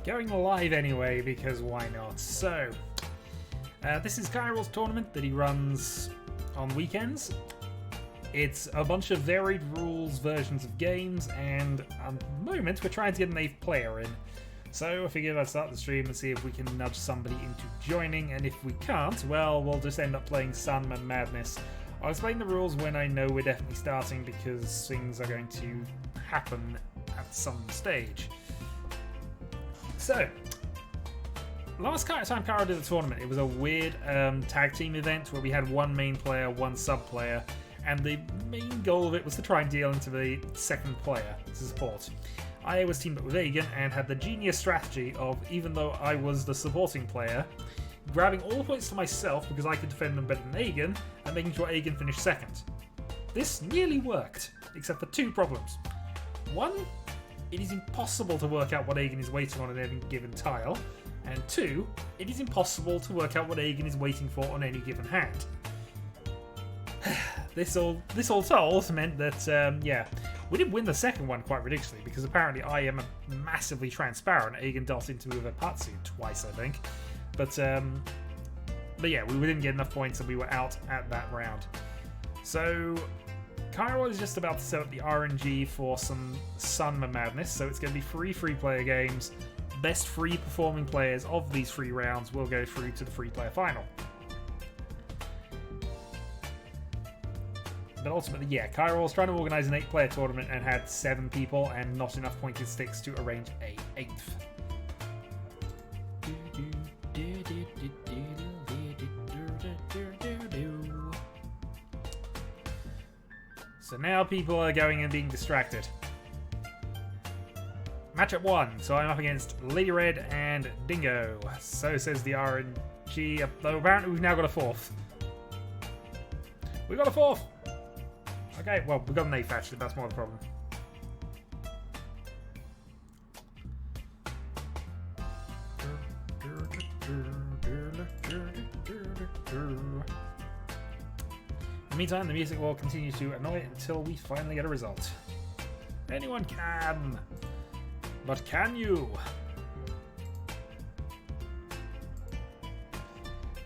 going live anyway, because why not? So, this is Kairo's tournament that he runs on weekends. It's a bunch of varied rules versions of games, and at the moment we're trying to get an 8th player in. So I figured I'd start the stream and see if we can nudge somebody into joining, and if we can't, well, we'll just end up playing Sun and Madness. I'll explain the rules when I know we're definitely starting, because things are going to happen at some stage. So, last time Kairo did the tournament, it was a weird tag team event where we had one main player, one sub player, and the main goal of it was to try and deal into the second player to support. I was teamed up with Aegon and had the genius strategy of, even though I was the supporting player, grabbing all the points to myself because I could defend them better than Aegon, and making sure Aegon finished second. This nearly worked, except for 2 problems. One, it is impossible to work out what Aegon is waiting on any given tile, and 2, it is impossible to work out what Aegon is waiting for on any given hand. This all told meant that, yeah, we did win the second one quite ridiculously, because apparently I am massively transparent. Aegon dealt into me with a putsuit twice, I think. But yeah, we didn't get enough points and we were out at that round. So, Kairo is just about to set up the RNG for some Sun Madness, so it's going to be 3 free-player games. Best free performing players of these 3 rounds will go through to the free-player final. But ultimately, yeah, Kairo was trying to organise an 8-player tournament and had 7 people and not enough pointed sticks to arrange a 8th. So now people are going and being distracted. Matchup 1, so I'm up against Lady Red and Dingo. So says the RNG, though apparently we've now got a 4th. We got a 4th! Okay, well, we've got an 8th actually, that's more the problem. In the meantime, the music will continue to annoy until we finally get a result. Anyone can! But can you?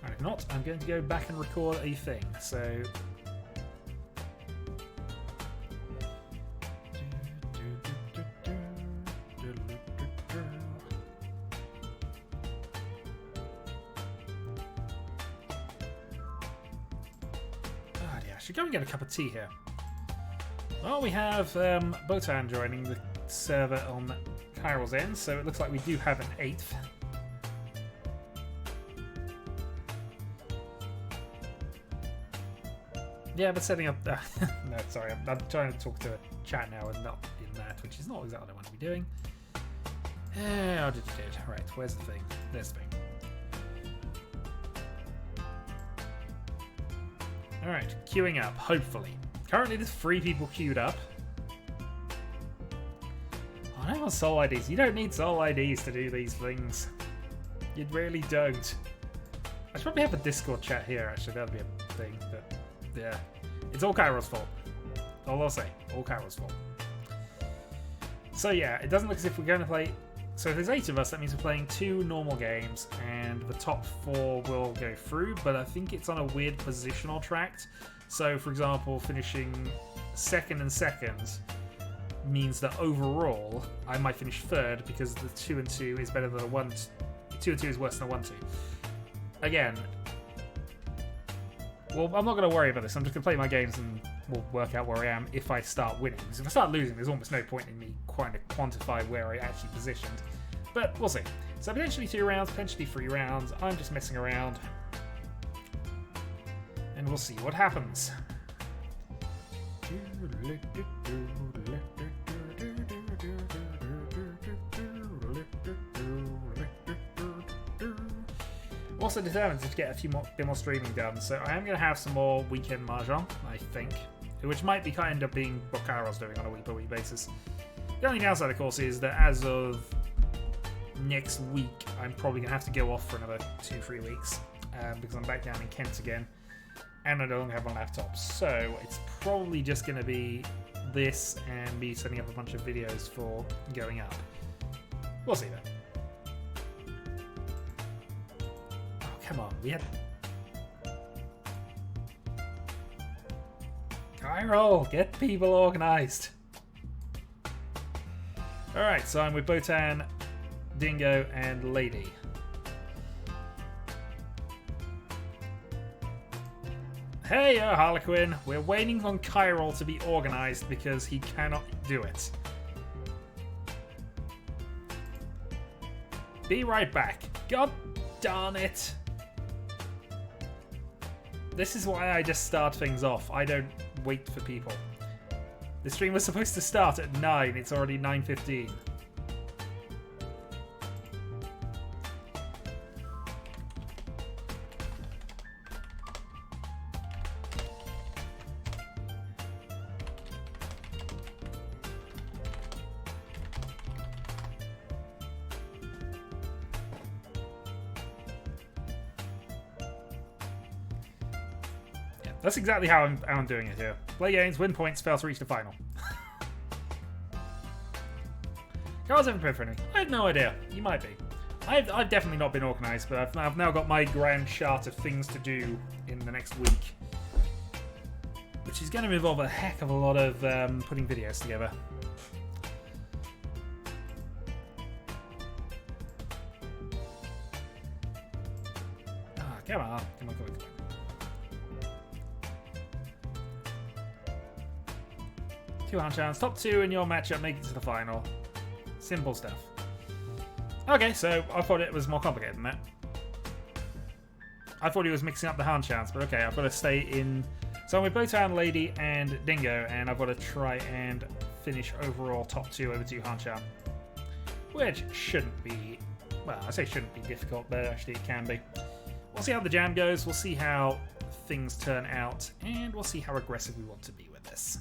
And if not, I'm going to go back and record a thing, so... Should go and get a cup of tea here. Well, we have Botan joining the server on Kairo's end, so it looks like we do have an 8th. Yeah, but setting up... no, sorry, I'm trying to talk to a chat now and not in that, which is not exactly what I want to be doing. Right, where's the thing? There's the thing. Alright, queuing up, hopefully. Currently there's 3 people queued up. Oh, I don't want soul IDs. You don't need soul IDs to do these things. You really don't. I should probably have a Discord chat here, actually. That'd be a thing, but yeah. It's all Kairo's fault. All I'll say. All Kairo's fault. So yeah, it doesn't look as if we're going to play... So if there's 8 of us, that means we're playing 2 normal games, and the top 4 will go through, but I think it's on a weird positional tract. So, for example, finishing 2nd and 2nd means that overall, I might finish 3rd, because the 2 and 2 is better than a 1... 2 and 2 is worse than a 1-2. Again, well, I'm not going to worry about this. I'm just going to play my games and we'll work out where I am if I start winning. Because if I start losing, there's almost no point in me trying to quantify where I actually positioned. But we'll see. So potentially 2 rounds, potentially 3 rounds. I'm just messing around. And we'll see what happens. Also determined to get a bit more streaming done, so I am going to have some more weekend Mahjong, I think, which might be kind of being what Kairo's doing on a week-by-week basis. The only downside, of course, is that as of next week, I'm probably going to have to go off for another 2-3 weeks, because I'm back down in Kent again, and I no longer have my laptop, so it's probably just going to be this and me setting up a bunch of videos for going up. We'll see though. come on. We had... Kairo, get people organized. Alright, so I'm with Botan, Dingo, and Lady. Hey, Harlequin. We're waiting on Kairo to be organized because he cannot do it. Be right back. God darn it. This is why I just start things off. I don't wait for people. The stream was supposed to start at 9. It's already 9:15. That's exactly how I'm doing it here. Play games, win points, fail to reach the final. Carl's ever prepared for anything? I have no idea. You might be. I've definitely not been organised, but I've now got my grand chart of things to do in the next week. Which is going to involve a heck of a lot of putting videos together. Ah, come on. Come on, come on, come on. Two hand chance, top 2 in your matchup, make it to the final. Simple stuff. Okay, so I thought it was more complicated than that. I thought he was mixing up the hand chance, but okay, I've got to stay in. So I'm with Botan, Lady, and Dingo, and I've got to try and finish overall top 2 over 2 hand chance. Which shouldn't be, well, I say shouldn't be difficult, but actually it can be. We'll see how the jam goes, we'll see how things turn out, and we'll see how aggressive we want to be with this.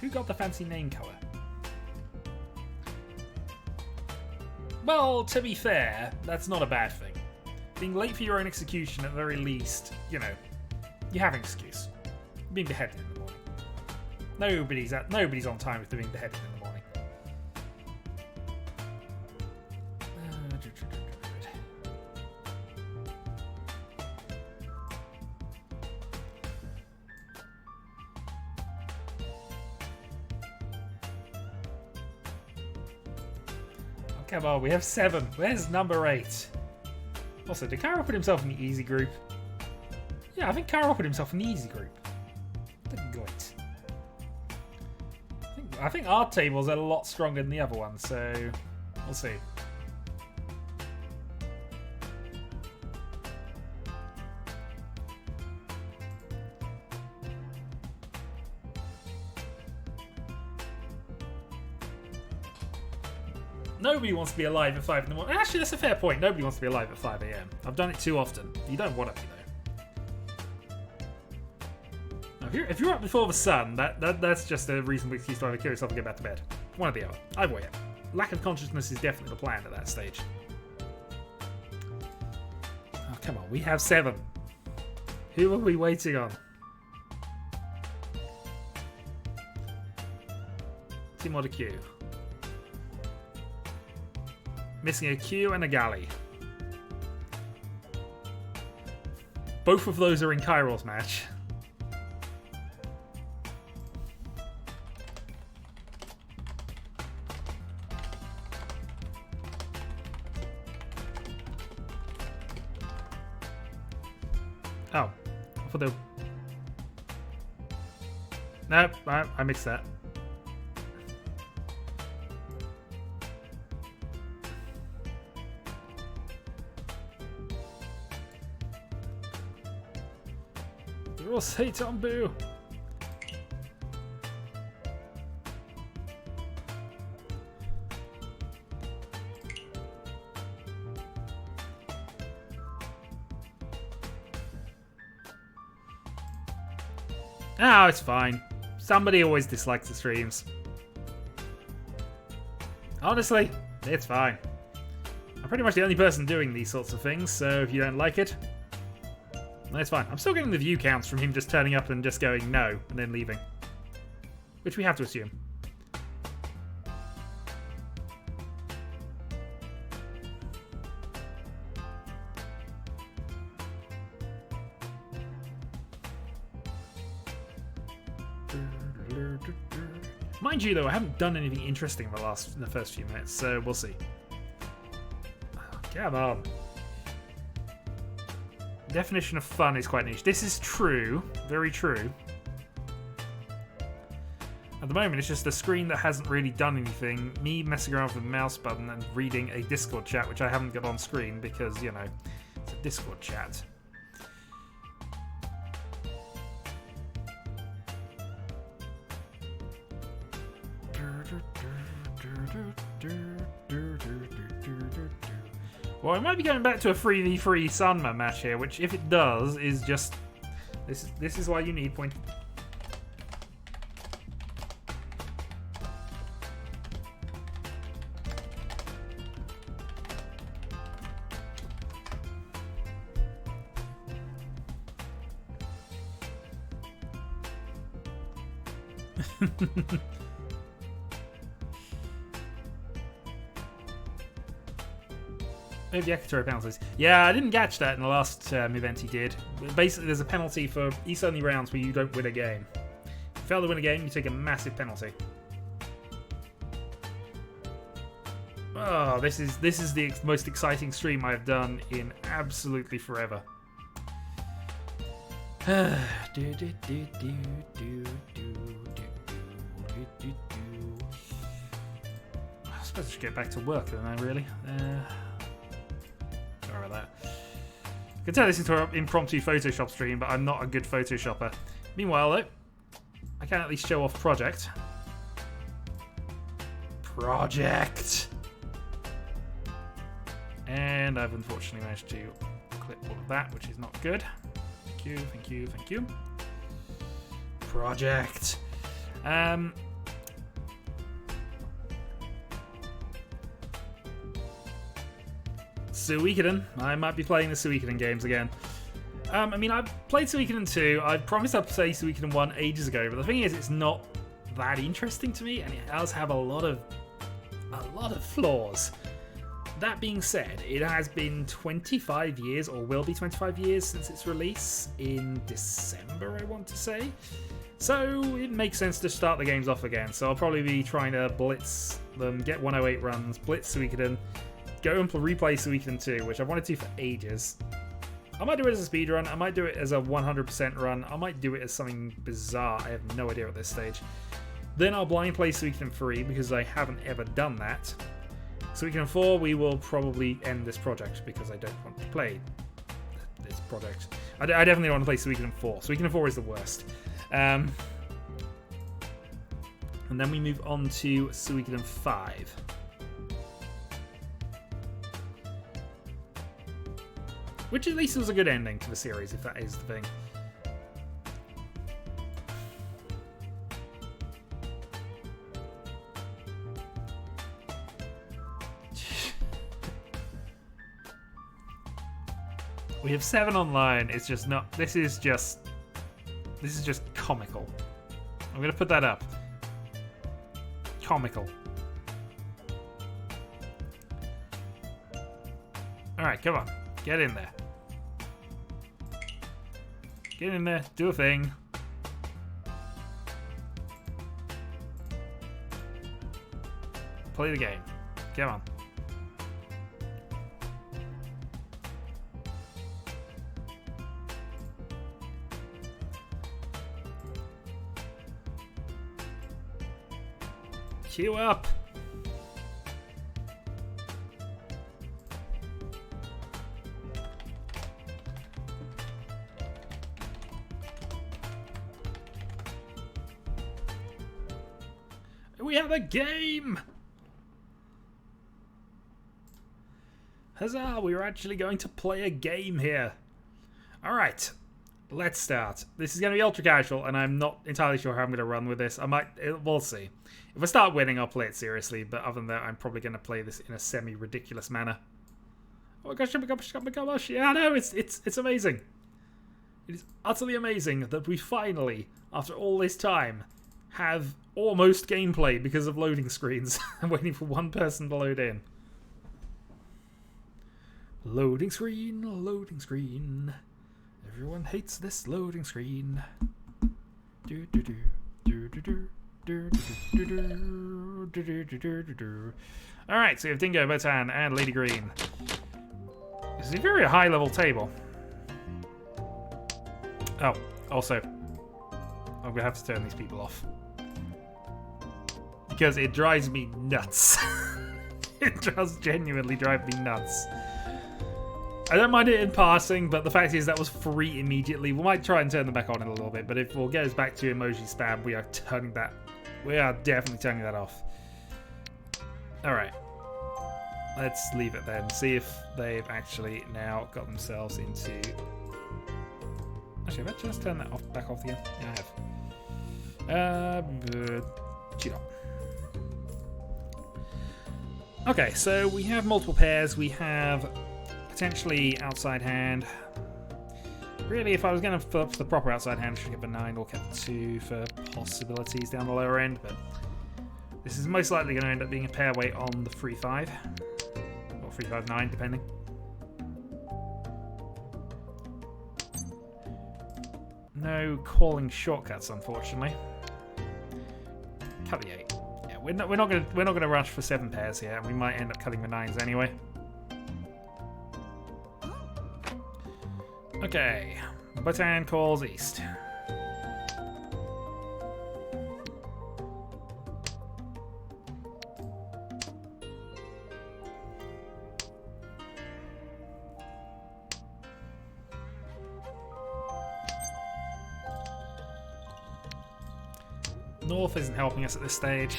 Who got the fancy name colour? Well, to be fair, that's not a bad thing. Being late for your own execution, at the very least, you know, you have an excuse. Being beheaded in the morning. Nobody's on time if they're being beheaded in the morning. Come on, we have 7. Where's number 8? Also, did Kairo put himself in the easy group? Yeah, I think Kairo put himself in the easy group. Good. I think our tables are a lot stronger than the other ones, so we'll see. Nobody wants to be alive at 5 in the morning. Actually, that's a fair point. Nobody wants to be alive at 5 AM. I've done it too often. You don't want to be, though. Now, if you're up before the sun, that's just a reasonable excuse to either kill yourself or get back to bed. One or the other. Either way. Lack of consciousness is definitely the plan at that stage. Oh, come on. We have 7. Who are we waiting on? Two more to queue. Missing a Q and a Galley. Both of those are in Kairo's match. Oh. I thought they were... Nope, I mixed that. We'll say Tombu. Oh, it's fine. Somebody always dislikes the streams. Honestly, it's fine. I'm pretty much the only person doing these sorts of things, so if you don't like it, That's fine. I'm still getting the view counts from him just turning up and just going no, and then leaving. Which we have to assume. Mind you, though, I haven't done anything interesting in the first few minutes, so we'll see. Oh, come on. Definition of fun is quite niche. This is true, very true. At the moment, it's just a screen that hasn't really done anything. Me messing around with the mouse button and reading a Discord chat, which I haven't got on screen because, you know, it's a Discord chat. Well, I might be going back to a 3v3 Sunma match here, which, if it does, is just... This is why you need point... Maybe the Yakitori penalties. Yeah, I didn't catch that in the last event he did. Basically, there's a penalty for East-only rounds where you don't win a game. If you fail to win a game, you take a massive penalty. Oh, this is the most exciting stream I've done in absolutely forever. I suppose I should get back to work, don't I, really? Sorry about that. I can tell this is an impromptu Photoshop stream, but I'm not a good Photoshopper. Meanwhile, though, I can at least show off Project. And I've unfortunately managed to clip all of that, which is not good. Thank you, thank you, thank you. Project. Suikoden. I might be playing the Suikoden games again. I mean, I've played Suikoden 2. I promised I'd play Suikoden 1 ages ago, but the thing is, it's not that interesting to me, and it does have a lot of flaws. That being said, it has been 25 years, or will be 25 years, since its release in December, I want to say. So it makes sense to start the games off again. So I'll probably be trying to blitz them, get 108 runs, blitz Suikoden, go and replay Suikoden 2, which I've wanted to for ages. I might do it as a speedrun, I might do it as a 100% run, I might do it as something bizarre, I have no idea at this stage. Then I'll blind play Suikoden 3, because I haven't ever done that. Suikoden 4, we will probably end this project, because I don't want to play this project. I definitely don't want to play Suikoden 4. Suikoden 4 is the worst. And then we move on to Suikoden 5. Which at least was a good ending to the series, if that is the thing. We have 7 online. It's just not... This is just comical. I'm going to put that up. Comical. Alright, come on. Get in there. Get in there. Do a thing. Play the game. Come on. Queue up. We have a game! Huzzah, we are actually going to play a game here. Alright, let's start. This is going to be ultra casual, and I'm not entirely sure how I'm going to run with this. We'll see. If I start winning, I'll play it seriously, but other than that, I'm probably going to play this in a semi-ridiculous manner. Oh my gosh, oh my gosh, oh my gosh, yeah, I know, it's amazing. It is utterly amazing that we finally, after all this time, have almost gameplay because of loading screens. I'm waiting for one person to load in. Loading screen, loading screen. Everyone hates this loading screen. Do do do do do do. Alright, so we have Dingo, Botan, and Lady Green. This is a very high level table. Oh, also, I'm going to have to turn these people off. Because it drives me nuts. It does genuinely drive me nuts. I don't mind it in passing, but the fact is that was free immediately. We might try and turn them back on in a little bit, but if we'll get us back to emoji spam, we are turning that. We are definitely turning that off. Alright. Let's leave it then. See if they've actually now got themselves into... Actually, have I just turned that off, back off again? Yeah, I have. Cheat. Okay, so we have multiple pairs. We have potentially outside hand. Really, if I was going to flip the proper outside hand, I should have kept a 9 or kept 2 for possibilities down the lower end, but this is most likely going to end up being a pair weight on the 3-5 or 3-5-9, depending. No calling shortcuts, unfortunately. Cut the 8. Yeah, we're not gonna rush for 7 pairs here, and we might end up cutting the 9s anyway. Okay, Botan calls east. North isn't helping us at this stage.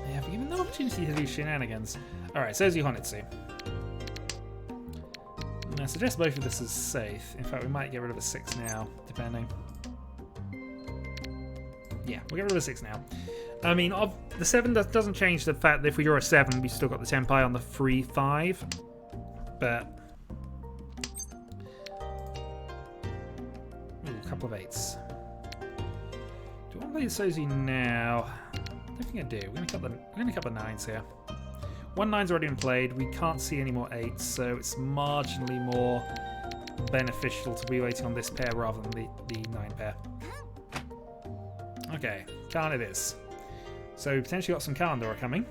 Yeah, we're given no opportunity to do shenanigans. Alright, so there's Honitsu. I suggest both of this is safe. In fact, we might get rid of a 6 now, depending. Yeah, we'll get rid of a 6 now. I mean, the 7 doesn't change the fact that if we draw a 7, we've still got the Tenpai on the 3-5. But... Ooh, a couple of 8s. Do I want to play the Sozi now? I don't think I do. We're going to cut the 9s here. 1 9's already been played. We can't see any more 8s, so it's marginally more beneficial to be waiting on this pair rather than the 9 pair. Okay, Khan it is. So we potentially got some Kandora coming.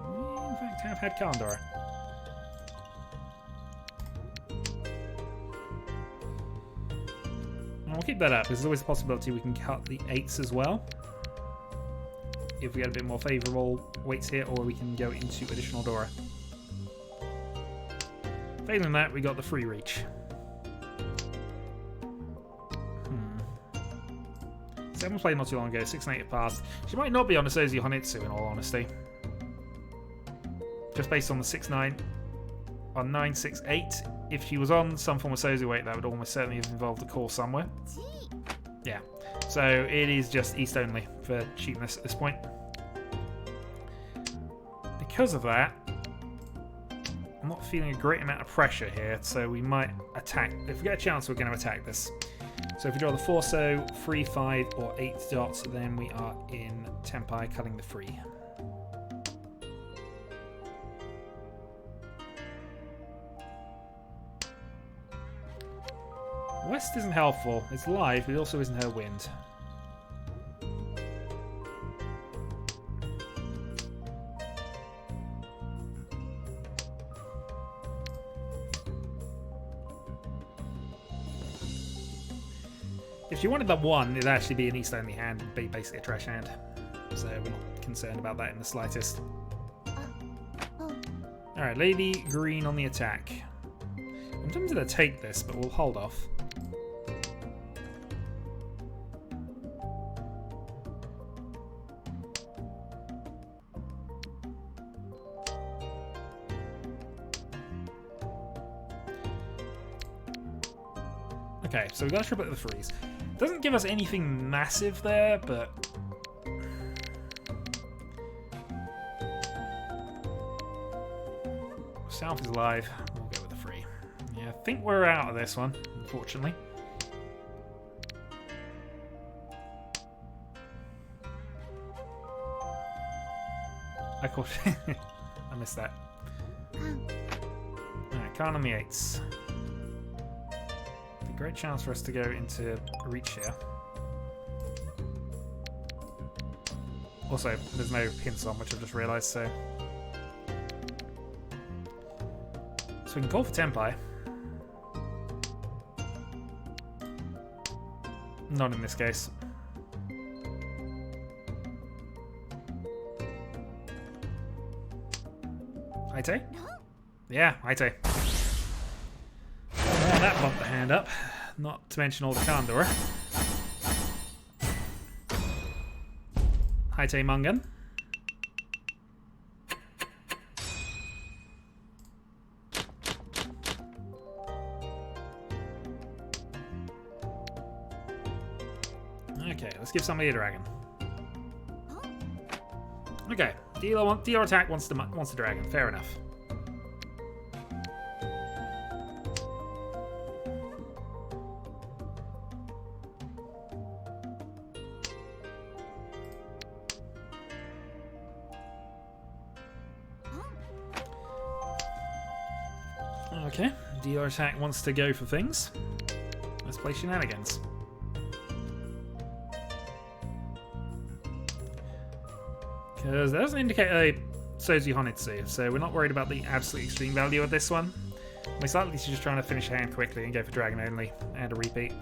We in fact have had Kandora. And we'll keep that up, because there's always a possibility we can cut the 8s as well. If we get a bit more favourable weights here, or we can go into additional Dora. Failing that, we got the free reach. 7 was played not too long ago, 6 and 8 have passed. She might not be on a Sozi Honitsu, in all honesty. Just based on the 6-9. On 9-6-8, if she was on some form of Sozi weight, that would almost certainly have involved a call somewhere. Yeah, so it is just East only for cheapness at this point. Because of that, I'm not feeling a great amount of pressure here, so we might attack. If we get a chance, we're going to attack this. So if we draw the 4-so, 3-5, or 8 dots, then we are in Tenpai cutting the 3. West isn't helpful. It's live, but it also isn't her wind. If you wanted that 1, it'd actually be an East-only hand, and be basically a trash hand. So we're not concerned about that in the slightest. Alright, Lady Green on the attack. I'm tempted to take this, but we'll hold off. Okay, so we've got to triplet the freeze. Doesn't give us anything massive there, but... South is live. We'll go with the 3. Yeah, I think we're out of this one, unfortunately. Of course, I missed that. Alright, Khan on the 8s. A great chance for us to go into Riichi here. Also, there's no hints on, which I've just realised, so... So we can call for Tempai. Not in this case. Haite? Yeah, Haite. Well, that bumped the hand up. Not to mention all the Kandor. Haite Mungan. Okay, let's give somebody a dragon. Okay, dealer attack wants the dragon. Fair enough. Okay, dealer attack wants to go for things. Let's play shenanigans. Because that doesn't indicate a Sozu Honitsu, so we're not worried about the absolute extreme value of this one. Most likely she's just trying to finish a hand quickly and go for dragon only, and a repeat.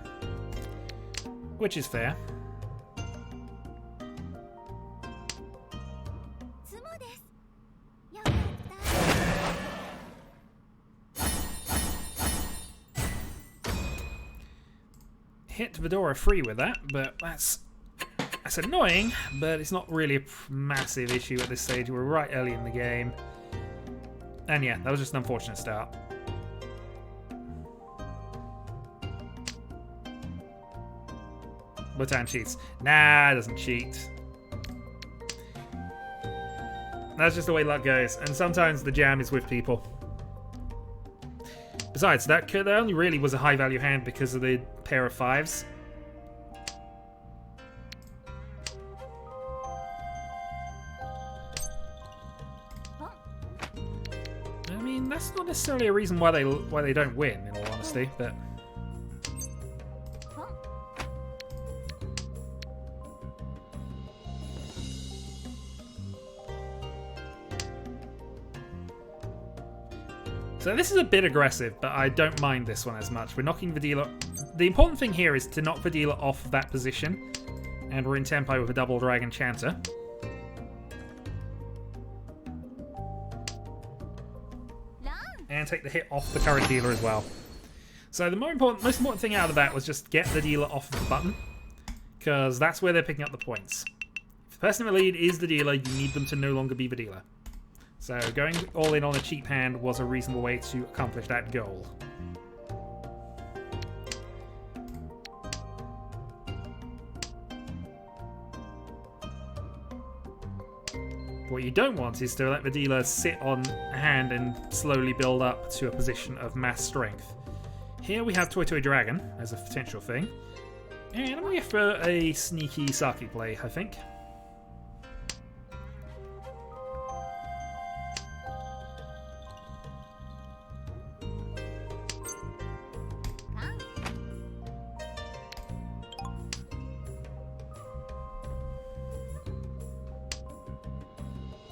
Which is fair. Hit Vidora free with that, but that's annoying, but it's not really a massive issue at this stage. We're right early in the game. And yeah, that was just an unfortunate start. Bhutan cheats. Nah, it doesn't cheat. That's just the way luck goes, and sometimes the jam is with people. Besides, that only really was a high value hand because of the pair of 5s. I mean, that's not necessarily a reason why they don't win, in all honesty, but... So this is a bit aggressive, but I don't mind this one as much. We're knocking the dealer... The important thing here is to knock the dealer off of that position, and we're in tempo with a double dragon chanter. And take the hit off the current dealer as well. So the most important thing out of that was just get the dealer off of the button, because that's where they're picking up the points. If the person in the lead is the dealer, you need them to no longer be the dealer. So going all in on a cheap hand was a reasonable way to accomplish that goal. What you don't want is to let the dealer sit on a hand and slowly build up to a position of mass strength. Here we have Toy Toy Dragon as a potential thing. And I'm going to go for a sneaky Saki play, I think.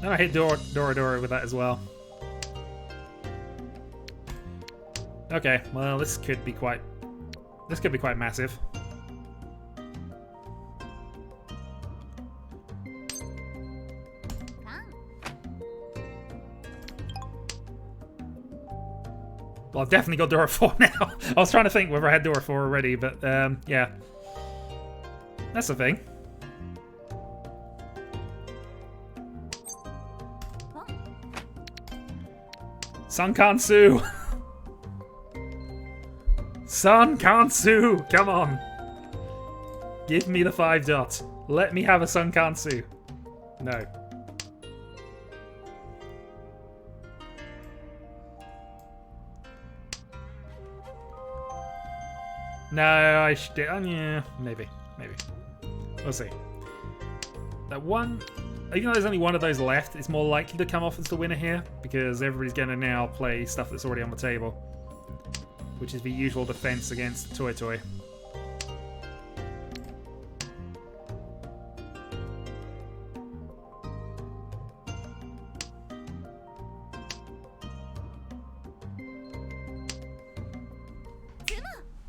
And I hit Dora with that as well. Okay, well this could be quite massive. Well, I've definitely got Dora 4 now. I was trying to think whether I had Dora 4 already, but yeah. That's the thing. Sun Kansu! Sun Kansu! Come on! Give me the 5 dot. Let me have a Sunkansu. No. No, I should. Yeah, maybe. We'll see. That one, even though there's only one of those left, it's more likely to come off as the winner here because everybody's going to now play stuff that's already on the table, which is the usual defense against Toy Toy.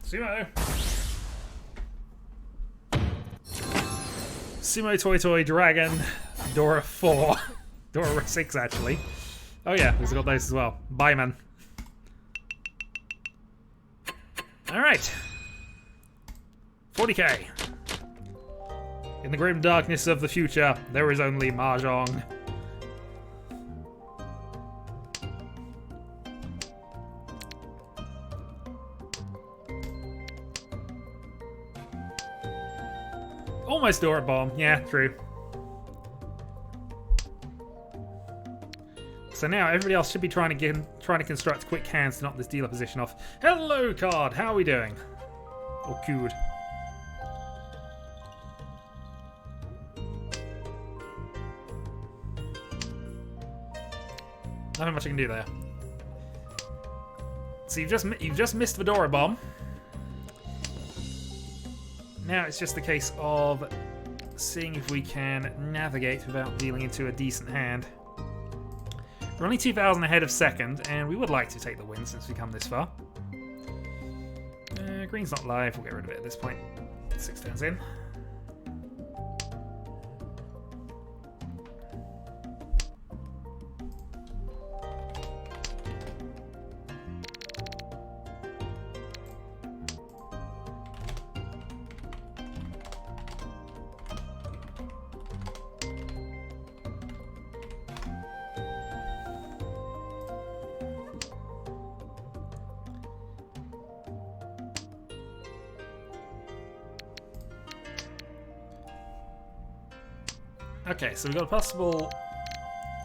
Sumo! Sumo, Toy Toy, Dragon, Dora 4. Dora 6, actually. Oh yeah, we've got those as well. Bye, man. Alright. 40k. In the grim darkness of the future, there is only Mahjong. Almost Dora Bomb. Yeah, true. So now everybody else should be trying to construct quick hands to knock this dealer position off. Hello, card. How are we doing? Or cood. Nothing much I can do there. So you've just missed the Dora Bomb. Now it's just a case of seeing if we can navigate without dealing into a decent hand. We're only 2,000 ahead of second, and we would like to take the win since we come this far. Green's not live, we'll get rid of it at this point. 6 turns in. Okay, so we've got a possible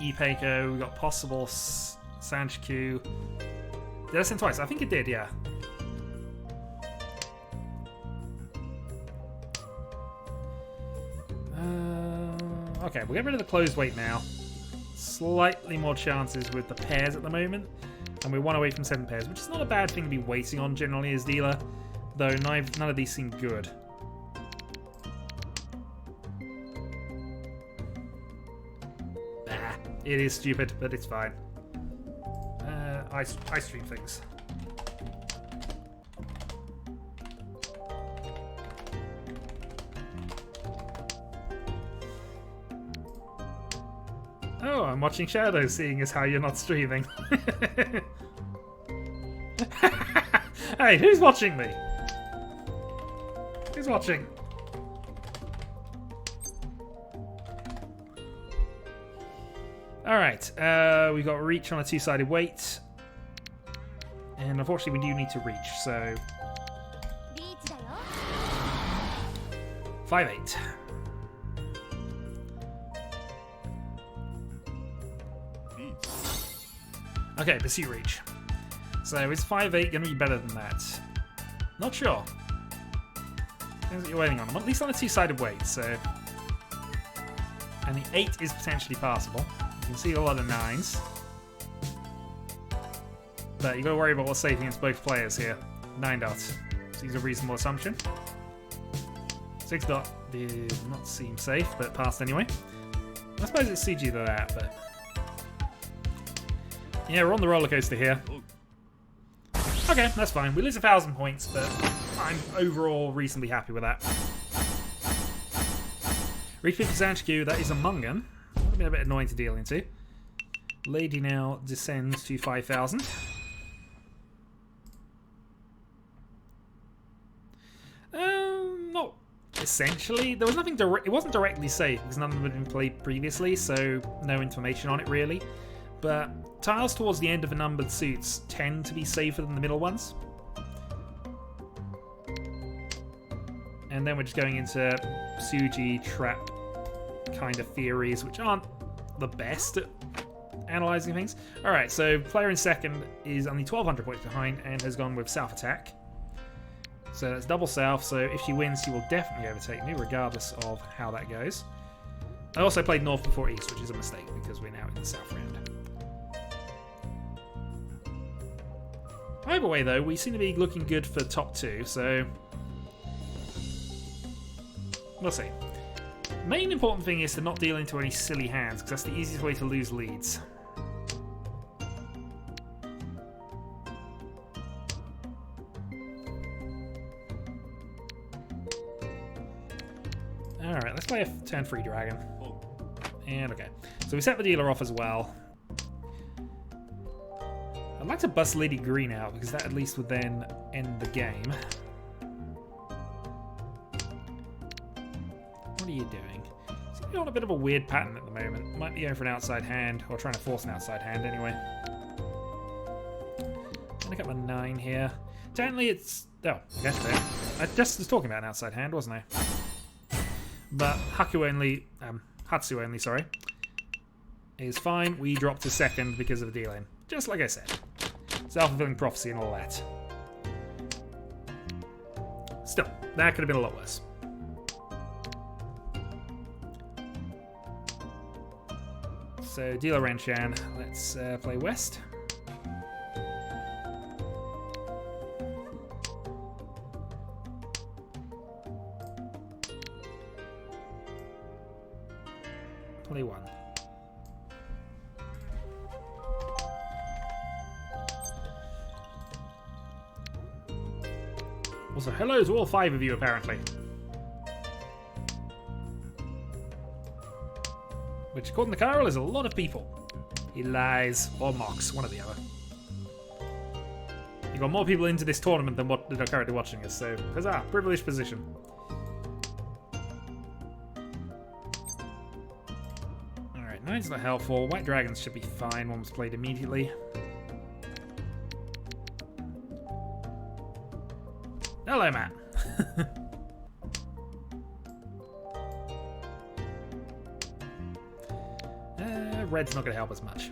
Ipeiko, we've got possible Sanchiku. Did I send twice? I think it did, yeah. Okay, we'll get rid of the closed weight now. Slightly more chances with the pairs at the moment. And we're 1 away from 7 pairs, which is not a bad thing to be waiting on generally as dealer. Though none of these seem good. It is stupid, but it's fine. I stream things. Oh, I'm watching Shadows, seeing as how you're not streaming. Hey, who's watching me? Who's watching? Alright, we've got Riichi on a 2-sided weight. And unfortunately we do need to reach, so... 5-8. Okay, pursue reach. So is 5-8 going to be better than that? Not sure. Depends what you're waiting on. At least on a 2-sided weight, so... And the 8 is potentially passable. You can see a lot of 9s. But you've got to worry about what's safe against both players here. 9 dots. Seems a reasonable assumption. 6 dot did not seem safe, but passed anyway. I suppose it's CG to that, but... Yeah, we're on the roller coaster here. Okay, that's fine. We lose 1,000 points, but I'm overall reasonably happy with that. Reach 50 Sanchiku, that is a Mungan. Would have been a bit annoying to deal into. Lady now descends to 5,000. Not essentially. There was nothing it wasn't directly safe because none of them had been played previously, so no information on it really. But tiles towards the end of the numbered suits tend to be safer than the middle ones. And then we're just going into Suji trap kind of theories, which aren't the best at analysing things. Alright, so player in second is only 1,200 points behind and has gone with South Attack. So that's double South, so if she wins, she will definitely overtake me, regardless of how that goes. I also played North before East, which is a mistake, because we're now in the South round. Either way, though, we seem to be looking good for top 2, so we'll see. Main important thing is to not deal into any silly hands, because that's the easiest way to lose leads. Alright, let's play a turn 3 dragon. And okay. So we set the dealer off as well. I'd like to bust Lady Green out, because that at least would then end the game. What are you doing? Seems to be on a bit of a weird pattern at the moment. Might be going for an outside hand, or trying to force an outside hand anyway. I'm gonna get my 9 here. Technically it's... oh, yes, there. I just was talking about an outside hand, wasn't I? But Hatsu only, sorry, is fine. We drop to second because of the deal-in. Just like I said. Self-fulfilling prophecy and all that. Still, that could have been a lot worse. So, dealer Renchan, let's play West. Play 1. Also, hello to all 5 of you, apparently. Which, according to Kairo, is a lot of people. He lies or mocks, one or the other. You've got more people into this tournament than what are currently watching us, so huzzah, privileged position. Alright, 9's not helpful. White dragons should be fine. One was played immediately. Hello, Matt. Red's not going to help us much.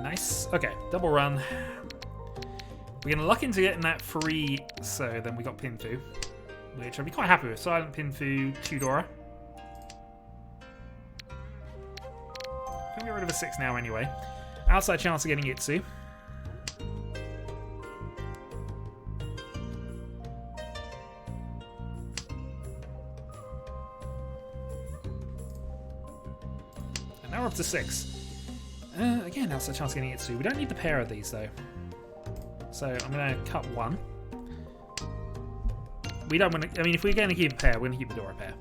Nice. Okay, double run. We're going to luck into getting that free, so then we got Pinfu, which I'd be quite happy with. Silent Pinfu, Tudora. Can get rid of a 6 now anyway. Outside chance of getting Itsu. And now we're up to 6. Again, outside chance of getting Itsu. We don't need the pair of these though. So I'm going to cut 1. We don't want to... I mean, if we're going to keep a pair, we're going to keep the Dora pair.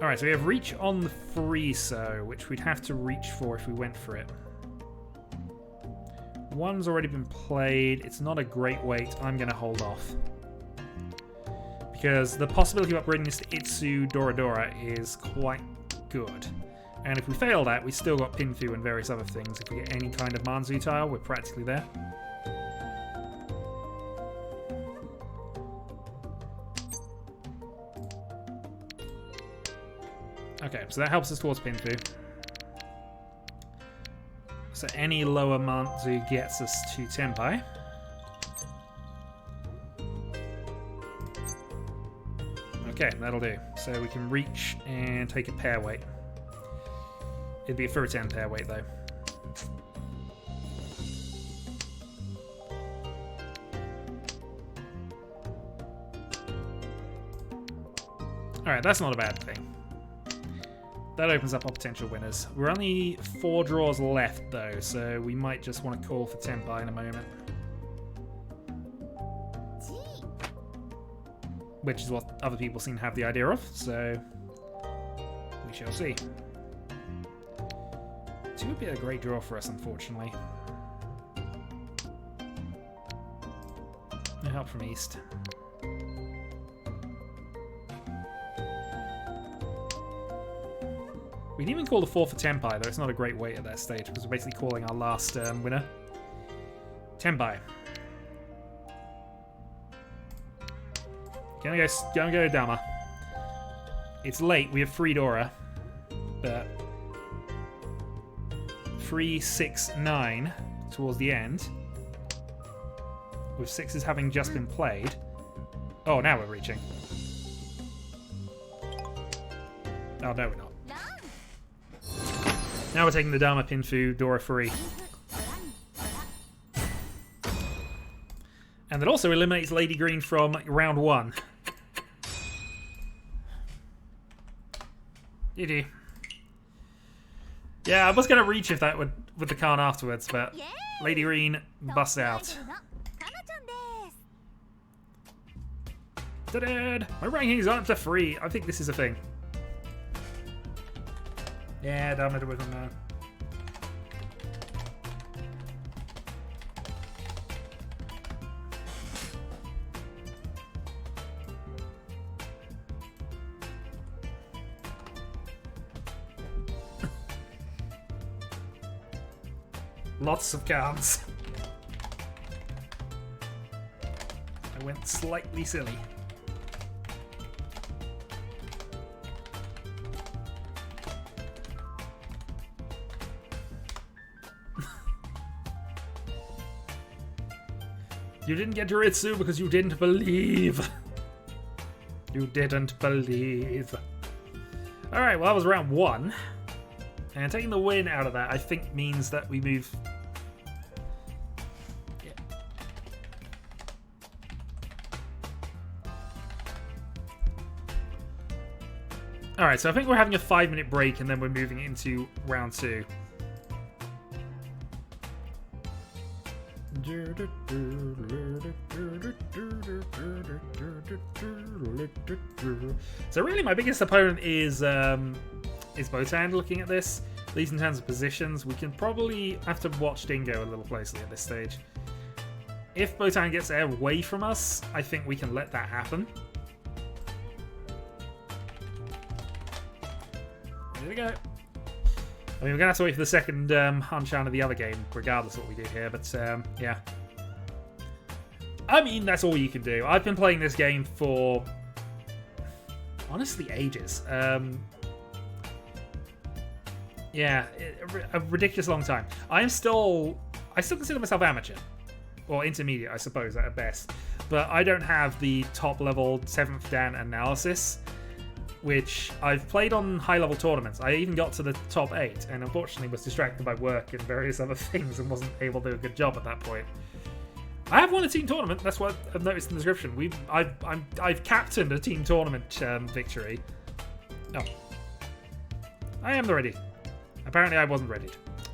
Alright, so we have reach on the free, so which we'd have to reach for if we went for it. 1's already been played. It's not a great weight. I'm going to hold off. Because the possibility of upgrading this to Itsu Dora is quite good. And if we fail that, we still got Pinfu and various other things. If we get any kind of Manzu tile, we're practically there. Okay, so that helps us towards Pinfu. So any lower Manzu gets us to Tenpai. Okay, that'll do. So we can reach and take a pair weight. It'd be a Furuten pair weight though. Alright, that's not a bad thing. That opens up our potential winners. We're only 4 draws left though, so we might just want to call for Tenpai in a moment. Which is what other people seem to have the idea of, so we shall see. 2 would be a great draw for us, unfortunately. No help from East. We can even call the 4 for Tenpai, though it's not a great weight at that stage, because we're basically calling our last winner. Tenpai. Gonna go Dama. It's late, we have free Dora. But 3, 6, 9 towards the end. With 6s having just been played. Oh, now we're reaching. Oh, no, we're not. Now we're taking the Dama Pinfu Dora free. And that also eliminates Lady Green from round 1. GG. Yeah, I was going to reach if that would with the Khan afterwards, but Lady Green busts out. Ta-da! My rankings aren't up to 3. I think this is a thing. Yeah, damn it with him now. Lots of cards. I went slightly silly. You didn't get Juritsu because you didn't believe. You didn't believe. Alright, well that was round 1. And taking the win out of that, I think, means that we move... Yeah. Alright, so I think we're having a 5-minute break and then we're moving into round 2. So really my biggest opponent is Botan looking at this. At least in terms of positions. We can probably have to watch Dingo a little closely at this stage. If Botan gets away from us, I think we can let that happen. There we go. I mean, we're going to have to wait for the second Hanshan of the other game, regardless of what we do here, but yeah. I mean, that's all you can do. I've been playing this game for, honestly, ages. Yeah, a ridiculous long time. I still consider myself amateur. Or intermediate, I suppose, at best. But I don't have the top-level 7th Dan analysis, which I've played on high-level tournaments. I even got to the top 8, and unfortunately was distracted by work and various other things and wasn't able to do a good job at that point. I have won a team tournament. That's what I've noticed in the description. I've captained a team tournament victory. Oh, I am the ready. Apparently, I wasn't ready,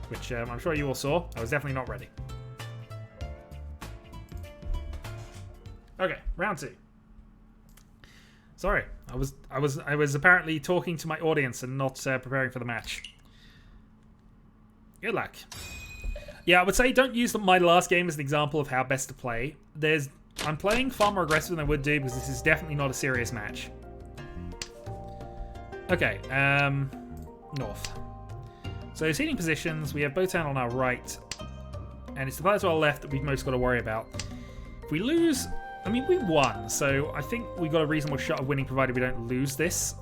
which I'm sure you all saw. I was definitely not ready. Okay, round 2. Sorry, I was apparently talking to my audience and not preparing for the match. Good luck. Yeah, I would say don't use my last game as an example of how best to play. I'm playing far more aggressive than I would do because this is definitely not a serious match. Okay, north. So seating positions, we have Botan on our right, and it's the players to our left that we've most got to worry about. If we lose, I mean, we won, so I think we've got a reasonable shot of winning provided we don't lose this.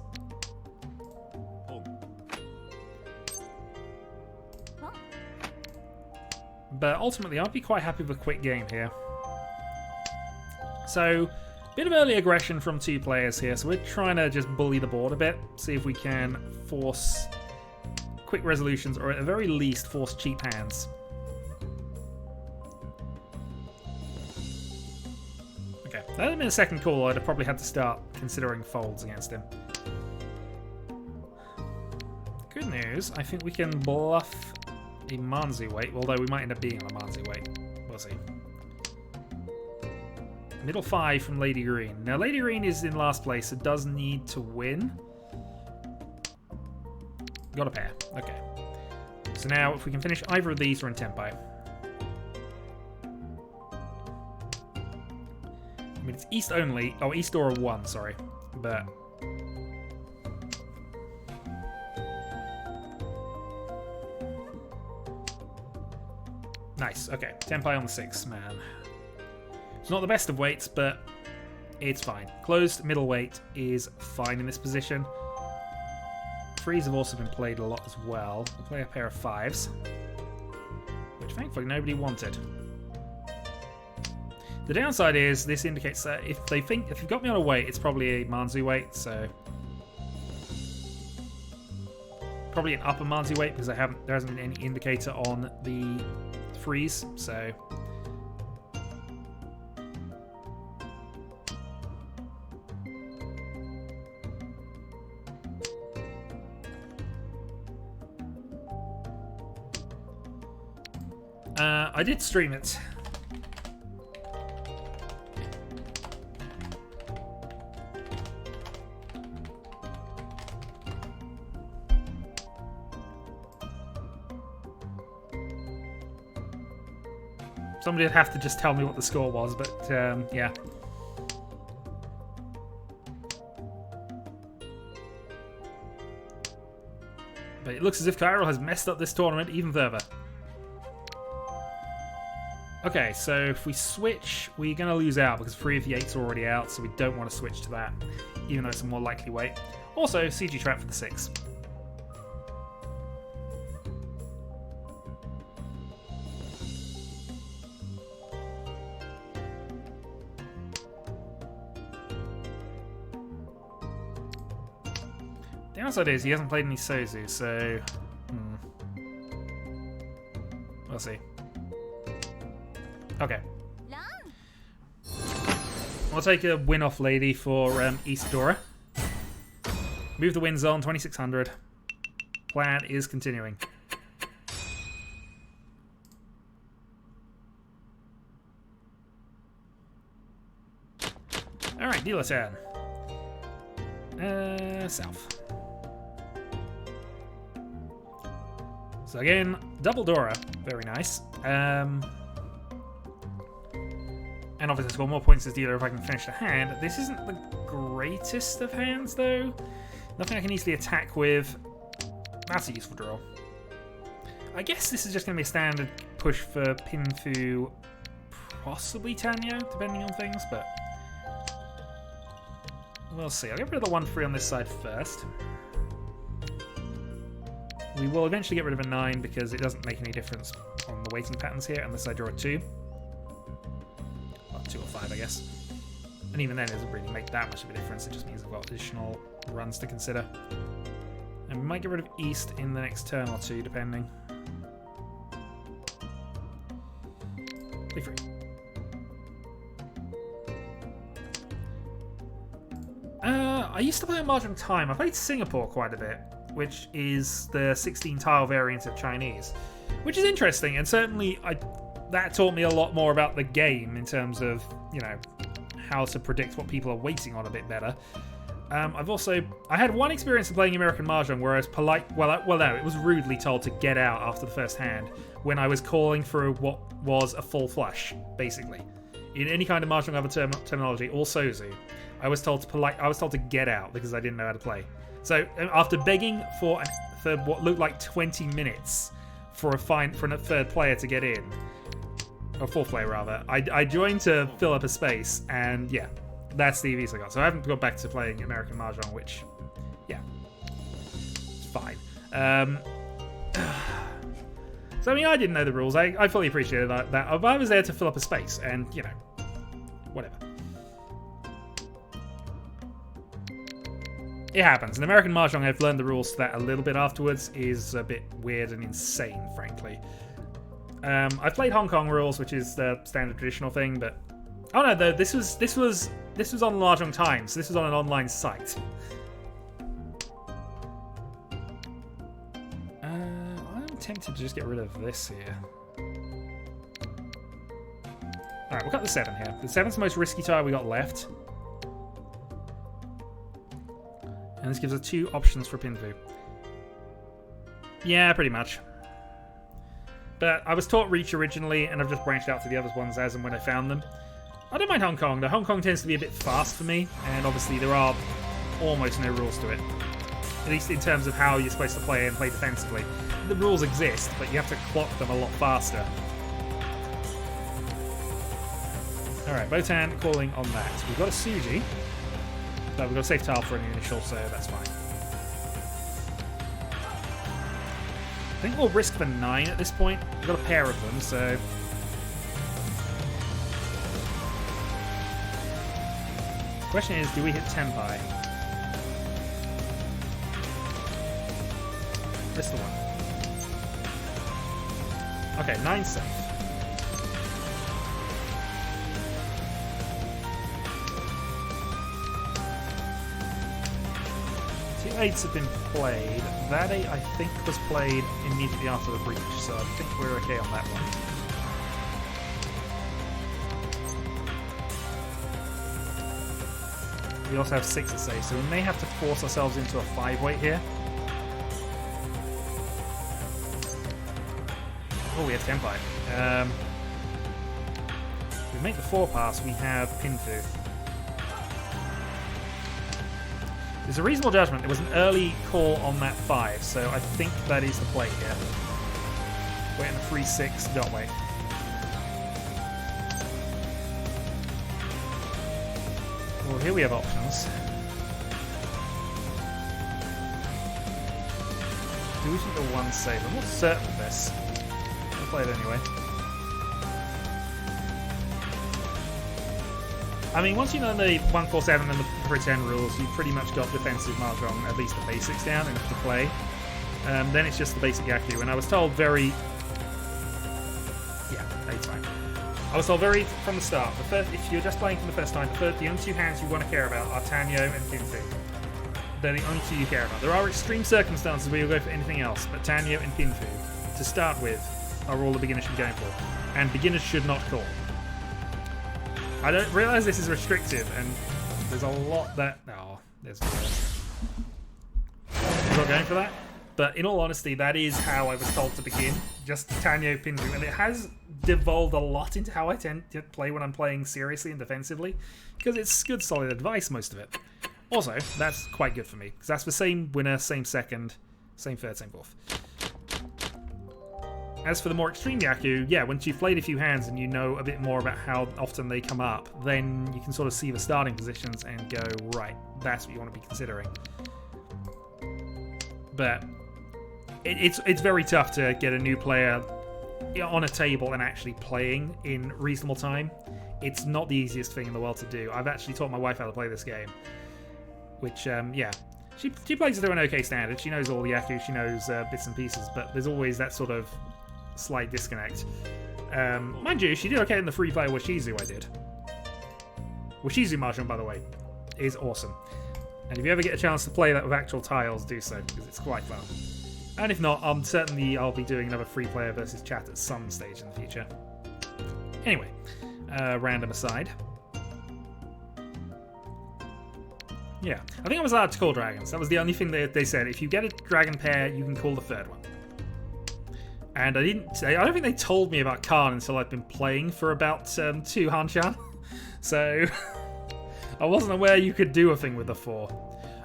But ultimately, I'd be quite happy with a quick game here. So, bit of early aggression from 2 players here, so we're trying to just bully the board a bit, see if we can force quick resolutions, or at the very least, force cheap hands. Okay, that had been a second call. I'd have probably had to start considering folds against him. Good news, I think we can bluff a Manzi weight, although we might end up being on a Manzi weight. We'll see. Middle 5 from Lady Green. Now, Lady Green is in last place, so does need to win. Got a pair. Okay. So now, if we can finish either of these, we're in Tenpai. I mean, it's East only. Oh, East Dora 1, sorry. But Nice. Okay, Tenpai on the 6, man. It's not the best of weights, but it's fine. Closed middleweight is fine in this position. Threes have also been played a lot as well. We'll play a pair of 5s, which thankfully nobody wanted. The downside is this indicates that if you've got me on a weight, it's probably a Manzu weight, so probably an upper Manzu weight because there hasn't been any indicator on the threes, so. I did stream it. Somebody would have to just tell me what the score was, but yeah. But it looks as if Kairo has messed up this tournament even further. Okay, so if we switch, we're going to lose out because 3 of the 8s are already out, so we don't want to switch to that, even though it's a more likely weight. Also, CG trap for the 6. The downside is he hasn't played any Sozu, so we'll see. Okay. I'll take a win-off lady for East Dora. Move the wins on, 2600. Plan is continuing. Alright, dealer turn. South. So again, double Dora. Very nice. And obviously score more points as dealer if I can finish the hand. This isn't the greatest of hands, though. Nothing I can easily attack with. That's a useful draw. I guess this is just going to be a standard push for Pinfu, possibly Tanya, depending on things, but we'll see. I'll get rid of the 1-3 on this side first. We will eventually get rid of a 9 because it doesn't make any difference on the weighting patterns here, unless I draw a 2. 2 or 5, I guess. And even then, it doesn't really make that much of a difference. It just means I've got additional runs to consider. And we might get rid of East in the next turn or 2, depending. Be free. I used to play on Mahjong Time. I played Singapore quite a bit, which is the 16-tile variant of Chinese, which is interesting, and certainly that taught me a lot more about the game in terms of, you know, how to predict what people are waiting on a bit better. I had one experience of playing American Mahjong where I was it was rudely told to get out after the first hand when I was calling for what was a full flush, basically. In any kind of Mahjong other terminology, or Sozu, I was told to get out because I didn't know how to play. So after begging for what looked like 20 minutes for a third player to get in, or fourth player rather, I joined to fill up a space, and yeah, that's the EVs I got. So I haven't gone back to playing American Mahjong, which, yeah, it's fine. So I mean, I didn't know the rules. I fully appreciated that. I was there to fill up a space, and you know, whatever. It happens. In American Mahjong, I've learned the rules to that a little bit afterwards. Is a bit weird and insane, frankly. I've played Hong Kong rules, which is the standard traditional thing, but oh no, though this was on Mahjong Time, so this was on an online site. I'm tempted to just get rid of this here. All right, we'll cut the 7 here. The 7's the most risky tile we got left. And this gives us 2 options for Pinfu. Yeah, pretty much. But I was taught Riichi originally, and I've just branched out to the other ones as and when I found them. I don't mind Hong Kong, though. Hong Kong tends to be a bit fast for me, and obviously there are almost no rules to it. At least in terms of how you're supposed to play and play defensively. The rules exist, but you have to clock them a lot faster. Alright, Botan calling on that. We've got a Suji, but we've got a safe tile for an initial, so that's fine. I think we'll risk for 9 at this point. We've got a pair of them, so... The question is, do we hit Tenpai? This the one. Okay, 9 safe. 2 8s have been played. That 8, I think, was played immediately after the breach, so I think we're okay on that one. We also have 6 to say, so we may have to force ourselves into a 5-weight here. Oh, we have Tenpai. If we make the 4 pass, we have Pinfu. It's a reasonable judgment. There was an early call on that 5, so I think that is the play here. Wait in a 3-6 dot wait. Well, here we have options. Do we think the 1 save? I'm not certain of this. I'll play it anyway. I mean, once you know the 147 and the pretend rules, you've pretty much got defensive Mahjong, at least the basics down, enough to play. Then it's just the basic Yaku, and I was told very... Yeah, it's fine. I was told very from the start, if you're just playing for the first time, the only 2 hands you want to care about are Tanyo and Pinfu. They're the only 2 you care about. There are extreme circumstances where you'll go for anything else, but Tanyo and Pinfu, to start with, are all the beginners should be going for. And beginners should not call. I don't realise this is restrictive, and there's a lot that... Oh, there's I'm not going for that. But in all honesty, that is how I was told to begin. Just Tanyo Pinfu. And it has devolved a lot into how I tend to play when I'm playing seriously and defensively. Because it's good, solid advice, most of it. Also, that's quite good for me. Because that's the same winner, same second, same third, same fourth. As for the more extreme Yaku, yeah, once you've played a few hands and you know a bit more about how often they come up, then you can sort of see the starting positions and go, right, that's what you want to be considering. But it's very tough to get a new player on a table and actually playing in reasonable time. It's not the easiest thing in the world to do. I've actually taught my wife how to play this game, which, yeah. She plays it to an okay standard. She knows all the Yaku, she knows bits and pieces, but there's always that sort of slight disconnect. Mind you, she did okay in the free play Washizu I did. Washizu Mahjong, by the way, is awesome. And if you ever get a chance to play that with actual tiles, do so, because it's quite fun. And if not, certainly I'll be doing another free player versus chat at some stage in the future. Anyway, random aside. Yeah, I think I was allowed to call dragons. That was the only thing they said. If you get a dragon pair, you can call the 3rd one. And I don't think they told me about Khan until I'd been playing for about 2 Hanshan. So I wasn't aware you could do a thing with the 4.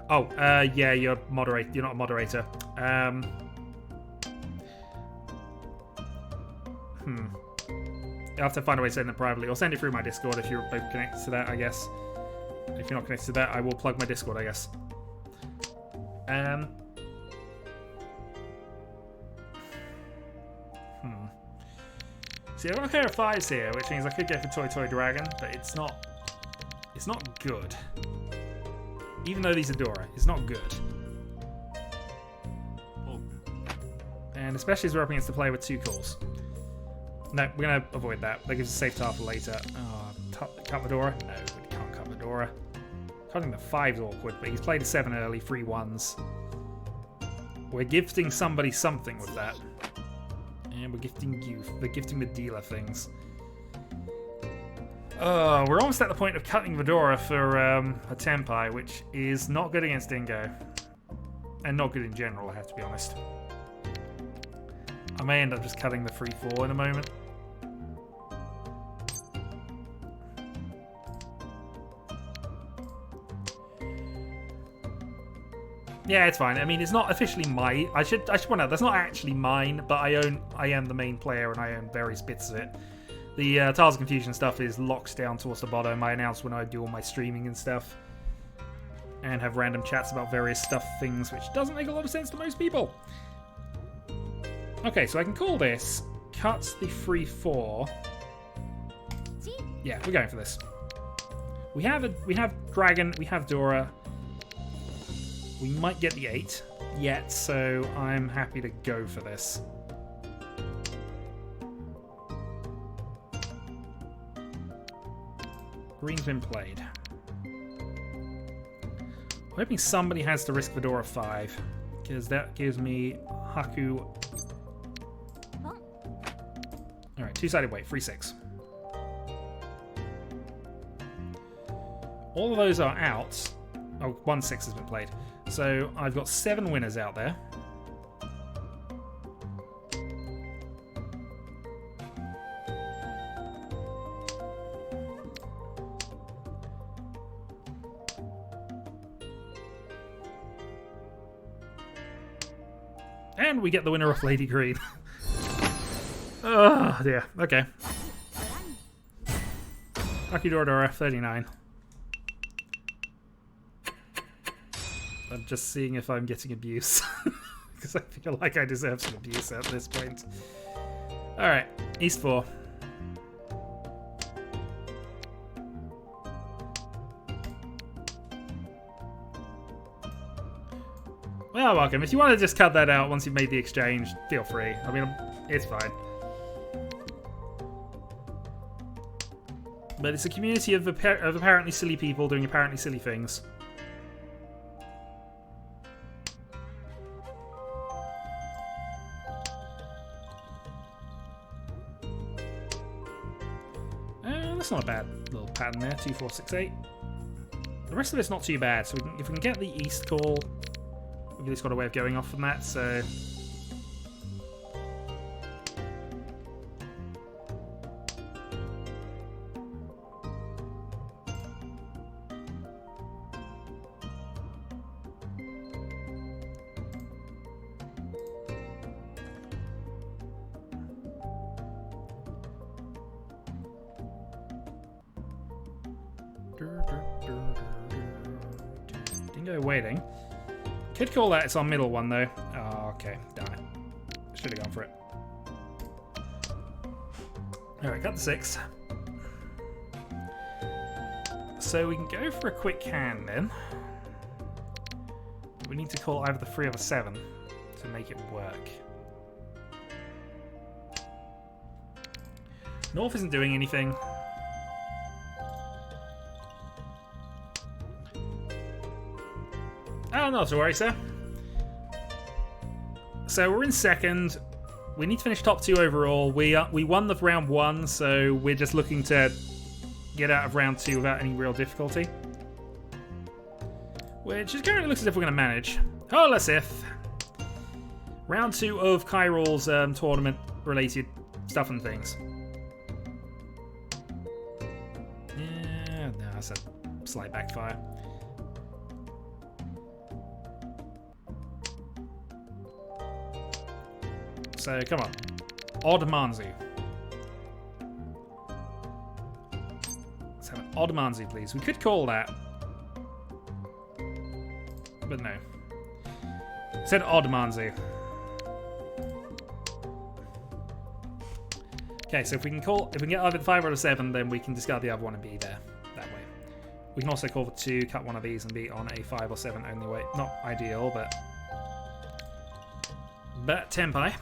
Oh, yeah, you're not a moderator. I'll have to find a way to send it privately, or send it through my Discord if you're both connected to that, I guess. If you're not connected to that, I will plug my Discord, I guess. See, I've got a pair of 5s here, which means I could go for Toy Dragon, but it's not good. Even though these are Dora, it's not good. And especially as we're up against the player with 2 calls. No, we're going to avoid that. That gives us a safe tile for later. Oh, cut the Dora? No, we can't cut the Dora. Cutting the 5's awkward, but he's played a 7 early, 3 1s. We're gifting somebody something with that. And we're gifting youth. We're gifting the dealer things. We're almost at the point of cutting Vidora for a Tenpai, which is not good against Dingo. And not good in general, I have to be honest. I may end up just cutting the 3-4 in a moment. Yeah, it's fine. I mean, it's not officially my... I should point out, that's not actually mine, but I am the main player and I own various bits of it. The Tiles of Confusion stuff is locked down towards the bottom. I announce when I do all my streaming and stuff. And have random chats about various things, which doesn't make a lot of sense to most people. Okay, so I can call this cut the free 4. Yeah, we're going for this. We have Dragon, we have Dora. We might get the 8 yet, so I'm happy to go for this. Green's been played. I'm hoping somebody has to risk the Dora 5, because that gives me Haku. Alright, two-sided weight, 3-6. All of those are out. Oh, 1-6 has been played. So I've got 7 winners out there. And we get the winner of Lady Green. Oh dear. Okay. Akidora 39. I'm just seeing if I'm getting abuse. Because I feel like I deserve some abuse at this point. Alright, East 4. Well, welcome. If you want to just cut that out once you've made the exchange, feel free. I mean, it's fine. But it's a community of apparently silly people doing apparently silly things. That's not a bad little pattern there. 2, 4, 6, 8. The rest of it's not too bad. So if we can get the East call, we've at least got a way of going off from that. So. Dingo waiting. Could call that it's our middle one though. Oh, okay. Damn it. Should have gone for it. Alright, cut the 6. So we can go for a quick hand then. We need to call either the 3 or the 7 to make it work. North isn't doing anything. Oh, not to worry, sir. So we're in second. We need to finish top 2 overall. We won the round 1, so we're just looking to get out of round 2 without any real difficulty. Which is currently looks as if we're going to manage. Oh, as if. Round 2 of Kairo's tournament-related stuff and things. Yeah, no, that's a slight backfire. So, come on. Odd Manzu. Let's have an odd Manzu, please. We could call that. But no. Said odd Manzu. Okay, so if we can get either the 5 or the 7, then we can discard the other one and be there that way. We can also call the 2, cut one of these, and be on a 5 or 7 only way. Not ideal, but Tenpai.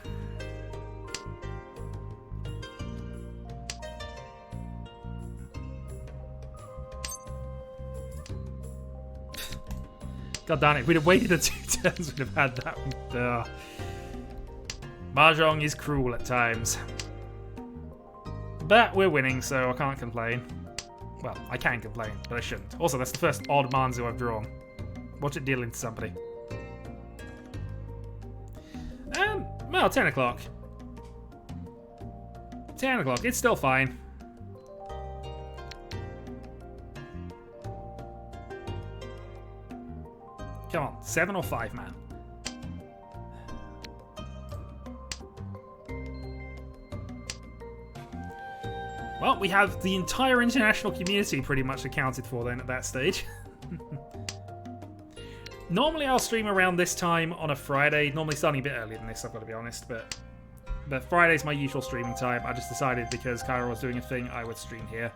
God damn it, we'd have waited the 2 turns, we'd have had that one. Mahjong is cruel at times. But we're winning, so I can't complain. Well, I can complain, but I shouldn't. Also, that's the first odd Manzu I've drawn. Watch it deal into somebody. Well, 10 o'clock. 10 o'clock, it's still fine. Come on, 7 or 5, man. Well, we have the entire international community pretty much accounted for then at that stage. Normally I'll stream around this time on a Friday, normally starting a bit earlier than this, I've got to be honest, but Friday's my usual streaming time. I just decided because Kairo was doing a thing, I would stream here.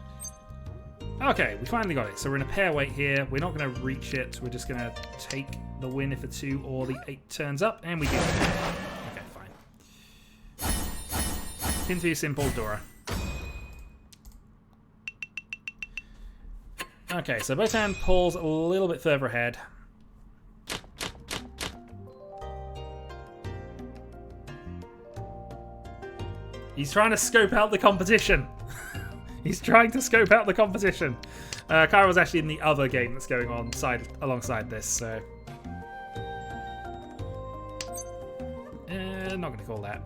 Okay, we finally got it. So we're in a pair weight here. We're not going to reach it. We're just going to take the win if a 2 or the 8 turns up, and we do it. Okay, fine. Pin 2 simple, Dora. Okay, so Botan pulls a little bit further ahead. He's trying to scope out the competition. He's trying to scope out the competition. Kairo's actually in the other game that's going on alongside this, so... not going to call that.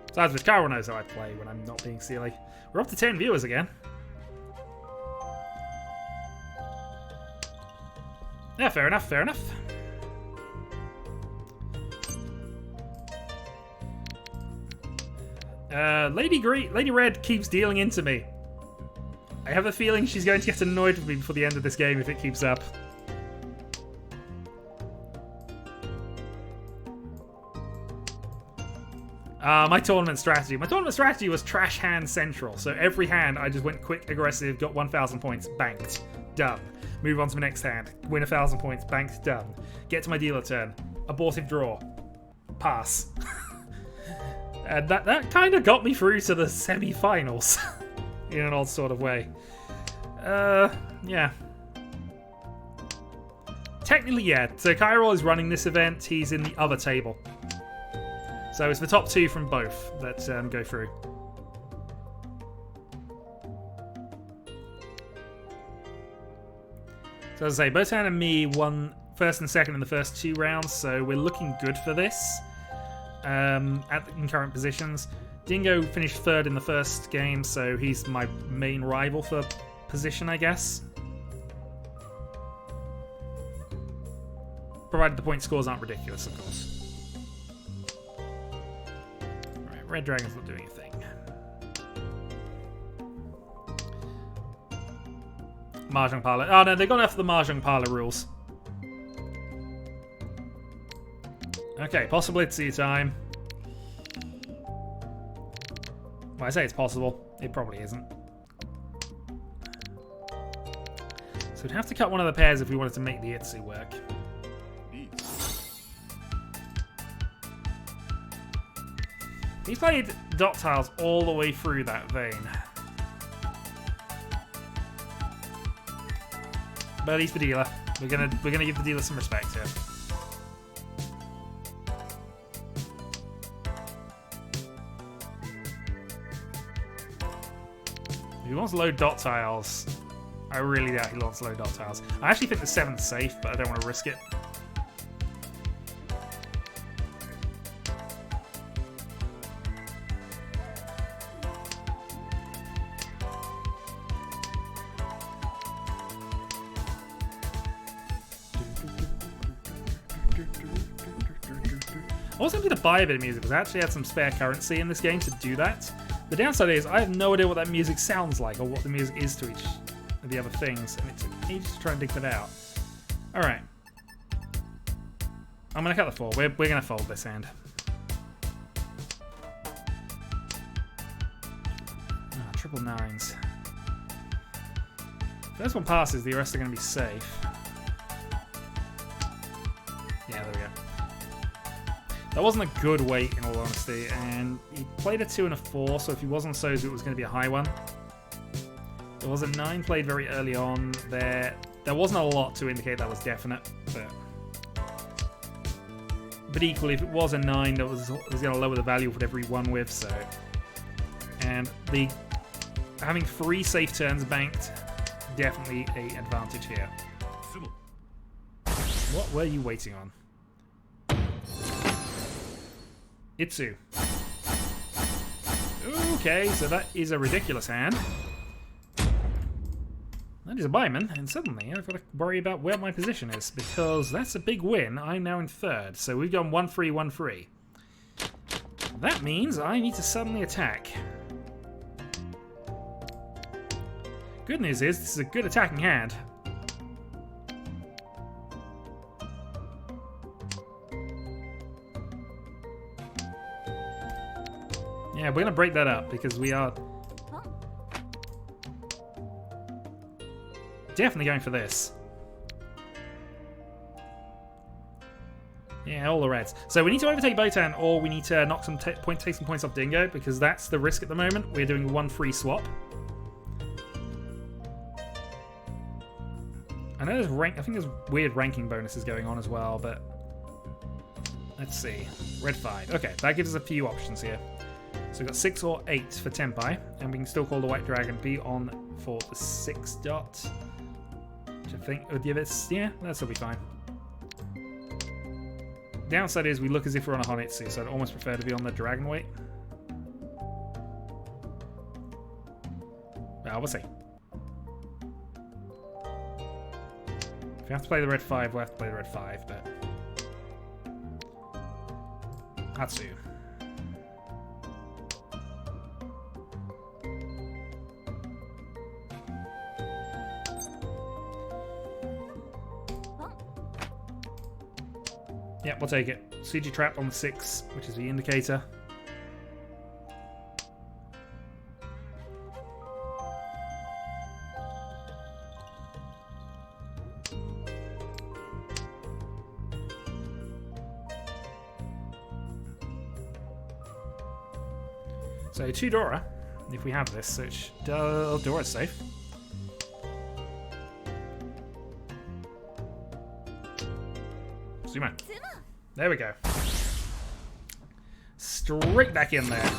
Besides which, Kairo knows how I play when I'm not being silly. We're up to 10 viewers again. Yeah, fair enough, fair enough. Lady Red keeps dealing into me. I have a feeling she's going to get annoyed with me before the end of this game if it keeps up. My tournament strategy. My tournament strategy was trash hand central. So every hand I just went quick, aggressive, got 1,000 points, banked, done. Move on to my next hand, win 1,000 points, banked, done. Get to my dealer turn, abortive draw, pass. And that kind of got me through to the semi-finals in an odd sort of way. Yeah. Technically, yeah. So Kairo is running this event. He's in the other table. So it's the top 2 from both that go through. So as I say, Botan and me won first and second in the first 2 rounds, so we're looking good for this. In current positions. Dingo finished 3rd in the first game, so he's my main rival for position, I guess. Provided the point scores aren't ridiculous, of course. Alright, Red Dragon's not doing a thing. Mahjong Parlor. Oh no, they've gone after the Mahjong Parlor rules. Okay, possibility time. Well, I say it's possible. It probably isn't. So we'd have to cut one of the pairs if we wanted to make the Itsu work. He played dot tiles all the way through that vein. But he's the dealer. We're gonna give the dealer some respect here. If he wants low dot tiles, I really doubt he wants low dot tiles. I actually think the 7's safe, but I don't want to risk it. I was tempted to buy a bit of music because I actually had some spare currency in this game to do that. The downside is I have no idea what that music sounds like or what the music is to each of the other things, and it took ages to try and dig that out. Alright. I'm going to cut the 4. We're going to fold this hand. Ah, triple 9s. If this one passes, the rest are going to be safe. Yeah, there we go. That wasn't a good weight, in all honesty, and he played a 2 and a 4, so if he wasn't Sozu, it was going to be a high one. There was a 9 played very early on. There wasn't a lot to indicate that was definite, but equally, if it was a 9, that was going to lower the value of whatever he won with, so... And having 3 safe turns banked, definitely an advantage here. What were you waiting on? Itsu. Okay, so that is a ridiculous hand. That is a buyman, and suddenly I've got to worry about where my position is, because that's a big win. I'm now in 3rd, so we've gone 1-3, 1-3. That means I need to suddenly attack. Good news is, this is a good attacking hand. Yeah, we're going to break that up because we are definitely going for this. Yeah, all the reds. So we need to overtake Botan, or we need to knock some take some points off Dingo, because that's the risk at the moment. We're doing one free swap. I know there's I think there's weird ranking bonuses going on as well, but let's see. Red 5. Okay, that gives us a few options here. So we've got 6 or 8 for Tenpai, and we can still call the White Dragon be on for the 6 dot. Which I think would give us, yeah, that'll be fine. Downside is we look as if we're on a Honitsu, so I'd almost prefer to be on the Dragon Weight. Well, we'll see. If we have to play the red 5, we'll have to play the red 5, but... Hatsu. Yep, we'll take it. CG trap on the 6, which is the indicator. So 2 Dora, if we have this, which Dora's safe. Sumo. There we go. Straight back in there.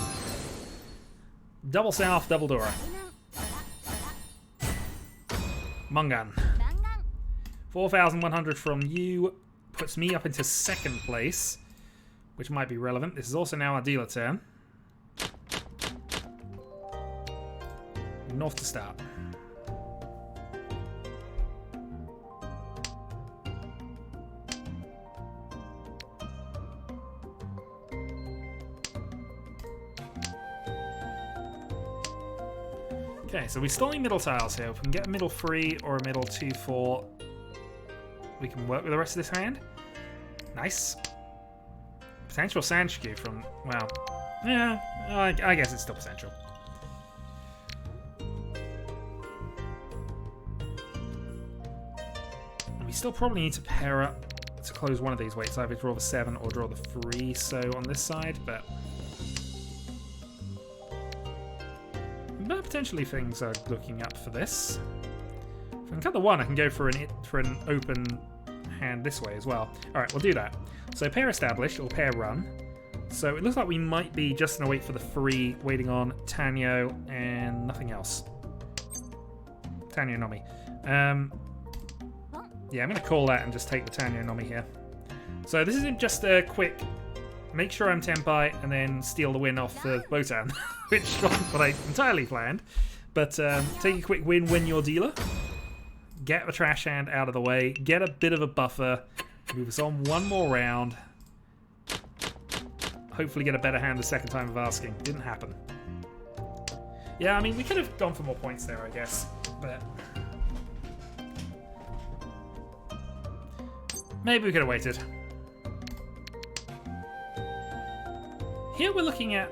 Double South, double Dora. Mungan. 4,100 from you puts me up into 2nd place, which might be relevant. This is also now our dealer turn. North to start. Okay, so we're stalling middle tiles here. If we can get a middle 3 or a middle 2-4, we can work with the rest of this hand. Nice. Potential Sanshku from, well, yeah, I guess it's still potential. We still probably need to pair up to close one of these weights, either draw the 7 or draw the 3, so on this side, but potentially things are looking up for this. If I can cut the 1, I can go for an open hand this way as well. Alright, we'll do that. So pair established, or pair run. So it looks like we might be just going to wait for the 3, waiting on Tanyo and nothing else. Tanyo Nomi. Yeah, I'm going to call that and just take the Tanyo Nomi here. So this isn't just a quick make sure I'm Tenpai and then steal the win off the Botan, which wasn't what I entirely planned. But take a quick win, win your dealer. Get the trash hand out of the way. Get a bit of a buffer. Move us on one more round. Hopefully get a better hand the second time of asking. Didn't happen. Yeah, I mean, we could have gone for more points there, I guess. But maybe we could have waited. Here we're looking at...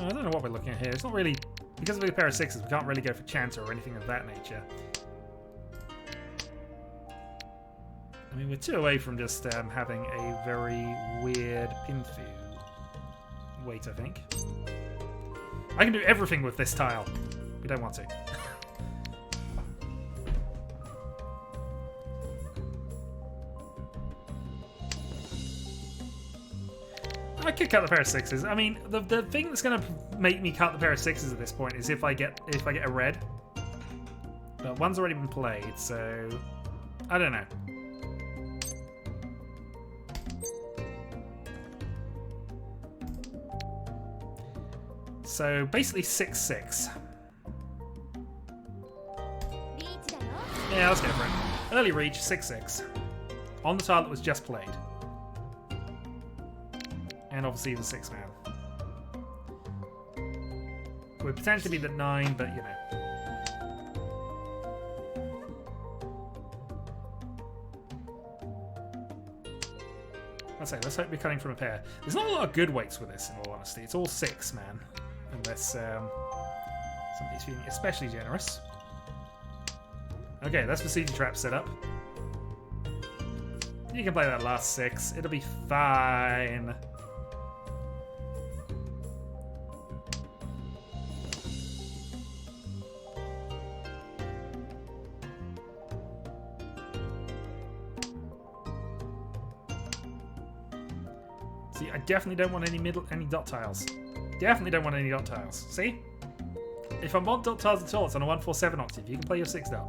I don't know what we're looking at here. It's not really... Because of the pair of 6s, we can't really go for Chanter or anything of that nature. I mean, we're 2 away from just having a very weird Pinfu wait, I think. I can do everything with this tile. We don't want to. I could cut the pair of 6s. I mean, the thing that's going to make me cut the pair of 6s at this point is if I get a red. But one's already been played, so I don't know. So basically 6-6. Yeah, let's go for it. Early reach, 6-6. On the tile that was just played. And obviously the 6-man. would potentially be the 9, but you know. Let's hope we're cutting from a pair. There's not a lot of good weights with this, in all honesty. It's all 6, man. Unless somebody's feeling especially generous. Okay, that's the siege trap set up. You can play that last 6. It'll be fine. See, I definitely don't want any dot tiles. Definitely don't want any dot tiles. See? If I want dot tiles at all, it's on a 147 octave. You can play your 6 dot.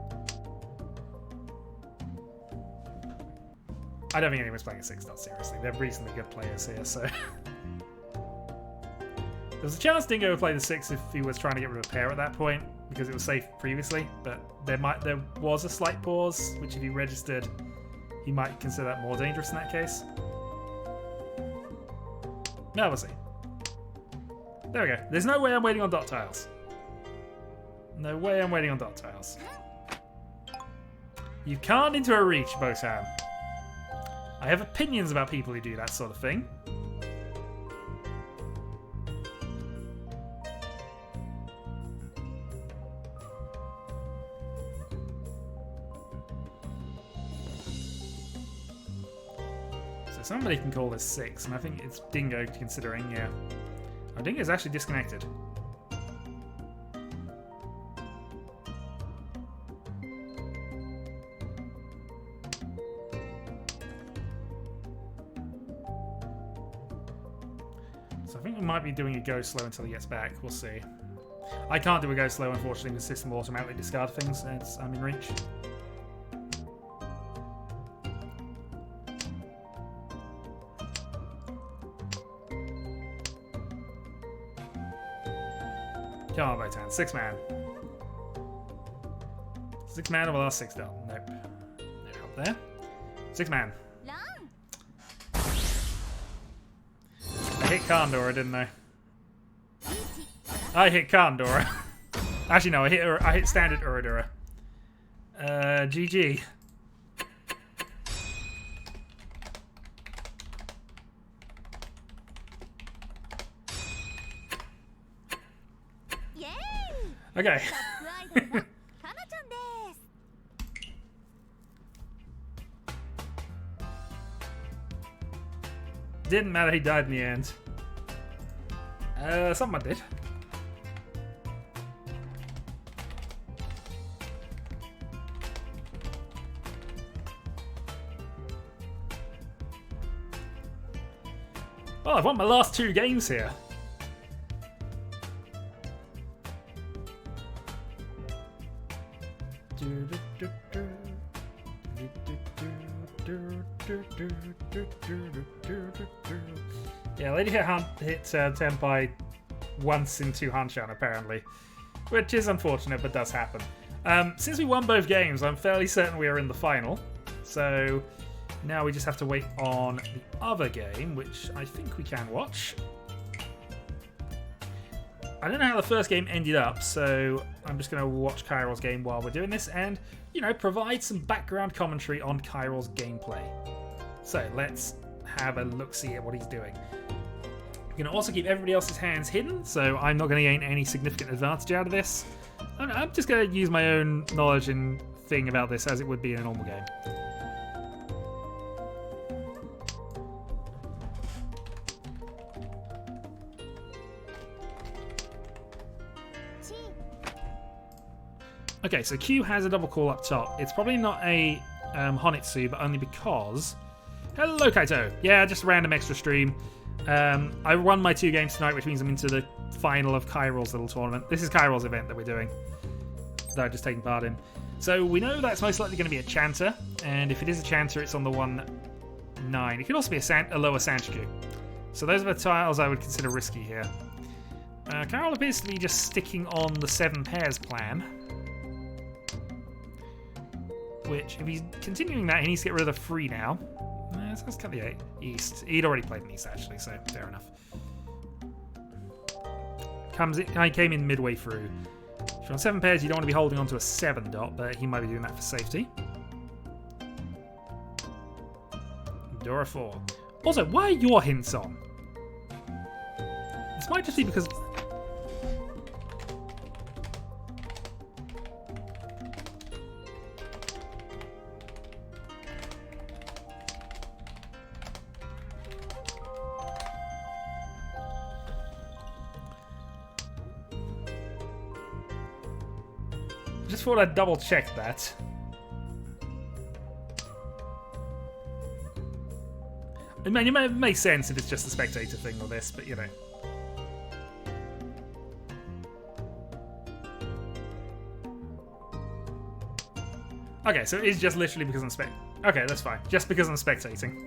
I don't think anyone's playing a 6 dot seriously. They're reasonably good players here, so. There's a chance Dingo would play the 6 if he was trying to get rid of a pair at that point, because it was safe previously, but there was a slight pause, which if he registered, he might consider that more dangerous in that case. No, we'll see. There we go. There's no way I'm waiting on dot tiles. No way I'm waiting on dot tiles. You can't into a Riichi, Botan. I have opinions about people who do that sort of thing. So somebody can call this 6, and I think it's Dingo considering, yeah. Oh, Dingo's actually disconnected. So I think we might be doing a go slow until he gets back. We'll see. I can't do a go slow, unfortunately. The system will automatically discard things as I'm in reach. Come on, Botan. 6 man. 6 man or the last 6 dot? Nope. No help there. 6 man. I hit Kandora, didn't I? I hit Kandora. Actually, no, I hit standard Uradura. GG. Okay. Didn't matter, he died in the end. Someone did. Well, I've won my last 2 games here. Yeah, Lady hit Tenpai once in 2 Hanshan apparently, which is unfortunate but does happen. Since we won both games, I'm fairly certain we are in the final, so now we just have to wait on the other game, which I think we can watch. I don't know how the first game ended up, so I'm just going to watch Kairo's game while we're doing this and, you know, provide some background commentary on Kairo's gameplay. So let's have a look-see at what he's doing. I'm going to also keep everybody else's hands hidden, so I'm not going to gain any significant advantage out of this. I'm just going to use my own knowledge and thing about this as it would be in a normal game. Okay, so Q has a double call up top. It's probably not a Honitsu, but only because... Hello, Kaito! Yeah, just a random extra stream. I won my 2 games tonight, which means I'm into the final of Kairo's little tournament. This is Kairo's event that we're doing, that I've just taken part in. So we know that's most likely going to be a Chanter, and if it is a Chanter, it's on the 1-9. It could also be a lower Sanchiku. So those are the tiles I would consider risky here. Kairo appears to be just sticking on the 7 pairs plan. Which, if he's continuing that, he needs to get rid of the 3 now. Let's cut the 8. East. He'd already played an East, actually, so fair enough. came in midway through. If you're on 7 pairs, you don't want to be holding on to a 7 dot, but he might be doing that for safety. Dora 4. Also, why are your hints on? This might just be because... Just thought I'd double check that. I mean, it makes sense if it's just a spectator thing or this, but you know. Okay, so it is just literally because I'm Okay, that's fine. Just because I'm spectating.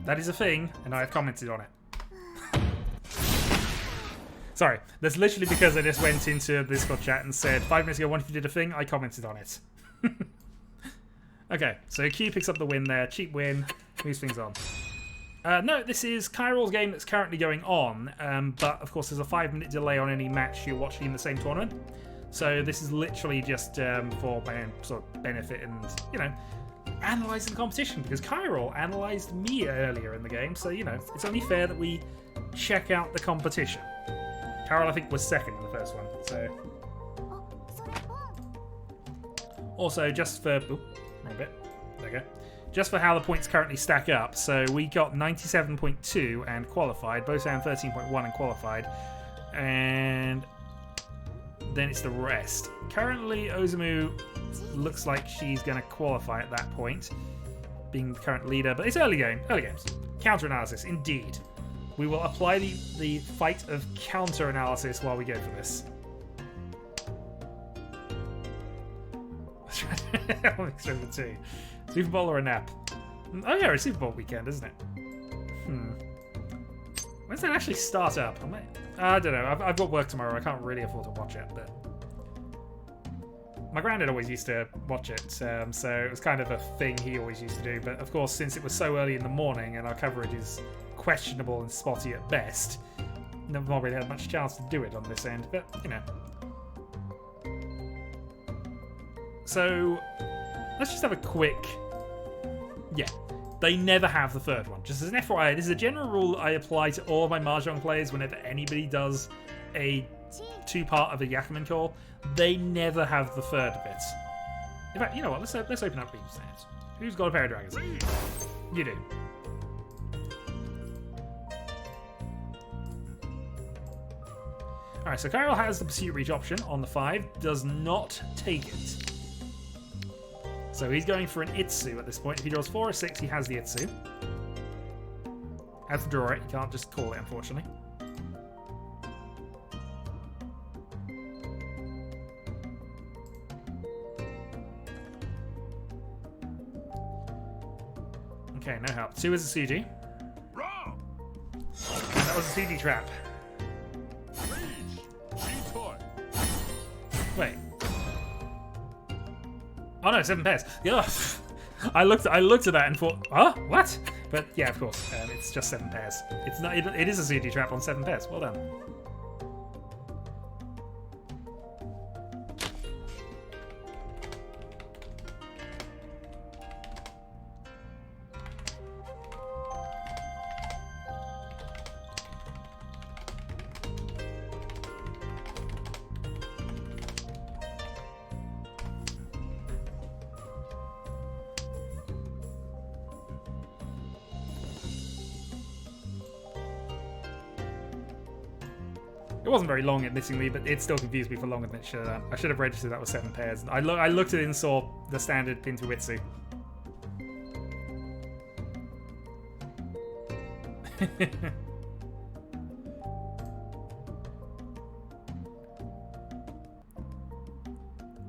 That is a thing, and I have commented on it. Sorry, that's literally because I just went into the Discord chat and said 5 minutes ago, what if you did a thing? I commented on it. Okay, so Q picks up the win there. Cheap win. Moves things on. No, this is Kairo's game that's currently going on, but of course there's a 5-minute delay on any match you're watching in the same tournament. So this is literally just for sort of benefit and, you know, analysing the competition, because Kairo analysed me earlier in the game, so, you know, it's only fair that we check out the competition. Kairo, I think, was second in the first one, so... Also, just for... Oop, wrong bit. There we go. Just for how the points currently stack up, so we got 97.2 and qualified, both down 13.1 and qualified, and then it's the rest. Currently, Ozumu looks like she's going to qualify at that point, being the current leader, but it's early games. Counter-analysis, indeed. We will apply the fight of counter-analysis while we go for this. Mixed over two. Super Bowl or a nap? Oh yeah, it's Super Bowl weekend, isn't it? When does that actually start up? I don't know. I've got work tomorrow. I can't really afford to watch it, but my granddad always used to watch it, so it was kind of a thing he always used to do. But of course, since it was so early in the morning and our coverage is questionable and spotty at best, I've not really had much chance to do it on this end. But you know. So let's just have a quick. Yeah. They never have the third one. Just as an FYI, this is a general rule I apply to all of my Mahjong players whenever anybody does a two-part of a Yakuman call. They never have the third bit. In fact, you know what? Let's open up people's hands. Who's got a pair of dragons? You do. Alright, so Kairo has the Pursuit Reach option on the 5. Does not take it. So he's going for an Itsu at this point. If he draws 4 or 6, he has the Itsu. Has to draw it. You can't just call it, unfortunately. Okay, no help. 2 is a Suji. And that was a Suji trap. Wait. Oh no, 7 pairs. Yeah. I looked at that and thought, huh? What? But yeah, of course, it's just 7 pairs. It's not. It is a CD trap on 7 pairs. Well done. It wasn't very long, admittingly, but it still confused me for longer than it should have. I should have registered that was 7 pairs. I looked at it and saw the standard pin to Itsu.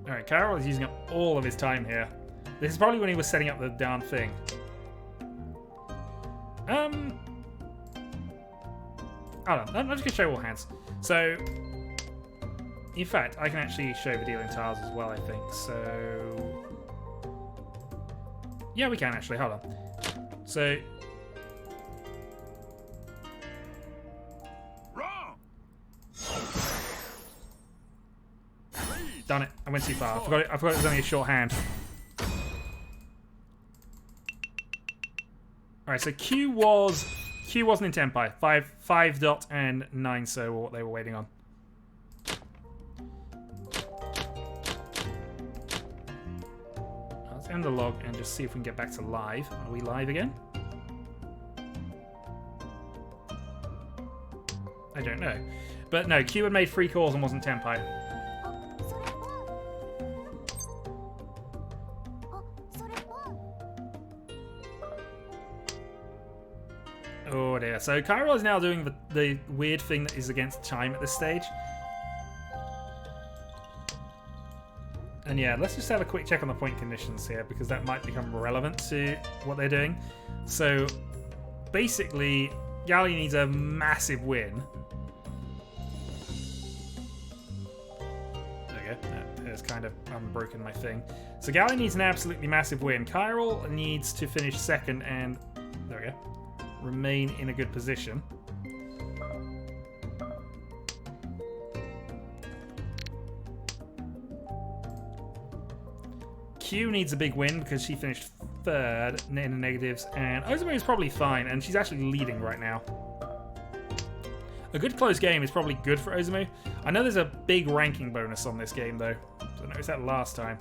Alright, Kairo is using up all of his time here. This is probably when he was setting up the darn thing. Hold on, I'm just going to show all hands. So, in fact, I can actually show the dealing tiles as well, I think. So, yeah, we can actually. Hold on. So, done it. I went too far. I forgot it was only a short hand. Alright, so Q wasn't in Tenpai. 5 dot and 9 so what they were waiting on. Let's end the log and just see if we can get back to live. Are we live again? I don't know. But no, Q had made 3 calls and wasn't Tenpai. Oh dear. So Kairo is now doing the weird thing that is against time at this stage. And yeah, let's just have a quick check on the point conditions here because that might become relevant to what they're doing. So basically, Gali needs a massive win. There we go. That has kind of unbroken my thing. So Gali needs an absolutely massive win. Kairo needs to finish second and... There we go. Remain in a good position. Q needs a big win because she finished third in the negatives, and Ozumu is probably fine, and she's actually leading right now. A good close game is probably good for Ozumu. I know there's a big ranking bonus on this game though. I noticed that last time.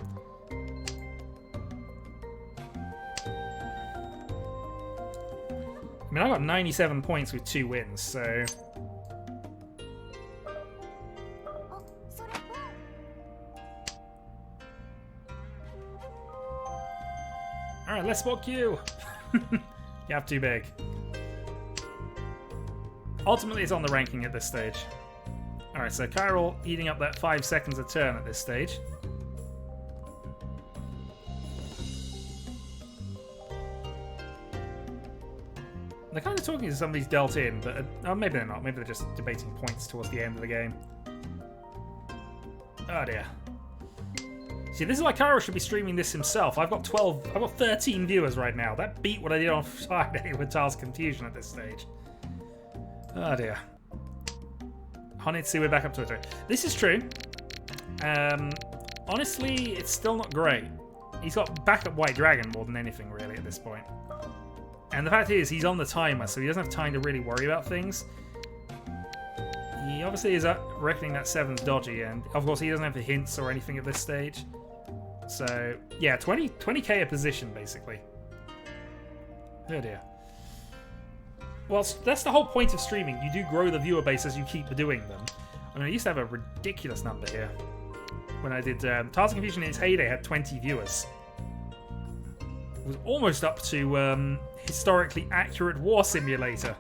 I mean, I got 97 points with 2 wins, so... Alright, let's spot Q! You have too big. Ultimately, it's on the ranking at this stage. Alright, so Kairo eating up that 5 seconds a turn at this stage. They're kind of talking to somebody's dealt in, but oh, maybe they're not. Maybe they're just debating points towards the end of the game. Oh dear. See, this is why Kairo should be streaming this himself. I've got 13 viewers right now. That beat what I did on Friday with Tiles Confusion at this stage. Oh dear. Honitsu, we're back up to it. This is true. Honestly, it's still not great. He's got backup White Dragon more than anything, really, at this point. And the fact is, he's on the timer, so he doesn't have time to really worry about things. He obviously is reckoning that 7's dodgy, and of course he doesn't have the hints or anything at this stage. So, yeah, 20k a position, basically. Oh dear. Well, that's the whole point of streaming. You do grow the viewer base as you keep doing them. I mean, I used to have a ridiculous number here. When I did Tiles Confusion in its heyday, had 20 viewers. It was almost up to historically accurate war simulator.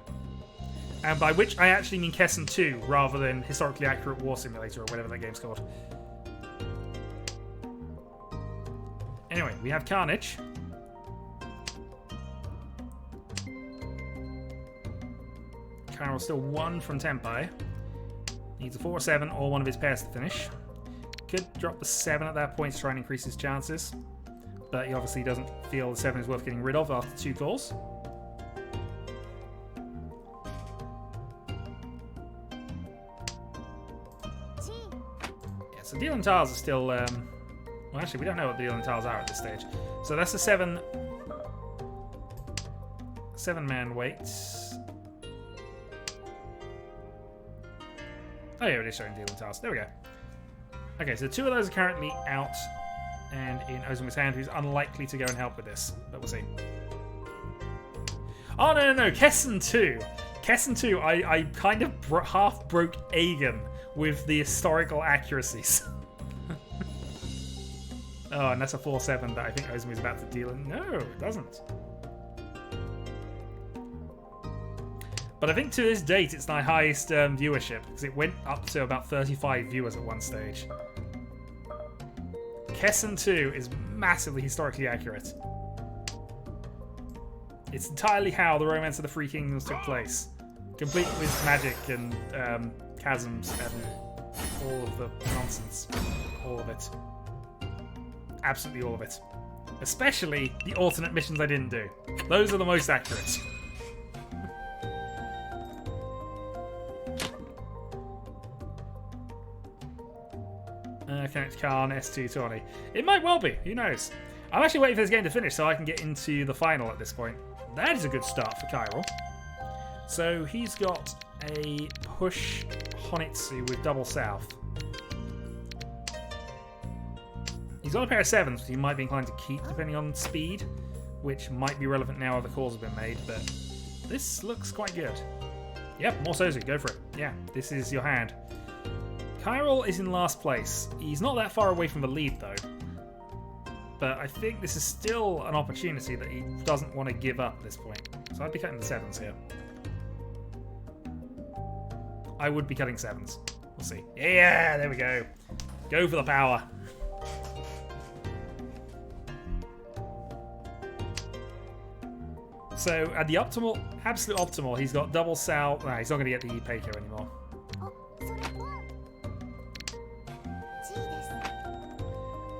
And by which I actually mean Kessen 2 rather than historically accurate war simulator or whatever that game's called. Anyway, we have Carnage. Kairo's still 1 from Tenpai. Needs a 4 or 7 or one of his pairs to finish. Could drop the 7 at that point to try and increase his chances. But he obviously doesn't feel the 7 is worth getting rid of after 2 calls. Yeah, so dealing tiles are still... well, actually, we don't know what the dealing tiles are at this stage. So that's a 7-man wait. Oh yeah, it is showing dealing tiles. There we go. Okay, so 2 of those are currently out and in Ozumu's hand, who's unlikely to go and help with this, but we'll see. Oh, no, Kessen 2. Kessen 2, I kind of half broke Aegon with the historical accuracies. Oh, and that's a 4-7 that I think Ozumu's about to deal in. No, it doesn't. But I think to this date, it's my highest viewership, because it went up to about 35 viewers at one stage. Kessen 2 is massively historically accurate. It's entirely how the Romance of the Three Kingdoms took place. Complete with magic and chasms and all of the nonsense. All of it. Absolutely all of it. Especially the alternate missions I didn't do. Those are the most accurate. Connect Khan, S220. It might well be. Who knows? I'm actually waiting for this game to finish so I can get into the final at this point. That is a good start for Kairo. So he's got a push Honitsu with double south. He's got a pair of 7s, which he might be inclined to keep depending on speed, which might be relevant now other calls have been made, but this looks quite good. Yep, more Sozu, go for it. Yeah, this is your hand. Kairo is in last place. He's not that far away from the lead though, but I think this is still an opportunity that he doesn't want to give up at this point. So I'd be cutting the 7s here. I would be cutting 7s. We'll see. Yeah, there we go. Go for the power. So at the optimal, absolute optimal, he's got double south. Nah, he's not going to get the Peiko anymore.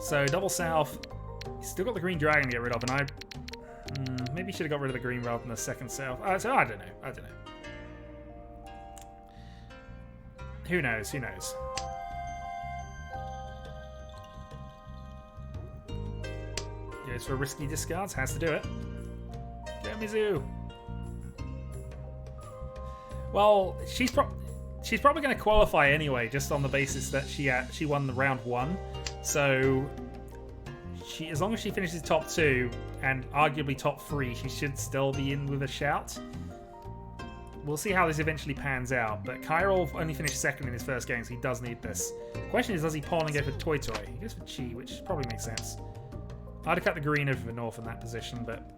So double south. He's still got the green dragon to get rid of, and I maybe should have got rid of the green rather than the second south. So I don't know. I don't know. Who knows? Who knows? Goes for risky discards. Has to do it. Go Mizu. Well, she's probably going to qualify anyway, just on the basis that she won the round 1. So as long as she finishes top 2 and arguably top 3, she should still be in with a shout. We'll see how this eventually pans out, but Kairo only finished 2nd in his first game, so he does need this. The question is, does he pawn and go for Toy Toy? He goes for Chi, which probably makes sense. I'd have cut the green over the north in that position, but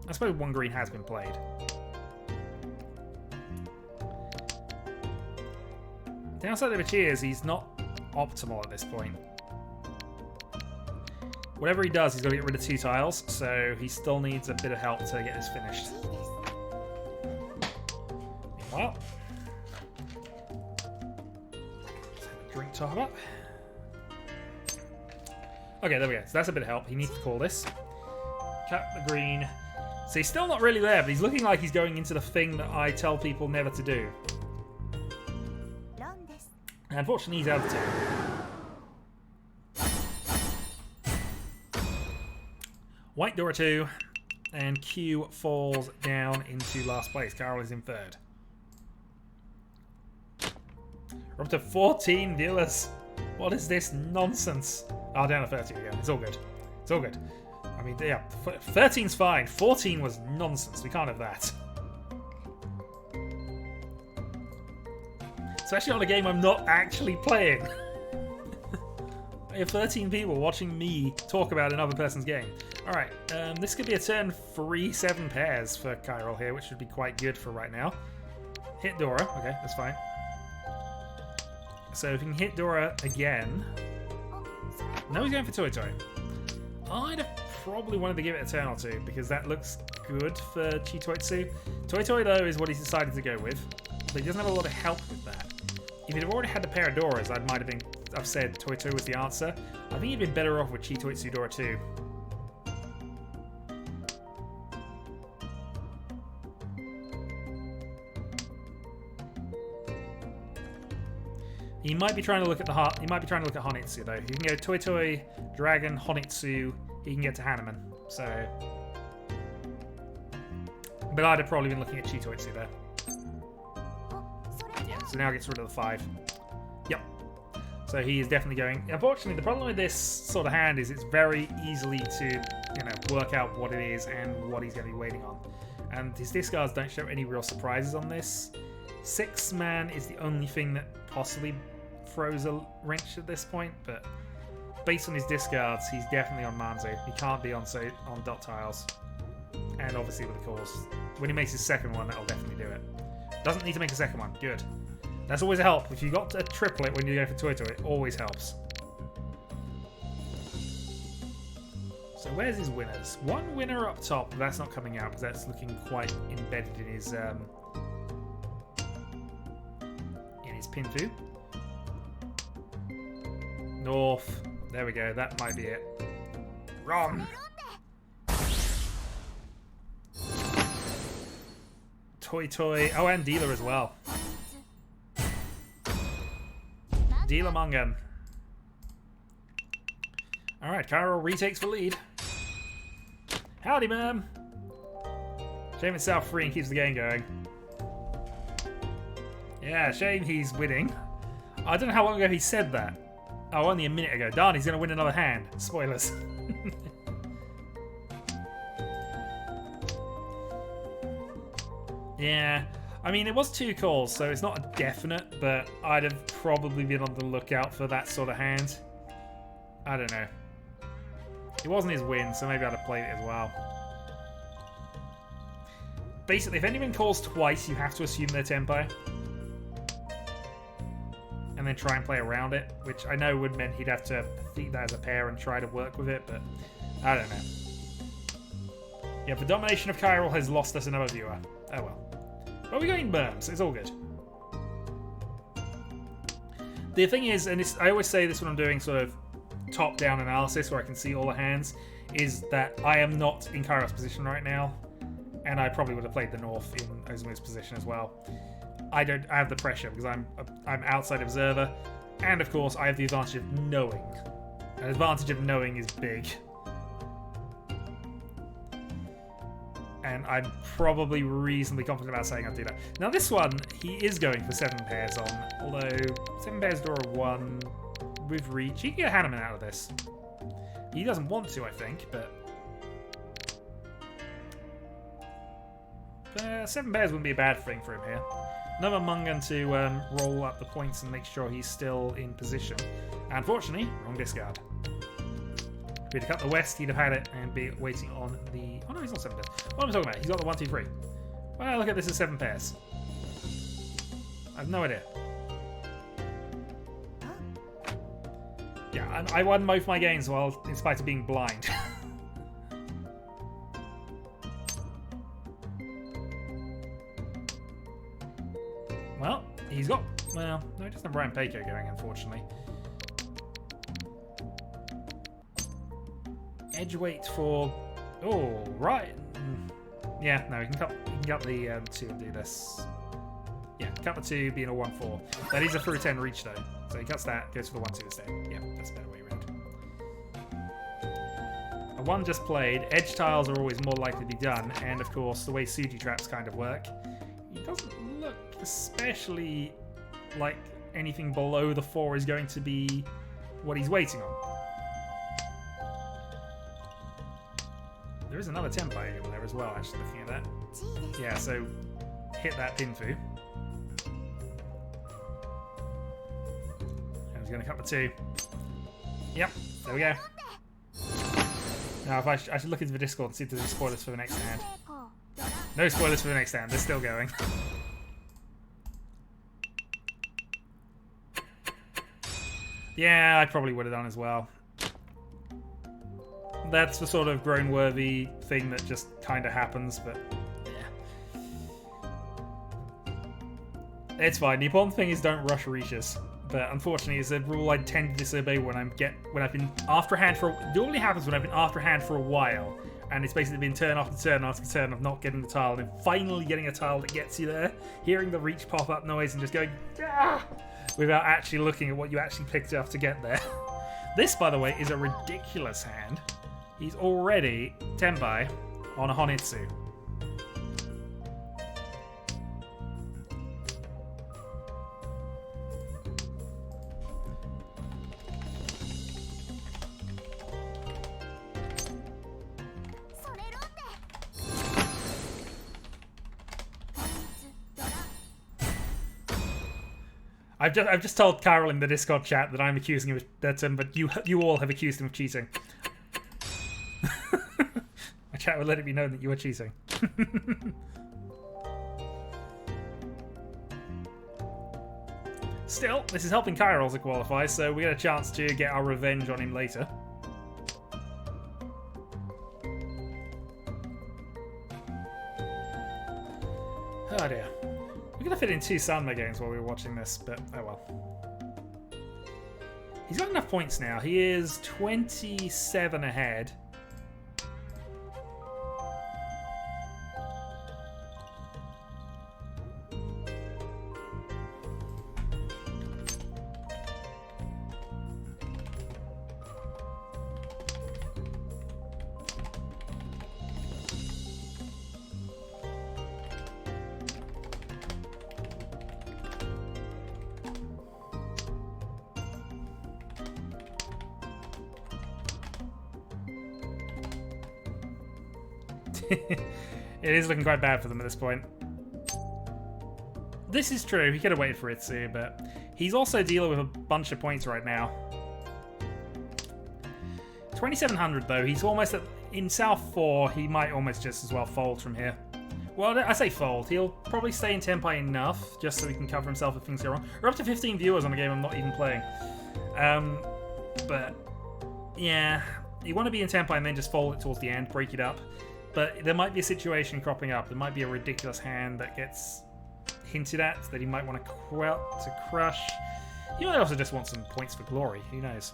I suppose one green has been played. Downside of Chi is he's not optimal at this point. Whatever he does, he's got to get rid of 2 tiles, so he still needs a bit of help to get this finished. Well, drink top up. Okay, there we go. So that's a bit of help. He needs to call this. Cut the green. So he's still not really there, but he's looking like he's going into the thing that I tell people never to do. Unfortunately, he's out of 2. White Dora 2, and Q falls down into last place. Carol is in 3rd. We're up to 14 viewers. What is this nonsense? Oh, down to 13 again. It's all good. It's all good. I mean, yeah, 13's fine. 14 was nonsense. We can't have that. Especially on a game I'm not actually playing. I have 13 people watching me talk about another person's game. Alright, this could be a turn 3-7 pairs for Kairo here, which would be quite good for right now. Hit Dora. Okay, that's fine. So if you can hit Dora again... No, he's going for Toy Toy. I'd have probably wanted to give it a turn or 2, because that looks good for Chi Toitsu. Toy Toy, though, is what he's decided to go with. But he doesn't have a lot of help with that. If he'd have already had the pair of Doras, I've said Toy Toy was the answer. I think he'd been better off with Chi Toitsu Dora 2. He might be trying to look at Honitsu though. He can go Toy Toy, Dragon, Honitsu. He can get to Hanneman. So, but I'd have probably been looking at Chi Toitsu there. Yeah. So now he gets rid of the 5. Yep. So he is definitely going. Unfortunately, the problem with this sort of hand is it's very easily to work out what it is and what he's going to be waiting on. And his discards don't show any real surprises on this. 6-man is the only thing that possibly throws a wrench at this point, but based on his discards, he's definitely on Manzu. He can't be on dot tiles. And obviously with the calls. When he makes his second one, that'll definitely do it. Doesn't need to make a second one. Good. That's always a help. If you got a triplet when you go for Toy Toy, it always helps. So where's his winners? One winner up top, but that's not coming out because that's looking quite embedded in his Pinfu. North. There we go. That might be it. Wrong. Toy Toy. Oh, and Dealer as well. Dealer Mungan. Alright, Kairo retakes the lead. Howdy, ma'am. Shame it's South free and keeps the game going. Yeah, shame he's winning. I don't know how long ago he said that. Oh, only a minute ago. Darn, he's going to win another hand. Spoilers. Yeah, I mean, it was 2 calls, so it's not a definite, but I'd have probably been on the lookout for that sort of hand. I don't know. It wasn't his win, so maybe I'd have played it as well. Basically, if anyone calls twice, you have to assume their tempo. And then try and play around it, which I know would mean he'd have to think that as a pair and try to work with it, but I don't know. Yeah, the domination of Kairo has lost us another viewer. Oh well. But we're getting burns, it's all good. The thing is, and I always say this when I'm doing sort of top-down analysis where I can see all the hands, is that I am not in Kairo's position right now, and I probably would have played the North in Ozumi's position as well. I have the pressure because I'm outside observer, and of course I have the advantage of knowing. An advantage of knowing is big. And I'm probably reasonably confident about saying I'll do that. Now this one, he is going for 7 pairs on, although 7 pairs draw a 1 with Riichi. He can get Hanneman out of this. He doesn't want to, I think, but 7 pairs wouldn't be a bad thing for him here. Another Mungan to roll up the points and make sure he's still in position. Unfortunately, wrong discard. If he'd cut the west, he'd have had it and be waiting on the... Oh no, he's not 7 pairs. What am I talking about? He's got the 1, 2, 3. Well, look at this as 7 pairs. I have no idea. Yeah, I won both my games while, in spite of being blind. Well, he's got... Well, no, he doesn't have Ryan Peiko going, unfortunately. Edge weight for... Oh, right. Yeah, no, he can cut the 2 and do this. Yeah, cut the 2, being a 1-4. That is a through 10 reach, though. So he cuts that, goes for the 1-2 instead. Yeah, that's a better way around. A 1 just played. Edge tiles are always more likely to be done, and of course, the way Suji traps kind of work, it doesn't look especially like anything below the 4 is going to be what he's waiting on. There is another tempo in there as well, actually, looking at that. Yeah, so hit that Pinfu. And he's going to cut the 2. Yep, there we go. Now, if I should look into the Discord and see if there's any spoilers for the next hand. No spoilers for the next hand, they're still going. Yeah, I probably would have done as well. That's the sort of groan-worthy thing that just kind of happens, but yeah. It's fine. The important thing is don't rush Riichis. But unfortunately, it's a rule I tend to disobey when I've been after a hand for. It only happens when I've been after a hand for a while, and it's basically been turn after turn after turn of not getting the tile, and then finally getting a tile that gets you there, hearing the reach pop up noise, and just going ah! Without actually looking at what you actually picked up to get there. This, by the way, is a ridiculous hand. He's already Tenbai on a Honitsu. I've just told Carol in the Discord chat that I'm accusing him of but you all have accused him of cheating. My chat will let it be known that you are cheating. Still, this is helping Kairo to qualify, so we get a chance to get our revenge on him later. Oh dear. We're going to fit in 2 Sanma games while we were watching this, but oh well. He's got enough points now. He is 27 ahead. It is looking quite bad for them at this point. This is true. He could have waited for Riichi, but he's also dealing with a bunch of points right now. 2700 though. He's almost at, in South 4. He might almost just as well fold from here. Well, I say fold. He'll probably stay in Tenpai enough just so he can cover himself if things go wrong. We're up to 15 viewers on a game I'm not even playing. But yeah, you want to be in Tenpai and then just fold it towards the end, break it up. But there might be a situation cropping up. There might be a ridiculous hand that gets hinted at that he might want to crush. He might also just want some points for glory. Who knows?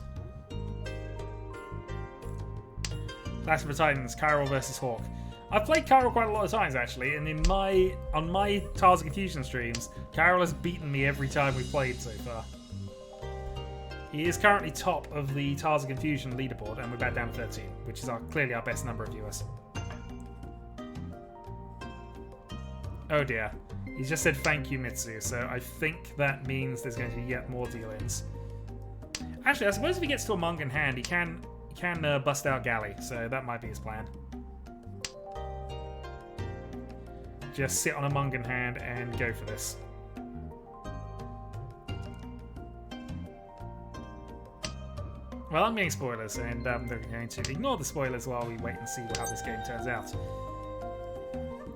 Clash of the Titans, Kairo versus Hawk. I've played Kairo quite a lot of times actually, and on my Tales of Confusion streams, Kairo has beaten me every time we've played so far. He is currently top of the Tales of Confusion leaderboard, and we're back down to 13, which is clearly our best number of viewers. Oh dear. He's just said thank you, Mitsu, so I think that means there's going to be yet more deal-ins. Actually, I suppose if he gets to a Mongan hand, he can bust out Galley, so that might be his plan. Just sit on a Mongan hand and go for this. Well, I'm getting spoilers, and they're going to ignore the spoilers while we wait and see how this game turns out.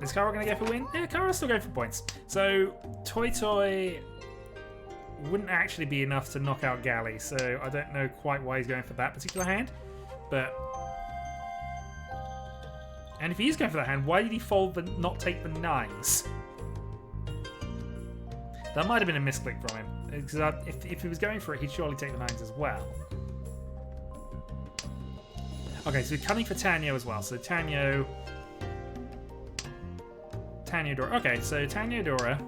Is Kairo going to go for win? Yeah, Kairo's still going for points. So, Toy Toy wouldn't actually be enough to knock out Galley, so I don't know quite why he's going for that particular hand. But... And if he is going for that hand, why did he fold the not take the 9s? That might have been a misclick from him. Because if he was going for it, he'd surely take the 9s as well. Okay, so we're cutting for Tanyo as well. So Tanyo Dora. Okay, so Tanyo Dora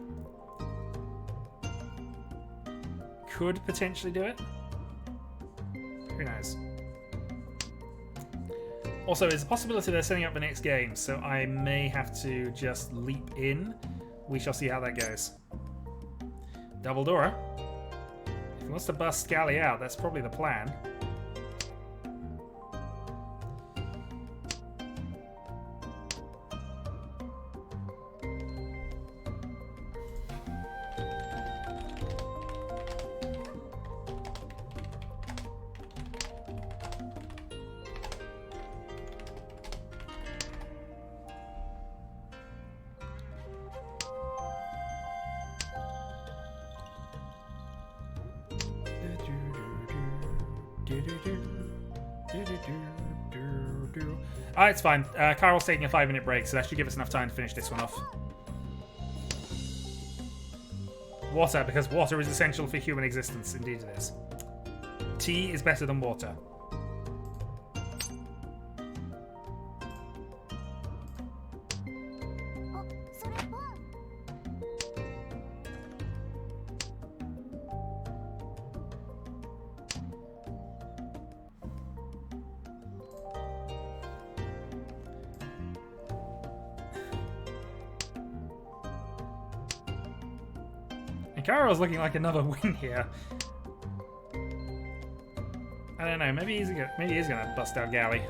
could potentially do it. Who knows? Also, there's a possibility they're setting up the next game, so I may have to just leap in. We shall see how that goes. Double Dora. If he wants to bust Galley out, that's probably the plan. Alright, it's fine. Kairo's taking a 5-minute break, so that should give us enough time to finish this one off. Water, because water is essential for human existence. Indeed it is. Tea is better than water. Kairo's looking like another win here. I don't know. Maybe he's gonna bust out Galley.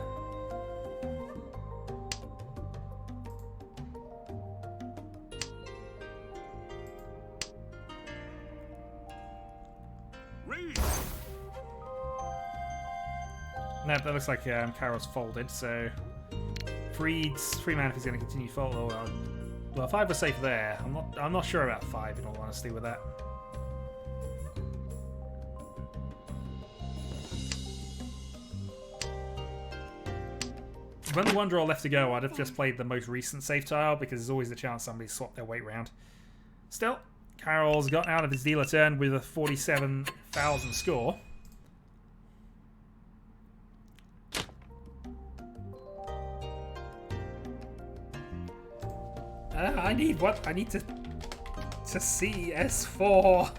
No, that looks like Kairo's folded. So free mana if he's gonna continue fold. Oh, well, 5 was safe there. I'm not sure about 5 in all honesty with that. With only one draw left to go, I'd have just played the most recent save tile because there's always the chance somebody swapped their weight round. Still, Kairol's got out of his dealer turn with a 47,000 score. I need what? I need to see S4.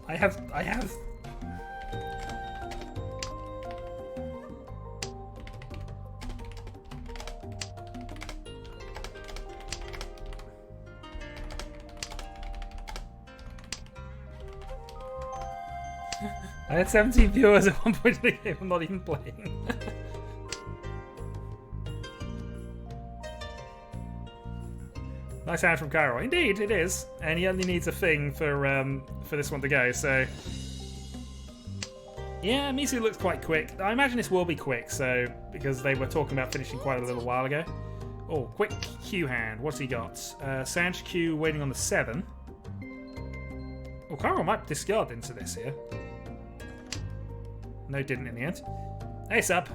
I have. I had 17 viewers at one point in the game. I'm not even playing. Nice hand from Kairo. Indeed, it is, and he only needs a thing for this one to go. So, yeah, Misu looks quite quick. I imagine this will be quick, so because they were talking about finishing quite a little while ago. Oh, quick Q hand. What's he got? Sanch Q waiting on the 7. Oh, Kairo might discard into this here. No, didn't in the end. Ace up.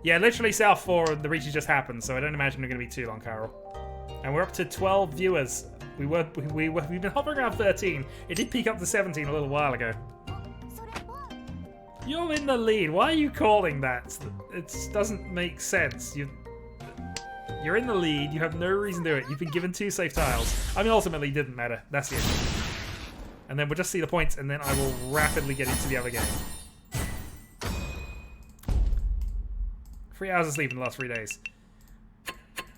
Yeah, literally South 4 and the Riichi just happened, so I don't imagine they're going to be too long, Kairo. And we're up to 12 viewers. We've been hovering around 13. It did peak up to 17 a little while ago. You're in the lead. Why are you calling that? It doesn't make sense. You're in the lead. You have no reason to do it. You've been given 2 safe tiles. I mean, ultimately, it didn't matter. That's it. And then we'll just see the points, and then I will rapidly get into the other game. 3 hours of sleep in the last 3 days.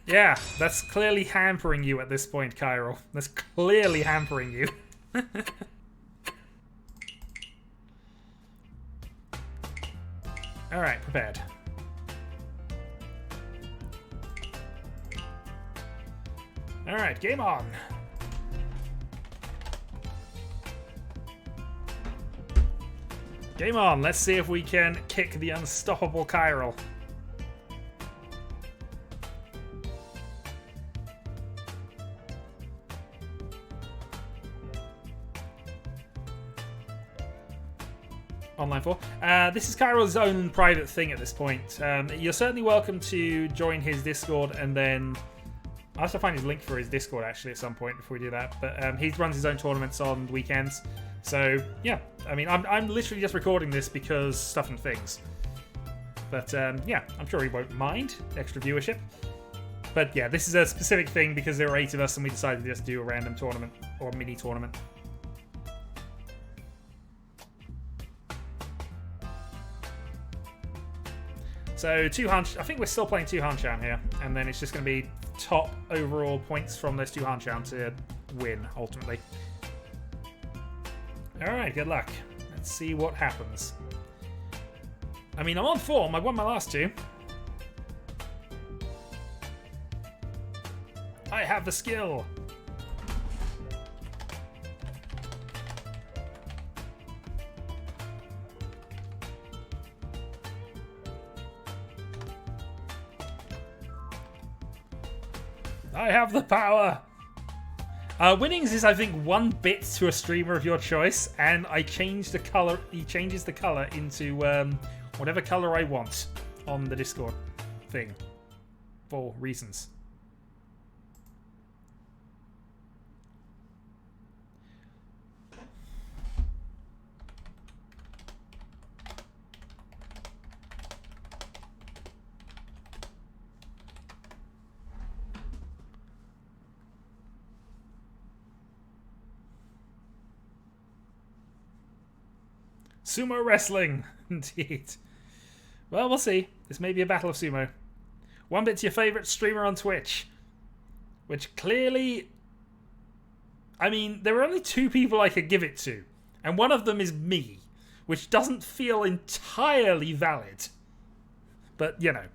Yeah, that's clearly hampering you at this point, Kairo. That's clearly hampering you. Alright, prepared. Alright, game on. Game on. Let's see if we can kick the unstoppable Kairo. Online 4. This is Kairo's own private thing at this point. You're certainly welcome to join his Discord, and then I'll have to find his link for his Discord actually at some point before we do that. But he runs his own tournaments on weekends. So yeah, I mean, I'm literally just recording this because stuff and things. But yeah, I'm sure he won't mind extra viewership. But yeah, this is a specific thing because there are 8 of us and we decided to just do a random tournament or mini tournament. So 2 Hanchan, I think we're still playing 2 Hanchan here, and then it's just going to be top overall points from those 2 Hanchan to win, ultimately. Alright, good luck. Let's see what happens. I mean, I'm on form, I won my last 2. I have the skill! I have the power! Winnings is, I think, 1 bit to a streamer of your choice, and I change the color. He changes the color into whatever color I want on the Discord thing for reasons. Sumo wrestling, indeed. Well, we'll see. This may be a battle of sumo. 1 bit to your favourite streamer on Twitch. Which clearly... I mean, there are only 2 people I could give it to. And one of them is me. Which doesn't feel entirely valid. But, you know.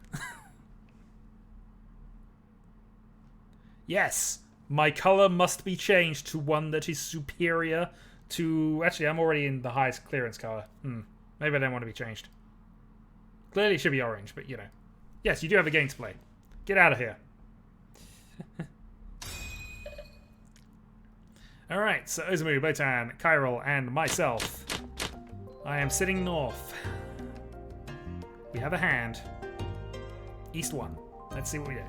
Yes, my colour must be changed to one that is superior to... Actually, I'm already in the highest clearance colour. Maybe I don't want to be changed. Clearly it should be orange, but you know. Yes, you do have a game to play. Get out of here. Alright, so Ozumu, Botan, Kairo, and myself. I am sitting north. We have a hand. East 1. Let's see what we do.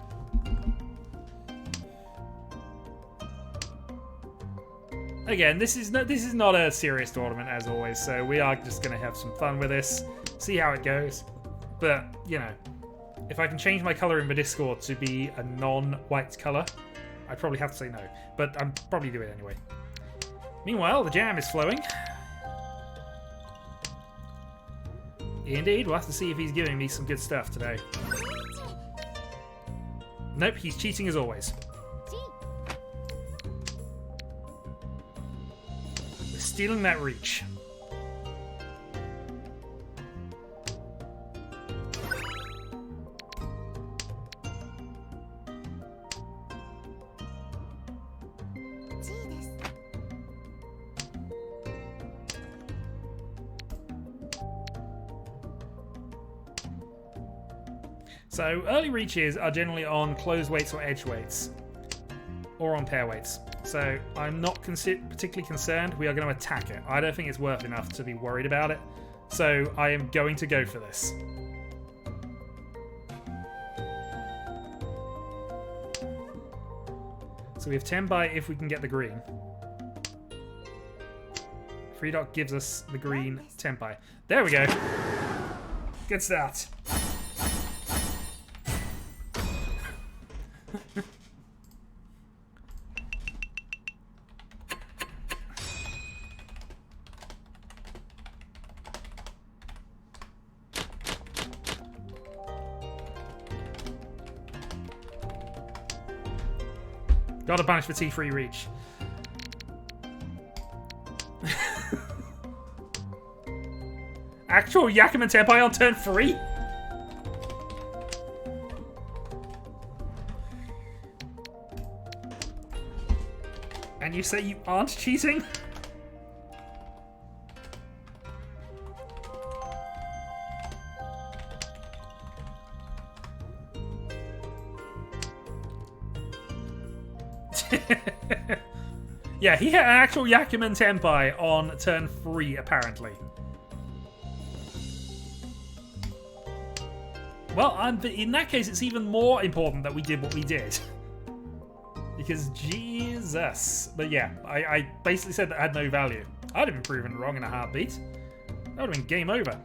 again, this is not a serious tournament as always, so we are just going to have some fun with this, see how it goes. But, you know, if I can change my colour in the Discord to be a non-white colour, I'd probably have to say no, but I'm probably do it anyway. Meanwhile, the jam is flowing. Indeed, we'll have to see if he's giving me some good stuff today. Nope, he's cheating as always. We're stealing that reach. So, early reaches are generally on closed weights or edge weights, or on pair weights. So, I'm not particularly concerned. We are going to attack it. I don't think it's worth enough to be worried about it. So, I am going to go for this. So, we have 10 by if we can get the green. Free dot gives us the green 10 by. There we go. Good start. Gotta punish for T3 reach. Actual Yakuman Tenpai on turn 3? And you say you aren't cheating? Yeah, he had an actual Yakuman Tenpai on turn 3, apparently. Well, in that case, it's even more important that we did what we did. Because, Jesus. But yeah, I basically said that had no value. I'd have been proven wrong in a heartbeat. That would have been game over.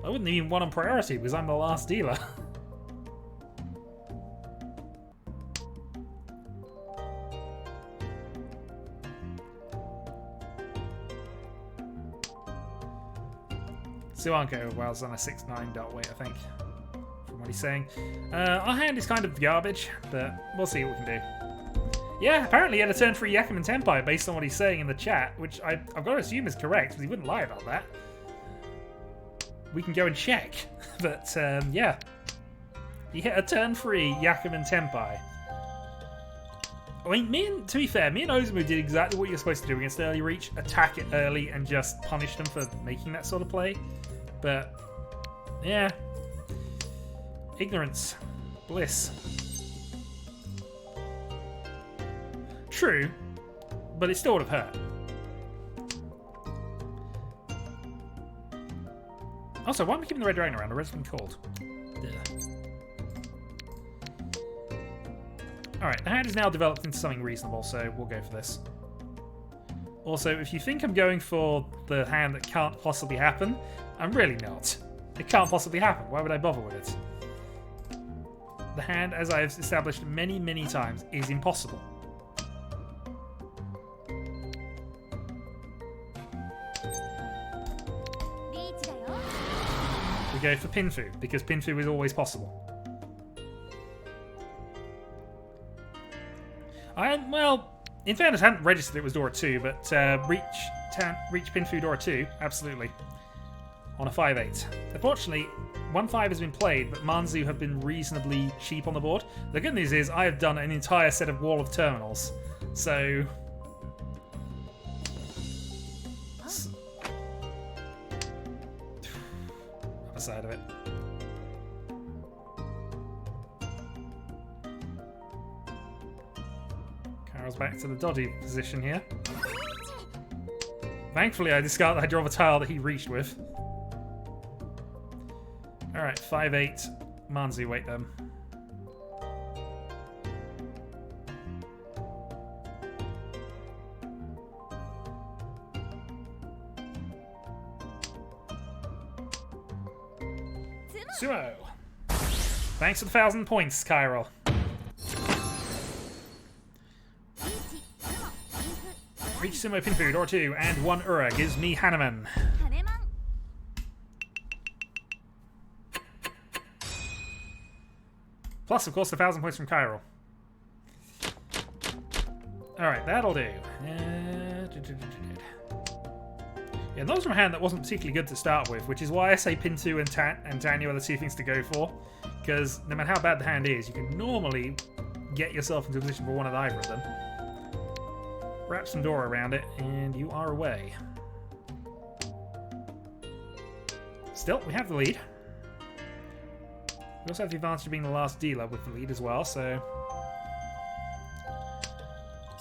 I wouldn't even won on priority because I'm the last dealer. Suanko was on a 6-9 dot weight, I think, from what he's saying. Our hand is kind of garbage, but we'll see what we can do. Yeah, apparently he had a turn 3 Yakuman Tenpai based on what he's saying in the chat, which I've got to assume is correct, because he wouldn't lie about that. We can go and check, but yeah. He hit a turn 3 Yakuman Tenpai. I mean, to be fair, me and Ozumu did exactly what you're supposed to do against early reach. Attack it early and just punish them for making that sort of play. But, yeah. Ignorance. Bliss. True, but it still would have hurt. Also, why am I keeping the red dragon around? The red's been called. Alright, the hand is now developed into something reasonable, so we'll go for this. Also, if you think I'm going for the hand that can't possibly happen, I'm really not. It can't possibly happen. Why would I bother with it? The hand, as I have established many, many times, is impossible. We go for Pinfu, because Pinfu is always possible. Well, in fairness, I hadn't registered it was Dora 2, but Reach Pinfu Dora 2, absolutely. On a 5-8. Unfortunately, 1-5 has been played, but Manzu have been reasonably cheap on the board. The good news is I have done an entire set of Wall of Terminals, so... Other side of it. Kairo's back to the dodgy position here. Thankfully, I draw the tile that he reached with. Alright, 5-8. Manzu, wait them. Sumo. Thanks for the 1,000 points, Kairo. Riichi Sumo Pinfu, door 2, and 1 Ura gives me Hanuman. Plus, of course, the 1,000 points from Kairo. Alright, that'll do. Yeah, those from a hand that wasn't particularly good to start with, which is why I say Pintu and Tanyu are the 2 things to go for. Because no matter how bad the hand is, you can normally get yourself into a position for one of either of them. Wrap some door around it, and you are away. Still, we have the lead. We also have the advantage of being the last dealer with the lead as well, so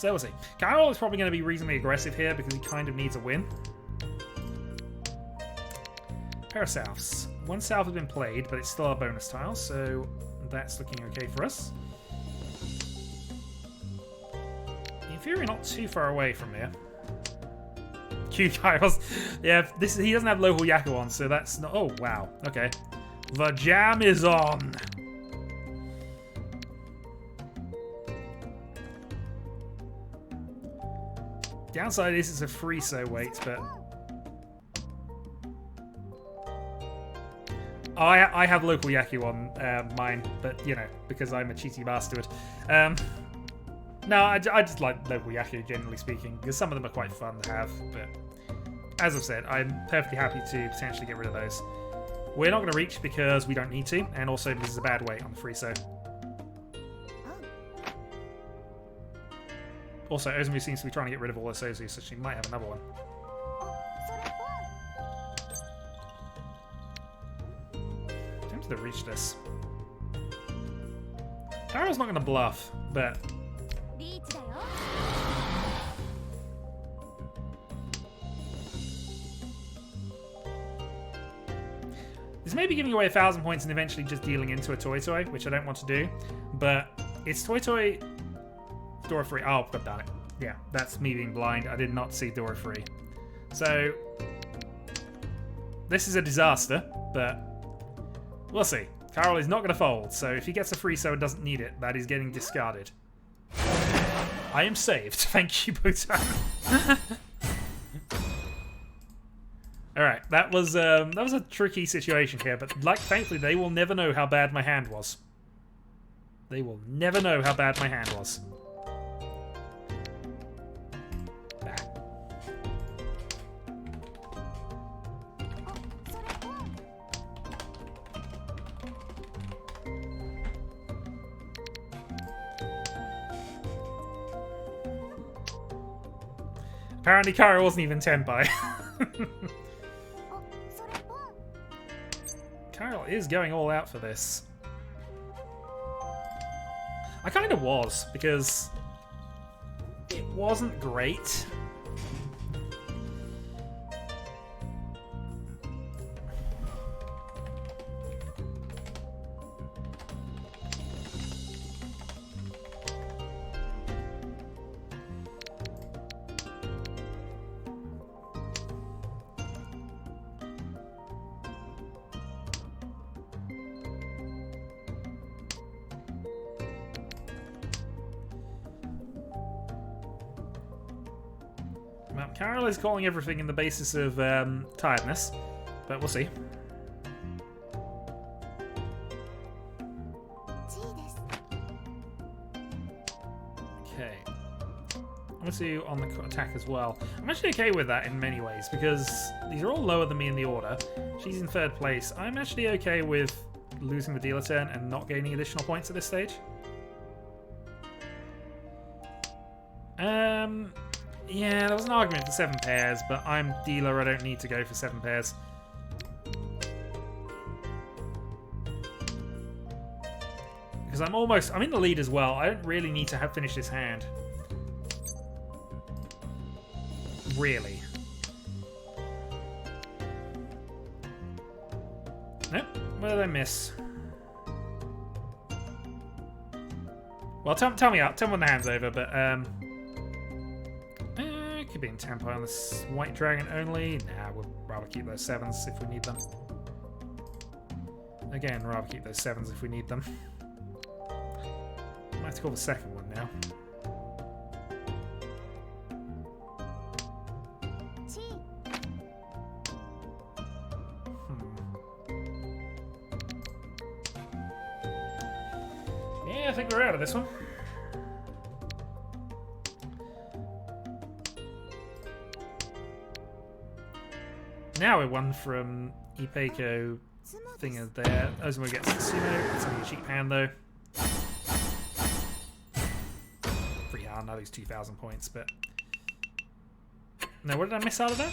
we'll see. Kairo is probably going to be reasonably aggressive here because he kind of needs a win. Pair of souths. 1 south has been played, but it's still our bonus tile, so that's looking okay for us. In theory, not too far away from here. Q Kairos. Yeah, he doesn't have local Yaku on, so that's not. Oh wow. Okay, the jam is on. Downside is it's a free so wait, but I have local Yaku on mine, but you know, because I'm a cheaty bastard. No, I just like local Yaku, generally speaking, because some of them are quite fun to have, but as I've said, I'm perfectly happy to potentially get rid of those. We're not going to reach because we don't need to, and also this is a bad weight on the free so. Also, Ozumi seems to be trying to get rid of all her Sozu, so she might have another one. Tempted to reach this. Kairo's not going to bluff, but this may be giving away 1,000 points and eventually just dealing into a Toy Toy, which I don't want to do. But it's Toy Toy door free. Oh, God damn it. Yeah, that's me being blind. I did not see door free. So this is a disaster, but we'll see. Kairo is not going to fold, so if he gets a free so and doesn't need it, that is getting discarded. I am saved. Thank you, Bhutan. Alright, that was a tricky situation here, but thankfully they will never know how bad my hand was. They will never know how bad my hand was. Apparently Kairo wasn't even Tenpai. Kairo is going all out for this. I kind of was, because it wasn't great. Well, Carol is calling everything in the basis of tiredness, but we'll see. Okay. I'm going to on the attack as well. I'm actually okay with that in many ways, because these are all lower than me in the order. She's in 3rd place. I'm actually okay with losing the dealer turn and not gaining additional points at this stage. Yeah, there was an argument for 7 pairs, but I'm dealer, I don't need to go for 7 pairs. Because I'm in the lead as well. I don't really need to have finished this hand. Really. Nope. What did I miss? Well, tell me out. Tell me when the hand's over, but could be in Tenpai on this white dragon only. Nah, we'll rather keep those 7s if we need them. Again, rather keep those 7s if we need them. Might have to call the second one now. Yeah, I think we're out of this one. Now we're one from Ipeiko thing of there. Ozuma gets Sumo. It's only a cheap hand though. Pretty hard, I lose 2,000 points, but. No, what did I miss out of that?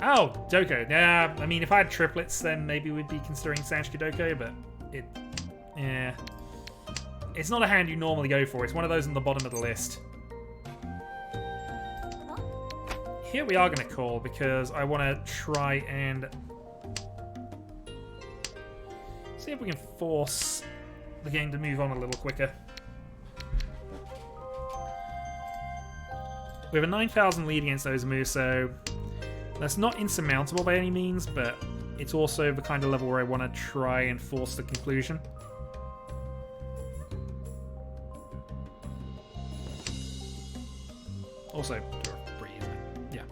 Oh, Doko. Yeah, I mean, if I had triplets, then maybe we'd be considering Sanshiki Doko, but it. Yeah. It's not a hand you normally go for. It's one of those on the bottom of the list. Here we are going to call because I want to try and see if we can force the game to move on a little quicker. We have a 9,000 lead against Ozumu, so that's not insurmountable by any means, but it's also the kind of level where I want to try and force the conclusion. Also, Dora free, isn't it? Yeah.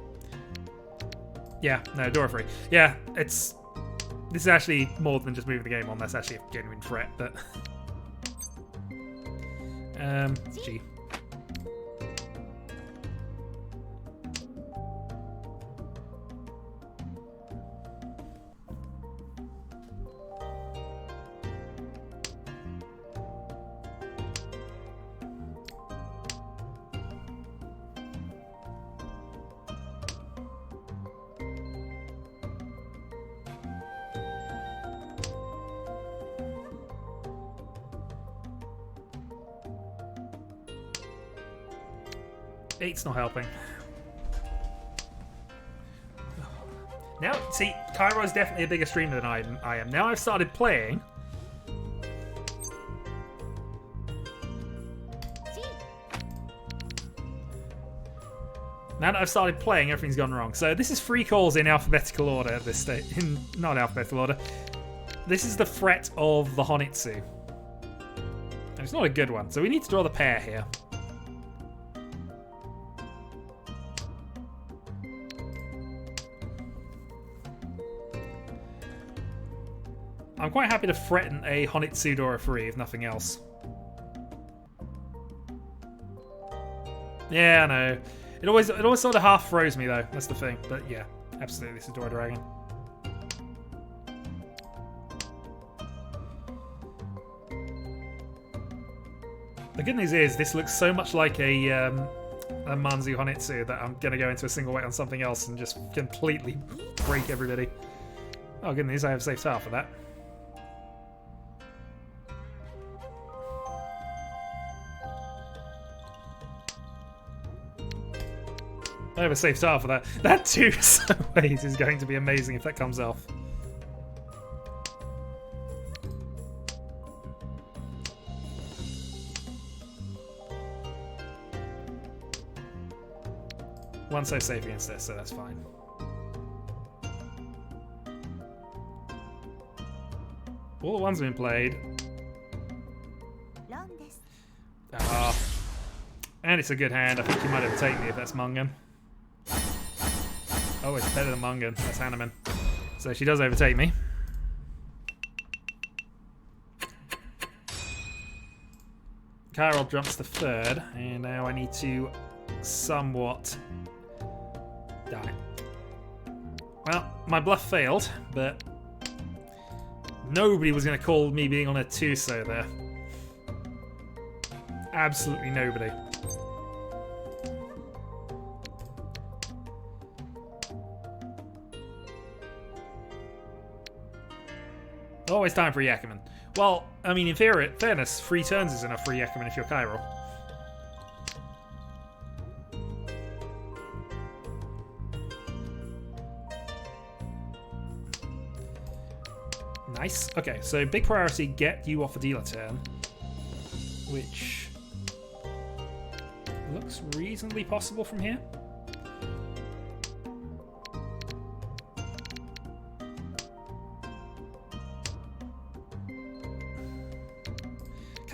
Yeah, no, Dora free. Yeah, this is actually more than just moving the game on. That's actually a genuine threat, but G. Eight's not helping. Now, see, Kairo is definitely a bigger streamer than I am. Now I've started playing. Now that I've started playing, everything's gone wrong. So this is 3 calls in alphabetical order at this stage. Not alphabetical order. This is the threat of the Honitsu. And it's not a good one, so we need to draw the pair here. I'm quite happy to threaten a Honitsu Dora free, if nothing else. Yeah, I know. It always sort of half throws me though. That's the thing. But yeah, absolutely, this is Dora Dragon. The good news is this looks so much like a Manzu Honitsu that I'm gonna go into a single weight on something else and just completely break everybody. Oh, good news, I have safe tile for that. I have a safe tile for that. That 2 ways is going to be amazing if that comes off. One's so safe against this, so that's fine. All the ones have been played. Ah. And it's a good hand. I think you might overtake me if that's Mungan. Oh, it's better than Mungan. That's Hanneman. So she does overtake me. Kairo jumps to 3rd, and now I need to somewhat... Damn it. Well, my bluff failed, but nobody was going to call me being on a 2-so there. Absolutely nobody. Always time for Yakuman. Well, I mean, in fairness, 3 turns is enough for Yakuman if you're Kairo. Nice. Okay, so big priority, get you off a dealer turn. Which looks reasonably possible from here.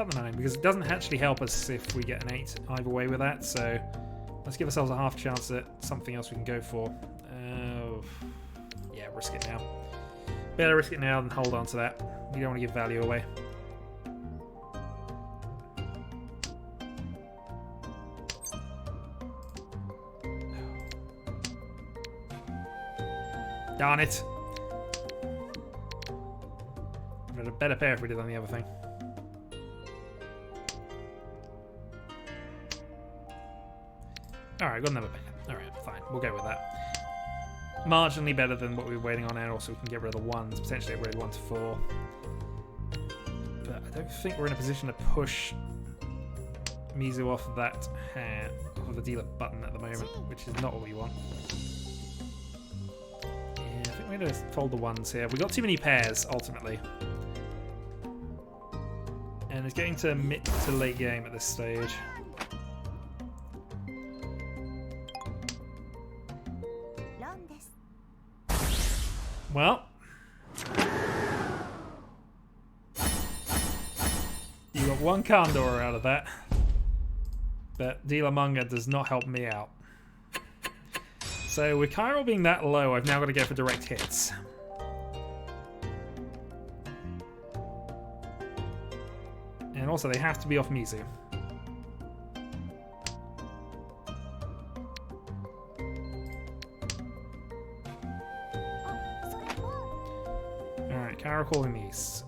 cut the 9 because it doesn't actually help us if we get an 8 either way with that. So let's give ourselves a half chance at something else we can go for. Yeah, risk it now. Better risk it now than hold on to that. We don't want to give value away. Darn it. We'd have a better pair if we did on the other thing. Alright, got another pair. Alright, fine. We'll go with that. Marginally better than what we were waiting on, and also we can get rid of the 1s, potentially upgrade 1 to 4. But I don't think we're in a position to push Mizu off of that hand, off of the dealer button at the moment, which is not what we want. Yeah, I think we're going to fold the 1s here. We've got too many pairs, ultimately. And it's getting to mid to late game at this stage. Well, you got 1 Condor out of that, but Dealer Manga does not help me out. So with Kairo being that low, I've now got to go for direct hits. And also they have to be off Mizu. Kairo calling these.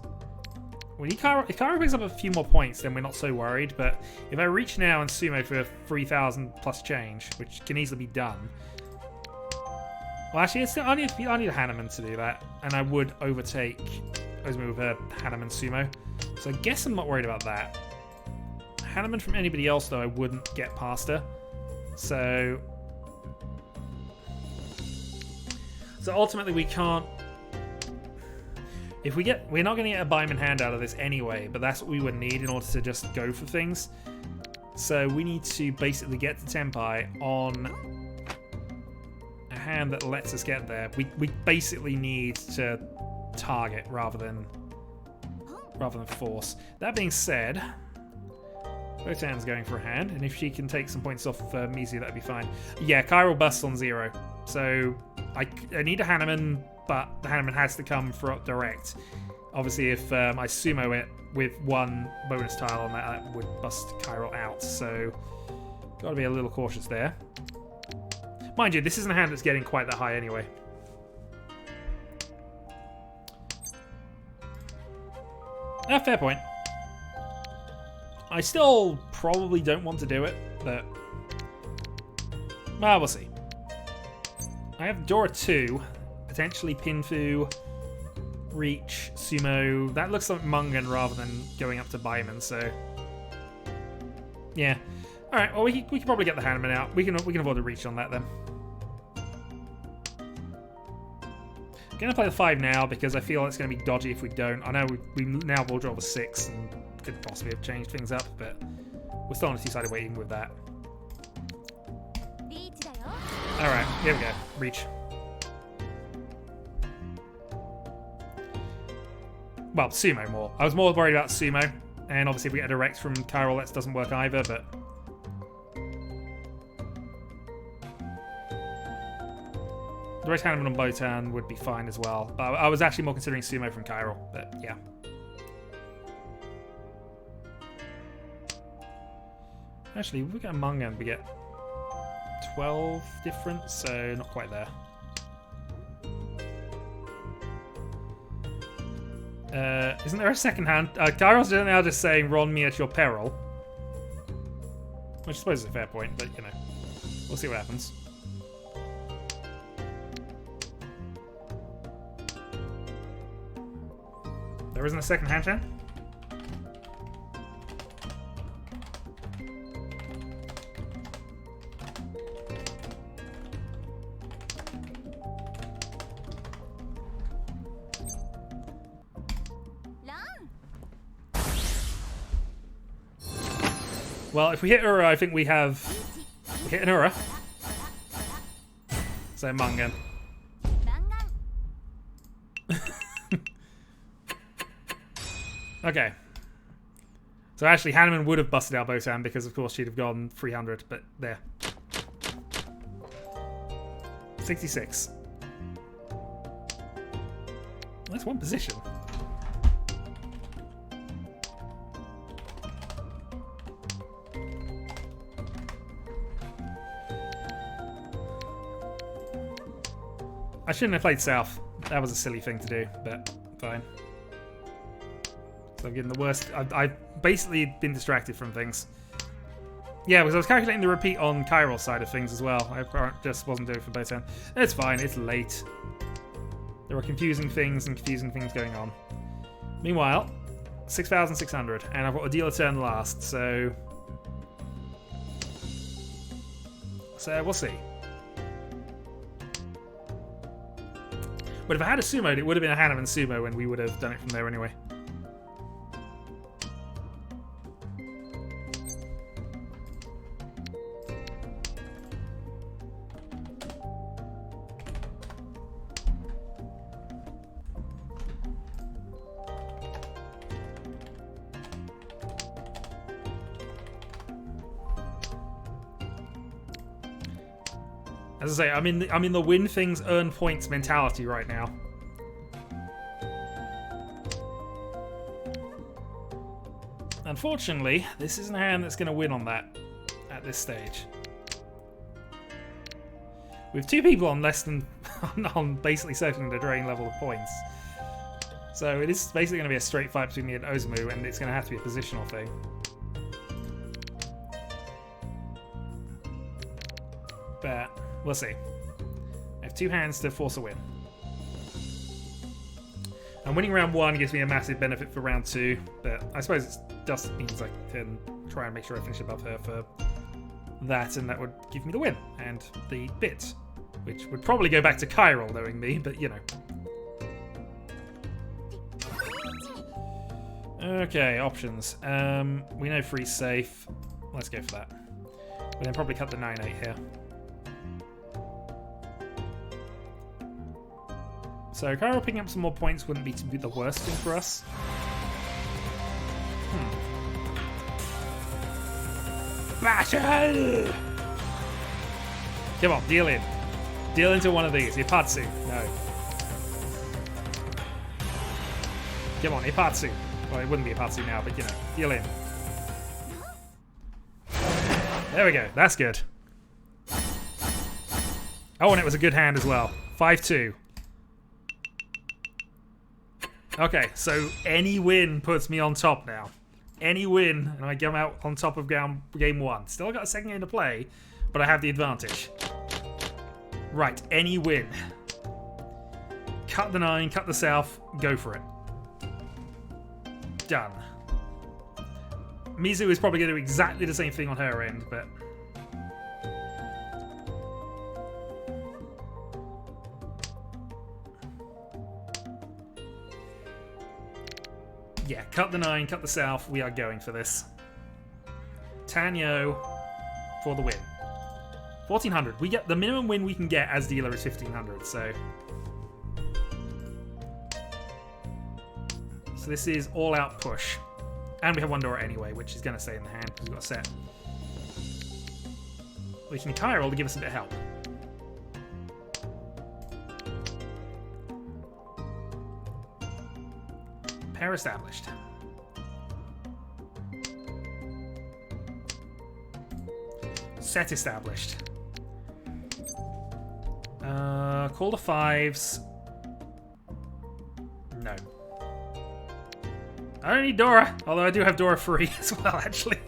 We need Kairo. If Kairo picks up a few more points, then we're not so worried. But if I reach now and sumo for 3,000 plus change, which can easily be done. Well, actually, I need a Hanneman to do that, and I would overtake Ozumi with a Hanneman sumo. So I guess I'm not worried about that. Hanneman from anybody else, though, I wouldn't get past her. So ultimately, we can't. If we're not going to get a Buyman hand out of this anyway, but that's what we would need in order to just go for things. So we need to basically get to Tenpai on a hand that lets us get there. We basically need to target rather than force. That being said, Botan's going for a hand, and if she can take some points off Mizu, that'd be fine. Yeah, Kairo busts on 0, so I need a Hanneman. But the Hanneman has to come for up direct. Obviously, if I sumo it with 1 bonus tile on that, that would bust Kairo out. So, got to be a little cautious there. Mind you, this isn't a hand that's getting quite that high anyway. Fair point. I still probably don't want to do it, but well, we'll see. I have Dora 2. Potentially Pinfu, Reach, Sumo. That looks like Mungan rather than going up to Buyman, so yeah. Alright, well we can probably get the Hanneman out. We can avoid the Reach on that then. I'm gonna play the 5 now because I feel it's gonna be dodgy if we don't. I know we now will draw the 6 and could possibly have changed things up, but we're still on a 2-sided waiting with that. Alright, here we go. Reach. Well, Sumo more. I was more worried about Sumo, and obviously if we get a direct from Kairo, that doesn't work either, but direct Hanneman on Botan would be fine as well. But I was actually more considering Sumo from Kairo, but yeah. Actually, if we get a Mungan, we get 12 different, so not quite there. Isn't there a second hand? Kairo's now just saying, "Ron me at your peril," which I suppose is a fair point, but you know, we'll see what happens. There isn't a second hand, Chan? Well, if we hit Ura, I think we hit an Ura. So Mungan. Okay. So actually, Hanneman would have busted out Botan because, of course, she'd have gone 300. But there. 66. That's one position. I shouldn't have played South. That was a silly thing to do, but fine. So I'm getting the worst. I've basically been distracted from things. Yeah, because I was calculating the repeat on Kairo's side of things as well. I just wasn't doing it for Botan. It's fine, it's late. There are confusing things and confusing things going on. Meanwhile, 6,600, and I've got a dealer turn last, so we'll see. But if I had a sumo, it would have been a Hanneman sumo, and we would have done it from there anyway. As I say, I'm in the win things, earn points mentality right now. Unfortunately, this isn't a hand that's going to win on that at this stage. With two people on less than on basically circling the drain level of points, so it is basically going to be a straight fight between me and Ozumu, and it's going to have to be a positional thing. But we'll see. I have two hands to force a win. And winning round one gives me a massive benefit for round two, but I suppose it just means I can try and make sure I finish above her for that, and that would give me the win and the bit, which would probably go back to Kairo, knowing me, but you know. Okay, options. We know freeze safe. Let's go for that. We'll then probably cut the 9-8 here. So Kairo picking up some more points wouldn't be the worst thing for us. Battle! Come on, deal in. Deal into one of these. Ipatsu. No. Come on, Ipatsu. Well, it wouldn't be Ipatsu now, but you know, deal in. There we go. That's good. Oh, and it was a good hand as well. 5-2. Okay, so any win puts me on top now. Any win, and I come out on top of game one. Still got a second game to play, but I have the advantage. Right, any win. Cut the 9, cut the south, go for it. Done. Mizu is probably going to do exactly the same thing on her end, but... yeah, cut the 9, cut the south. We are going for this. Tanyo for the win. 1,400. We get the minimum win we can get as dealer is 1,500. So this is all out push, and we have one door anyway, which is going to stay in the hand because we've got a set. We can Kairo to give us a bit of help. Pair established. Set established. Call the 5s. No. I don't need Dora, although I do have Dora free as well, actually.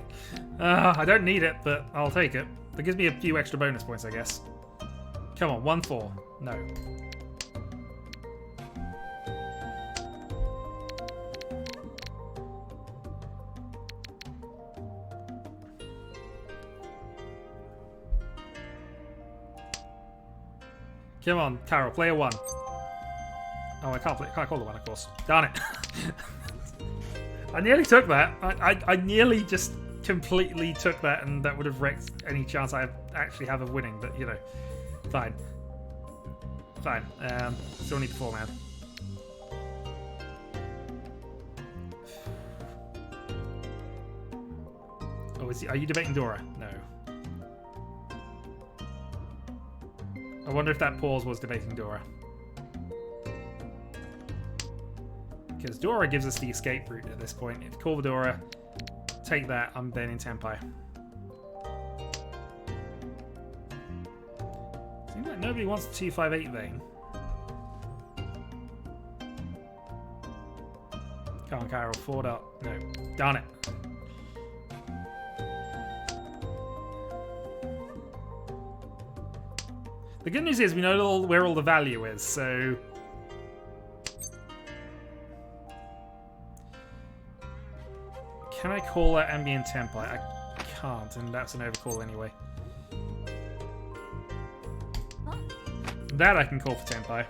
I don't need it, but I'll take it. That gives me a few extra bonus points, I guess. Come on, 1-4. No. Come on, Kairo, play a 1. Oh, I can't call the 1, of course. Darn it. I nearly took that. I nearly just completely took that, and that would have wrecked any chance I actually have of winning, but, you know. Fine. Fine. Still need the 4-man. Oh, are you debating Dora? No. I wonder if that pause was debating Dora. Because Dora gives us the escape route at this point. If call Dora, take that, I'm then in Tenpai. Seems like nobody wants the 258 vein. Come on, Kairo, forward up. No, darn it. The good news is we know where all the value is, so... Can I call that ambient template? I can't, and that's an overcall anyway. That I can call for Tenpai.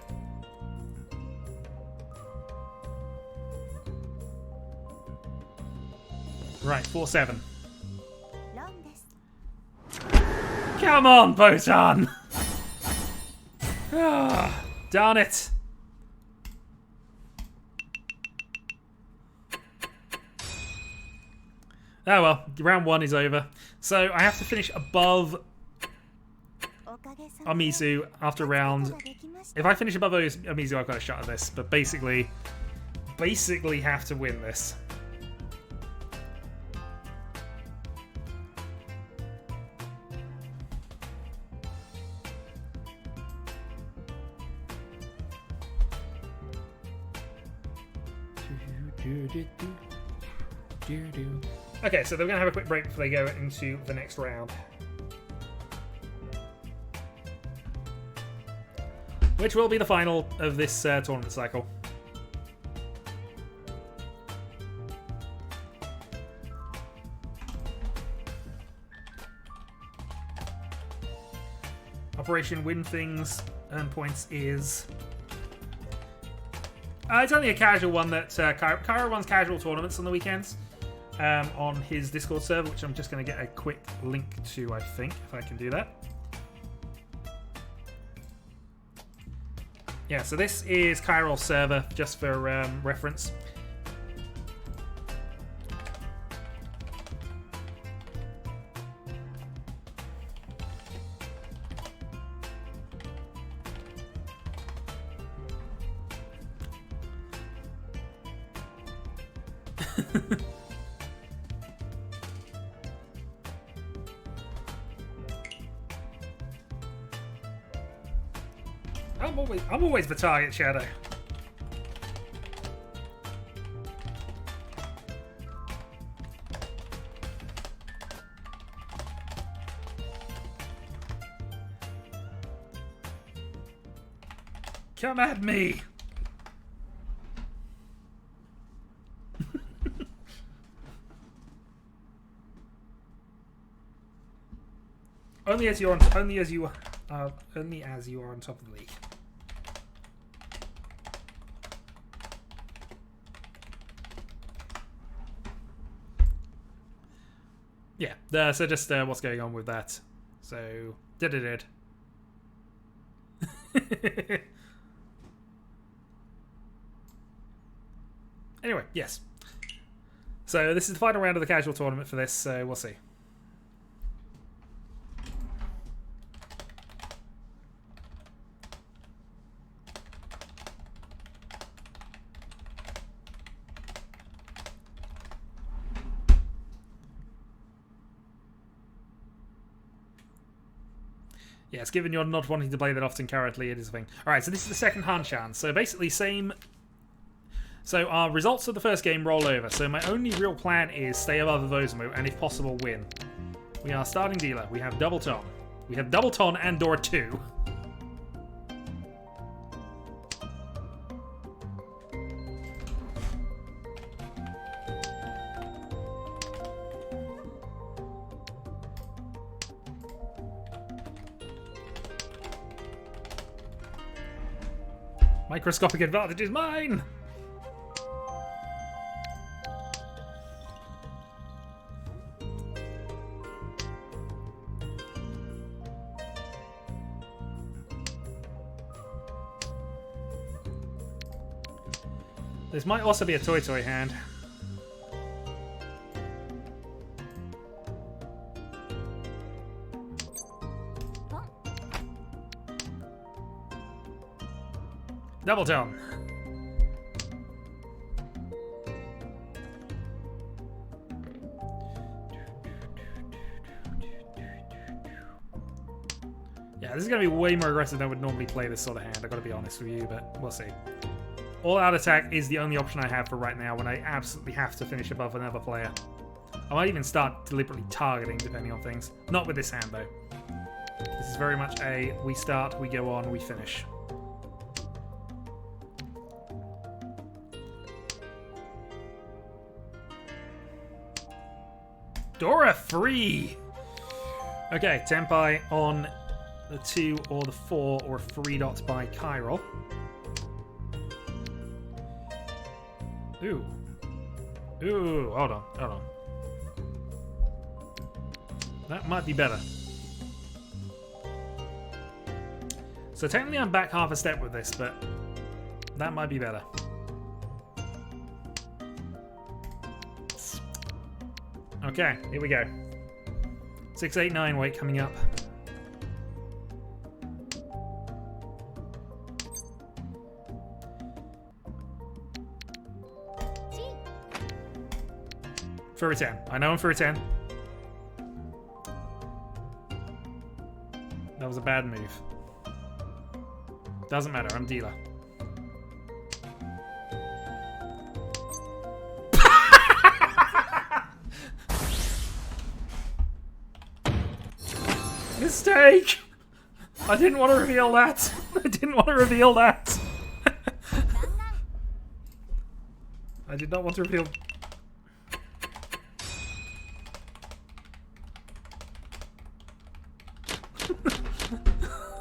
Right, 4-7. Come on, Botan! Ah, darn it! Oh well, round 1 is over. So I have to finish above Amizu after round. If I finish above Amizu, I've got a shot at this. But basically have to win this. Okay, so they're going to have a quick break before they go into the next round. Which will be the final of this tournament cycle. Operation Win Things earn points is... it's only a casual one that Kairo runs casual tournaments on the weekends. On his Discord server, which I'm just going to get a quick link to, I think, if I can do that. Yeah, so this is Kairo's server, just for reference. I'm always the target, Shadow. Come at me! Only as you are on top of the league. Yeah, so just what's going on with that. So, did. Anyway, yes. So this is the final round of the casual tournament for this, so we'll see. Yes, given you're not wanting to play that often currently, it is a thing. Alright, so this is the second Hanshan. So basically same... So our results of the first game roll over. So my only real plan is stay above the Vozumu and if possible win. We are starting dealer. We have Double Ton. We have Double Ton and Door 2. Microscopic advantage is mine! This might also be a Toy hand. Double tone. Yeah, this is going to be way more aggressive than I would normally play this sort of hand, I've got to be honest with you, but we'll see. All-out attack is the only option I have for right now when I absolutely have to finish above another player. I might even start deliberately targeting, depending on things. Not with this hand, though. This is very much a we start, we go on, we finish. Dora free! Okay, Tenpai on the 2 or the 4 or 3 dots by Kairo. Ooh. Ooh, hold on, hold on. That might be better. So technically I'm back half a step with this, but that might be better. Okay, here we go. 6, 8, 9 weight coming up. For a 10. I know I'm for a 10. That was a bad move. Doesn't matter, I'm dealer. Mistake! I didn't want to reveal that. I didn't want to reveal that. I did not want to reveal...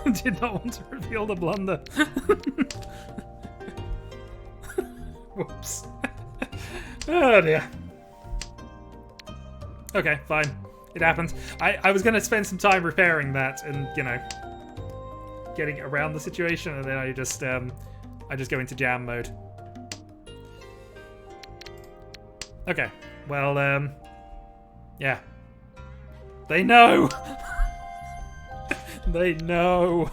I did not want to reveal the blunder. Whoops. Oh dear. Okay, fine. It happened. I was going to spend some time repairing that and, you know, getting around the situation, and then I just go into jam mode. Okay. Well, yeah. They know! They know.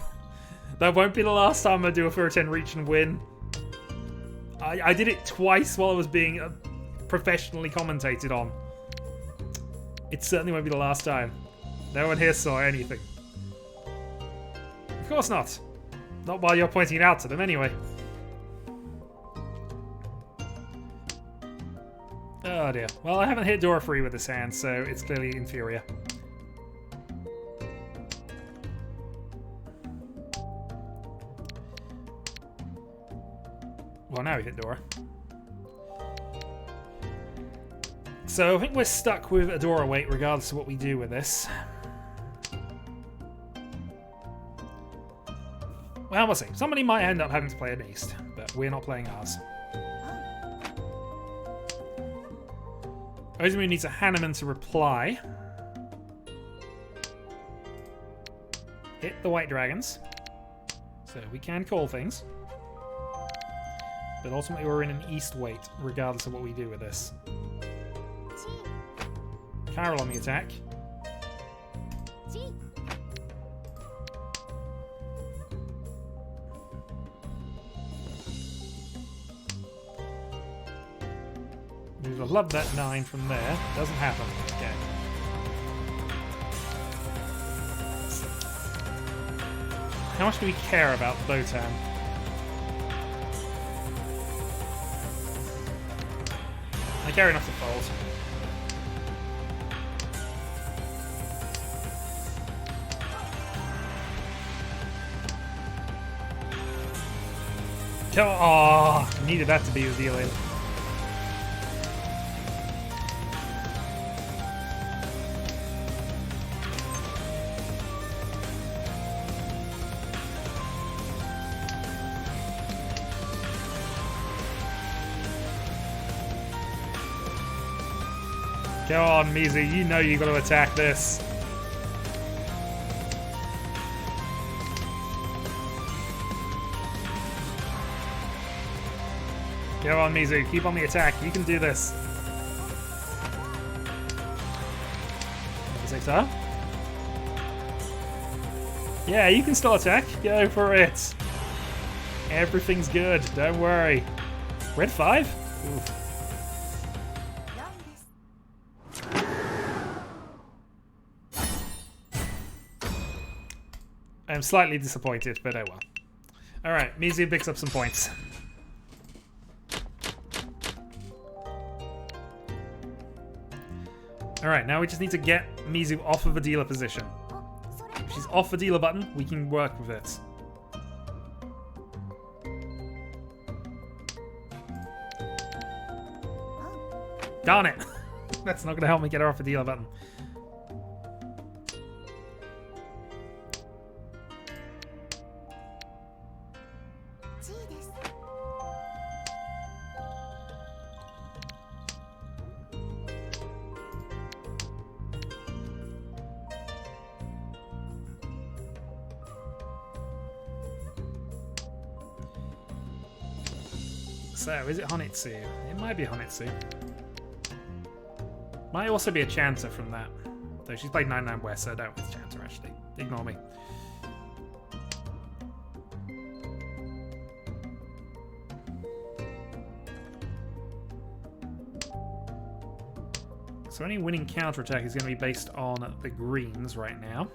That won't be the last time I do a 410 reach and win. I did it twice while I was being professionally commentated on. It certainly won't be the last time. No one here saw anything. Of course not. Not while you're pointing it out to them, anyway. Oh dear. Well, I haven't hit Dora free with this hand, so it's clearly inferior. Well, now we hit Dora. So I think we're stuck with a Dora weight regardless of what we do with this. Well, we'll see. Somebody might end up having to play an East, but we're not playing ours. Ozumu needs a Hanneman to reply. Hit the White Dragons. So we can call things. But ultimately we're in an East weight, regardless of what we do with this. Kairo on the attack. We would have loved that 9 from there. Doesn't happen. Okay. How much do we care about Botan? I care enough to fold. Oh, needed that to be revealing. Go on, Mizu, you know you got to attack this. Go on, Mizu, keep on the attack. You can do this. 6R. Yeah, you can still attack. Go for it. Everything's good. Don't worry. Red 5? Oof. I'm slightly disappointed, but oh well. Alright, Mizu picks up some points. Alright, now we just need to get Mizu off of a dealer position. If she's off the dealer button, we can work with it. Darn it! That's not going to help me get her off the dealer button. So, is it Honitsu? It might be Honitsu. Might also be a Chanter from that. Though she's played 99 West, so I don't know if it's Chanter actually. Ignore me. So any winning counterattack is going to be based on the greens right now.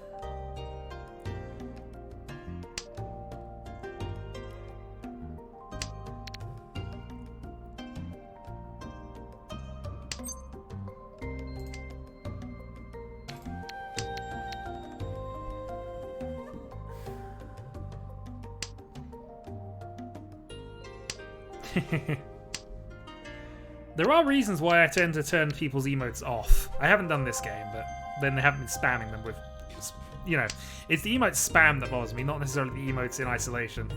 There are reasons why I tend to turn people's emotes off. I haven't done this game, but then they haven't been spamming them with, you know, it's the emote spam that bothers me, not necessarily the emotes in isolation.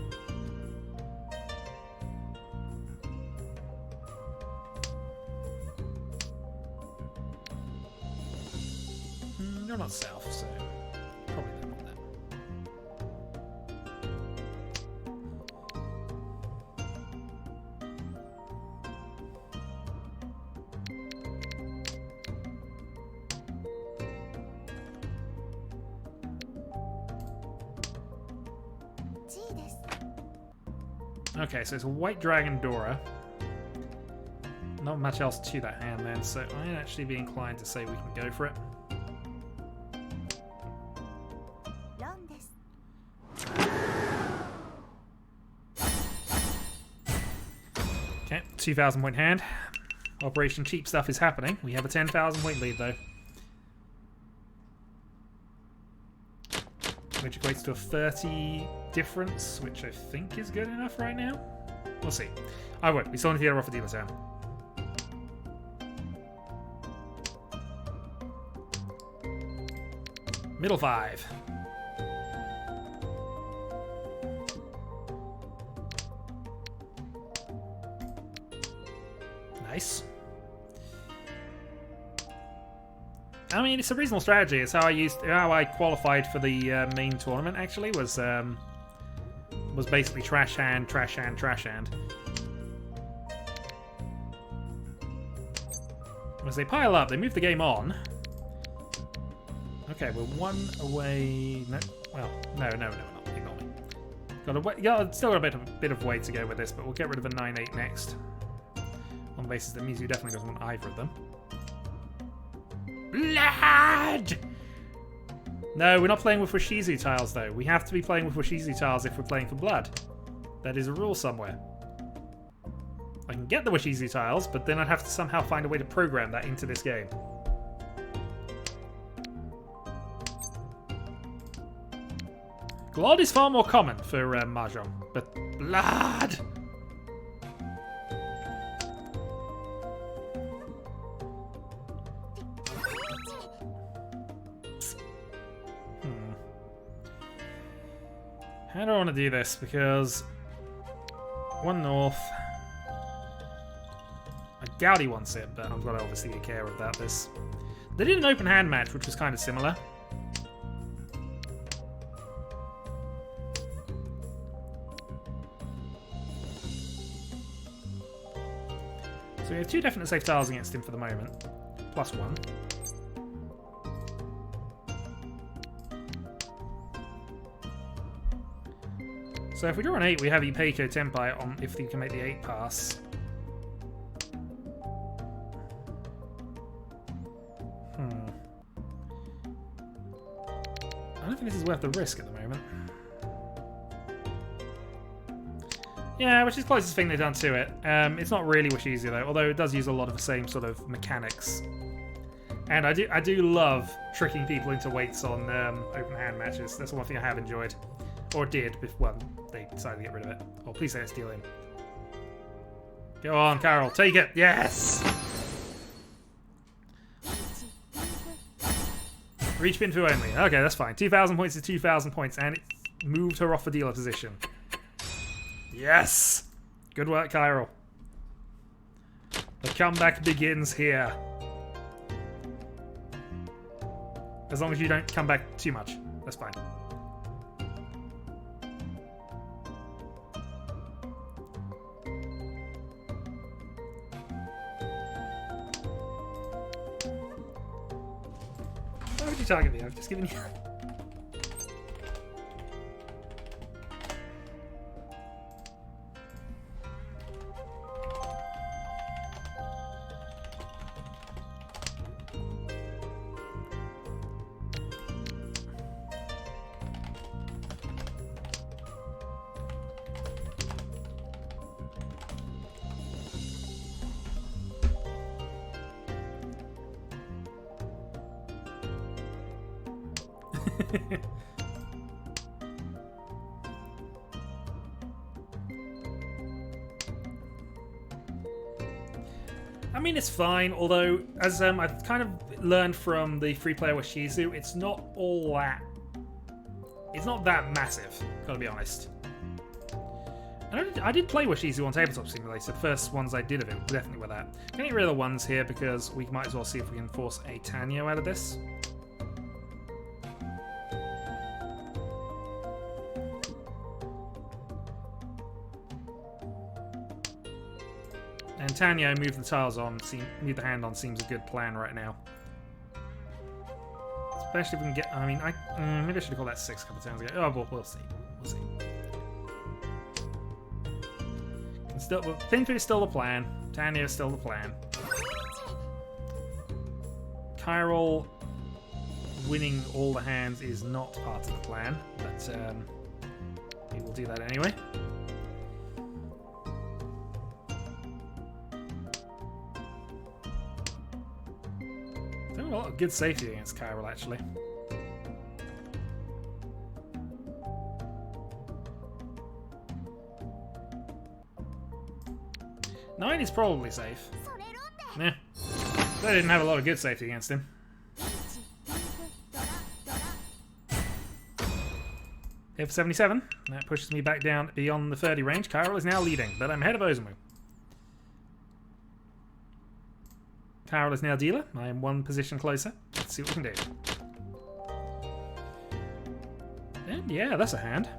You're not south, so probably don't want that. Okay, so it's a white dragon Dora. Not much else to that hand then, so I'd actually be inclined to say we can go for it. Okay, 2,000 point hand. Operation Cheap Stuff is happening. We have a 10,000 point lead though. Which equates to a 30 difference, which I think is good enough right now. We'll see. I would. We still need to get her off a dealer turn. Middle 5. Nice. I mean, it's a reasonable strategy. It's how I qualified for the main tournament. Actually, was basically trash hand, trash hand, trash hand. As they pile up, they move the game on. Okay, we're one away. No, well, no, we're not. Ignore me. Still got a bit of way to go with this, but we'll get rid of a 9-8 next. On the basis that Mizu definitely doesn't want either of them. Blood! No, we're not playing with Washizu tiles, though. We have to be playing with Washizu tiles if we're playing for blood. That is a rule somewhere. I can get the Washizu tiles, but then I'd have to somehow find a way to program that into this game. Glod is far more common for Mahjong, but blood! How do I want to do this? Because one north. I doubt he wants it, but I've got to obviously be careful about this. They did an open hand match, which was kind of similar. So we have 2 definite safe tiles against him for the moment. +1. So if we draw an 8, we have Ipeiko Tenpai on if you can make the 8 pass. I don't think this is worth the risk at the moment. Yeah, which is the closest thing they've done to it. It's not really Wish Easier though, although it does use a lot of the same sort of mechanics. And I do love tricking people into weights on open hand matches. That's one thing I have enjoyed. Or did, well, they decided to get rid of it. Oh, please say it's steal in. Go on, Carol, take it! Yes! Reach pin for only. Okay, that's fine. 2,000 points is 2,000 points, and it moved her off the dealer position. Yes! Good work, Kairo. The comeback begins here. As long as you don't come back too much. That's fine. Why would you target me? I've just given you... I mean, it's fine, although, as I've kind of learned from the free-player Washizu, it's not all that... It's not that massive, gotta be honest. I did play Washizu on Tabletop Simulator. The first ones I did of it definitely were that. I'm gonna get rid of the ones here because we might as well see if we can force a Tanyo out of this. And Tanyo, move the tiles on, move the hand on seems a good plan right now. Especially if we can get... I mean, maybe I should have called that 6 a couple of times ago. Oh, we'll see. We'll see. Think it's still the plan. Tanyo is still the plan. Kairo winning all the hands is not part of the plan, but we will do that anyway. A lot of good safety against Kairo, actually. Nine is probably safe. Yeah. They didn't have a lot of good safety against him. Hit for 77. That pushes me back down beyond the 30 range. Kairo is now leading, but I'm ahead of Ozumu. Kairo is now dealer. I am one position closer. Let's see what we can do. And yeah, that's a hand.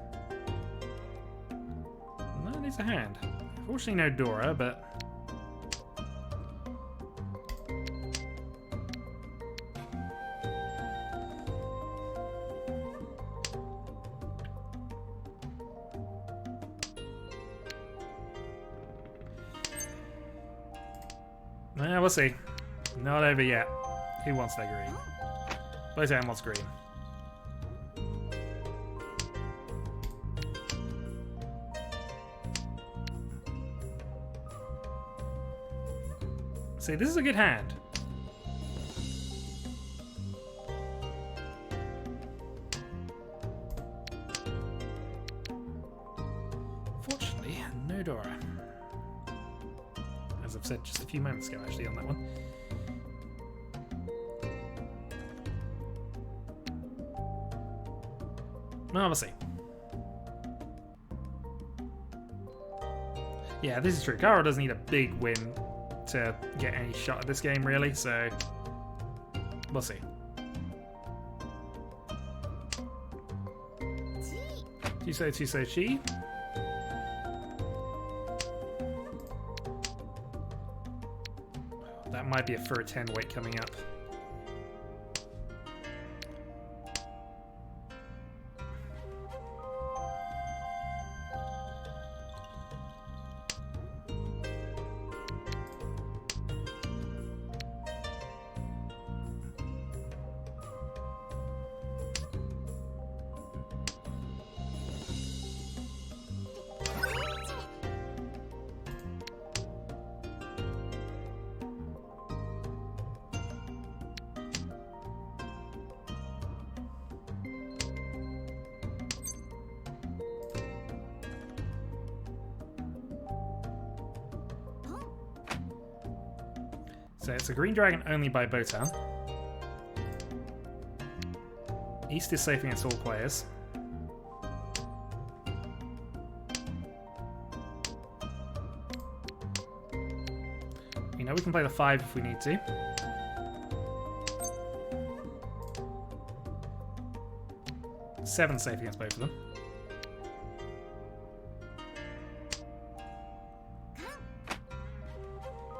That is a hand. Unfortunately, no Dora, but... we'll see. Not over yet. Who wants that green? Botan wants green. See, this is a good hand. Fortunately, no Dora. As I've said just a few moments ago, actually, on that one. Well, we'll see. Yeah, this is true. Kairo doesn't need a big win to get any shot at this game, really, so we'll see. Tuso Chi. That might be a fur 10 weight coming up. So it's a green dragon only by Botan. East is safe against all players. You know we can play the 5 if we need to. Seven safe against both of them.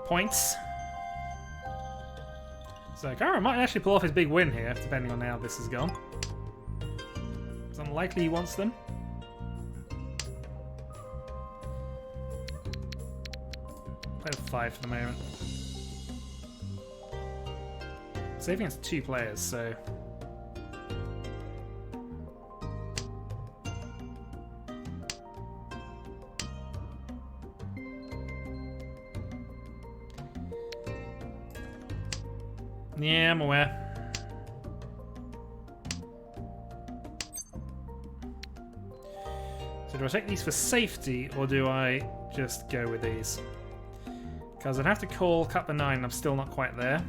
Points. So Kairo might actually pull off his big win here, depending on how this has gone. It's unlikely he wants them. Play the 5 for the moment. Safe against 2 players, so... Yeah, I'm aware. So do I take these for safety, or do I just go with these? Because I'd have to call cut the 9, and I'm still not quite there.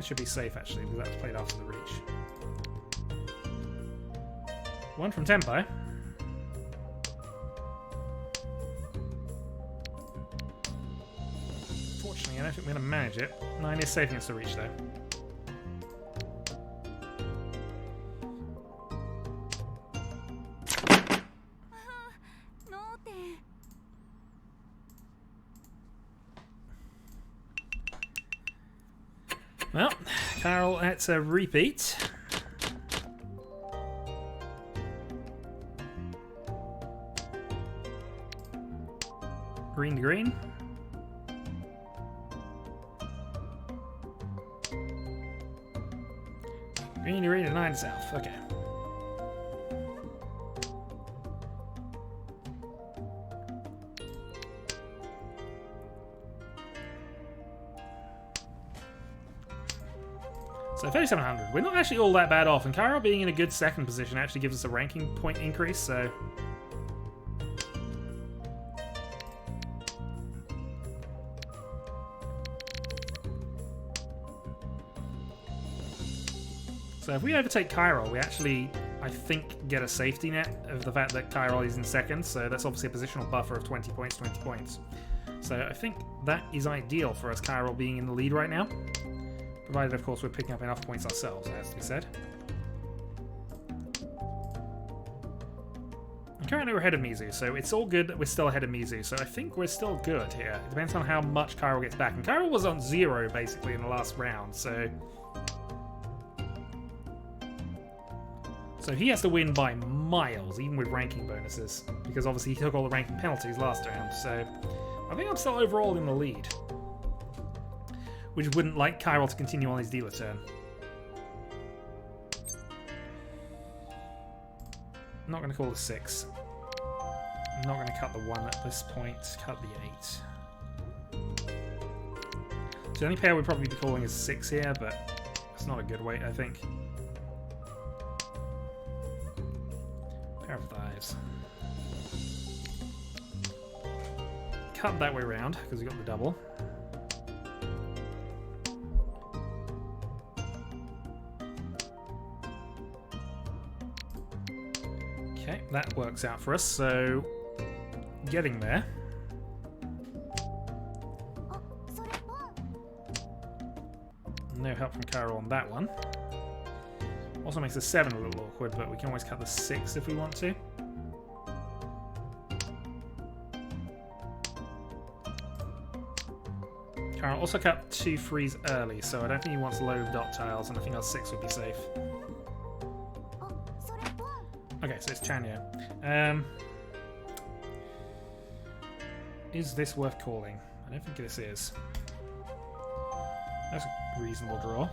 Should be safe actually, because that was played after the Riichi. 1 from Tempo. Fortunately, I don't think we're going to manage it. 9 is safe against the Riichi though. Well, Carol, it's a repeat. Green to green. Green to green and 9 south. Okay. So 3700. We're not actually all that bad off, and Kairo being in a good second position actually gives us a ranking point increase, so... So if we overtake Kairo, we actually, I think, get a safety net of the fact that Kairo is in second, so that's obviously a positional buffer of 20 points, 20 points. So I think that is ideal for us, Kairo being in the lead right now. Provided, of course, we're picking up enough points ourselves, that has to be said. And currently we're ahead of Mizu, so it's all good that we're still ahead of Mizu, so I think we're still good here. It depends on how much Kairo gets back. And Kairo was on 0, basically, in the last round, so... So he has to win by miles, even with ranking bonuses, because obviously he took all the ranking penalties last round, so... I think I'm still overall in the lead. Which wouldn't like Kairo to continue on his dealer turn. I'm not going to call the 6. I'm not going to cut the 1 at this point. Cut the 8. So the only pair we'd probably be calling is 6 here, but it's not a good weight, I think. Pair of 5s. Cut that way around, because we got the double. Okay, that works out for us, so getting there. No help from Kairo on that one. Also makes the 7 a little awkward, but we can always cut the 6 if we want to. Kairo also cut 2 frees early, so I don't think he wants low dot tiles, and I think our 6 would be safe. Okay, so it's Chanyo. Is this worth calling? I don't think this is. That's a reasonable draw.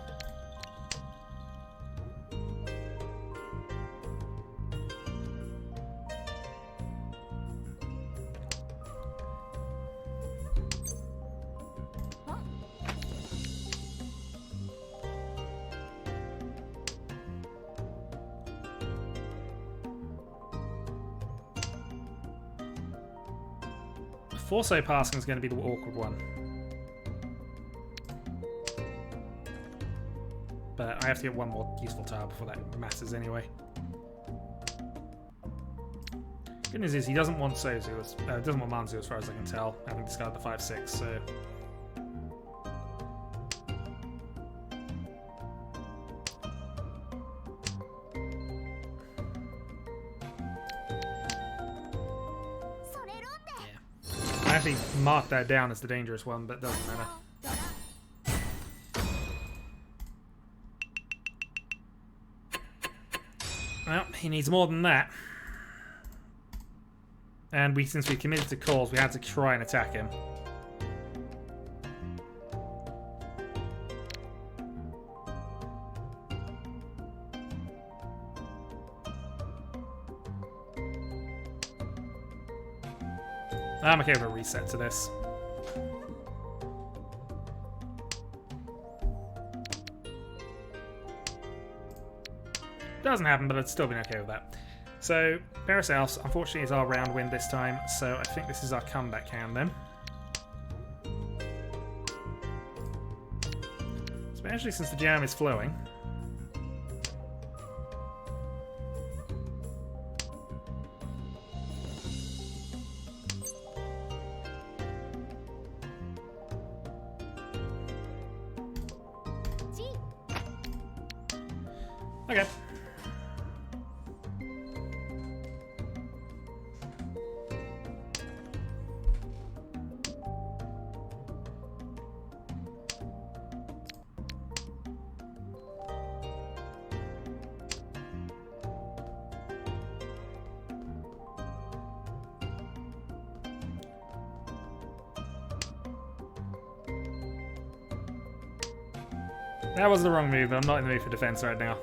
Forso passing is going to be the awkward one. But I have to get one more useful tile before that matters anyway. Good news is he doesn't want Sozu, doesn't want Manzu as far as I can tell, having discarded the 5-6, so... I actually marked that down as the dangerous one, but it doesn't matter. Well, he needs more than that. And since we committed to calls, we had to try and attack him. I'm okay with a reset to this. Doesn't happen, but I'd still been okay with that. So, Paracelsus, unfortunately, is our round win this time, so I think this is our comeback hand then. Especially since the jam is flowing. Okay. That was the wrong move, but I'm not in the mood for defense right now.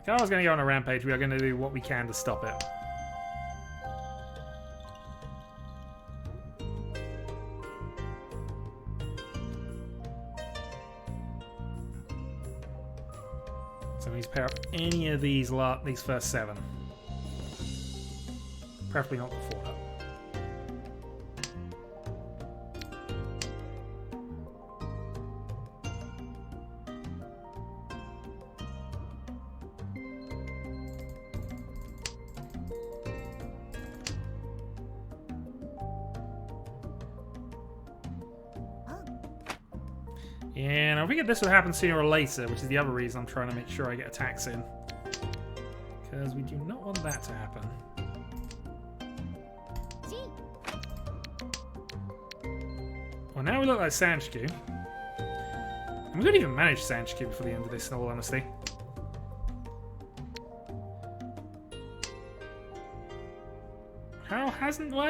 If I was going to go on a rampage, we are going to do what we can to stop it. So we need to pair up any of these first 7. Preferably not the 4 up. And I figured this would happen sooner or later, which is the other reason I'm trying to make sure I get attacks in. Because we do not want that to happen. Well, now we look like Sanchiku. And we couldn't even manage Sanchiku before the end of this, in all honesty. He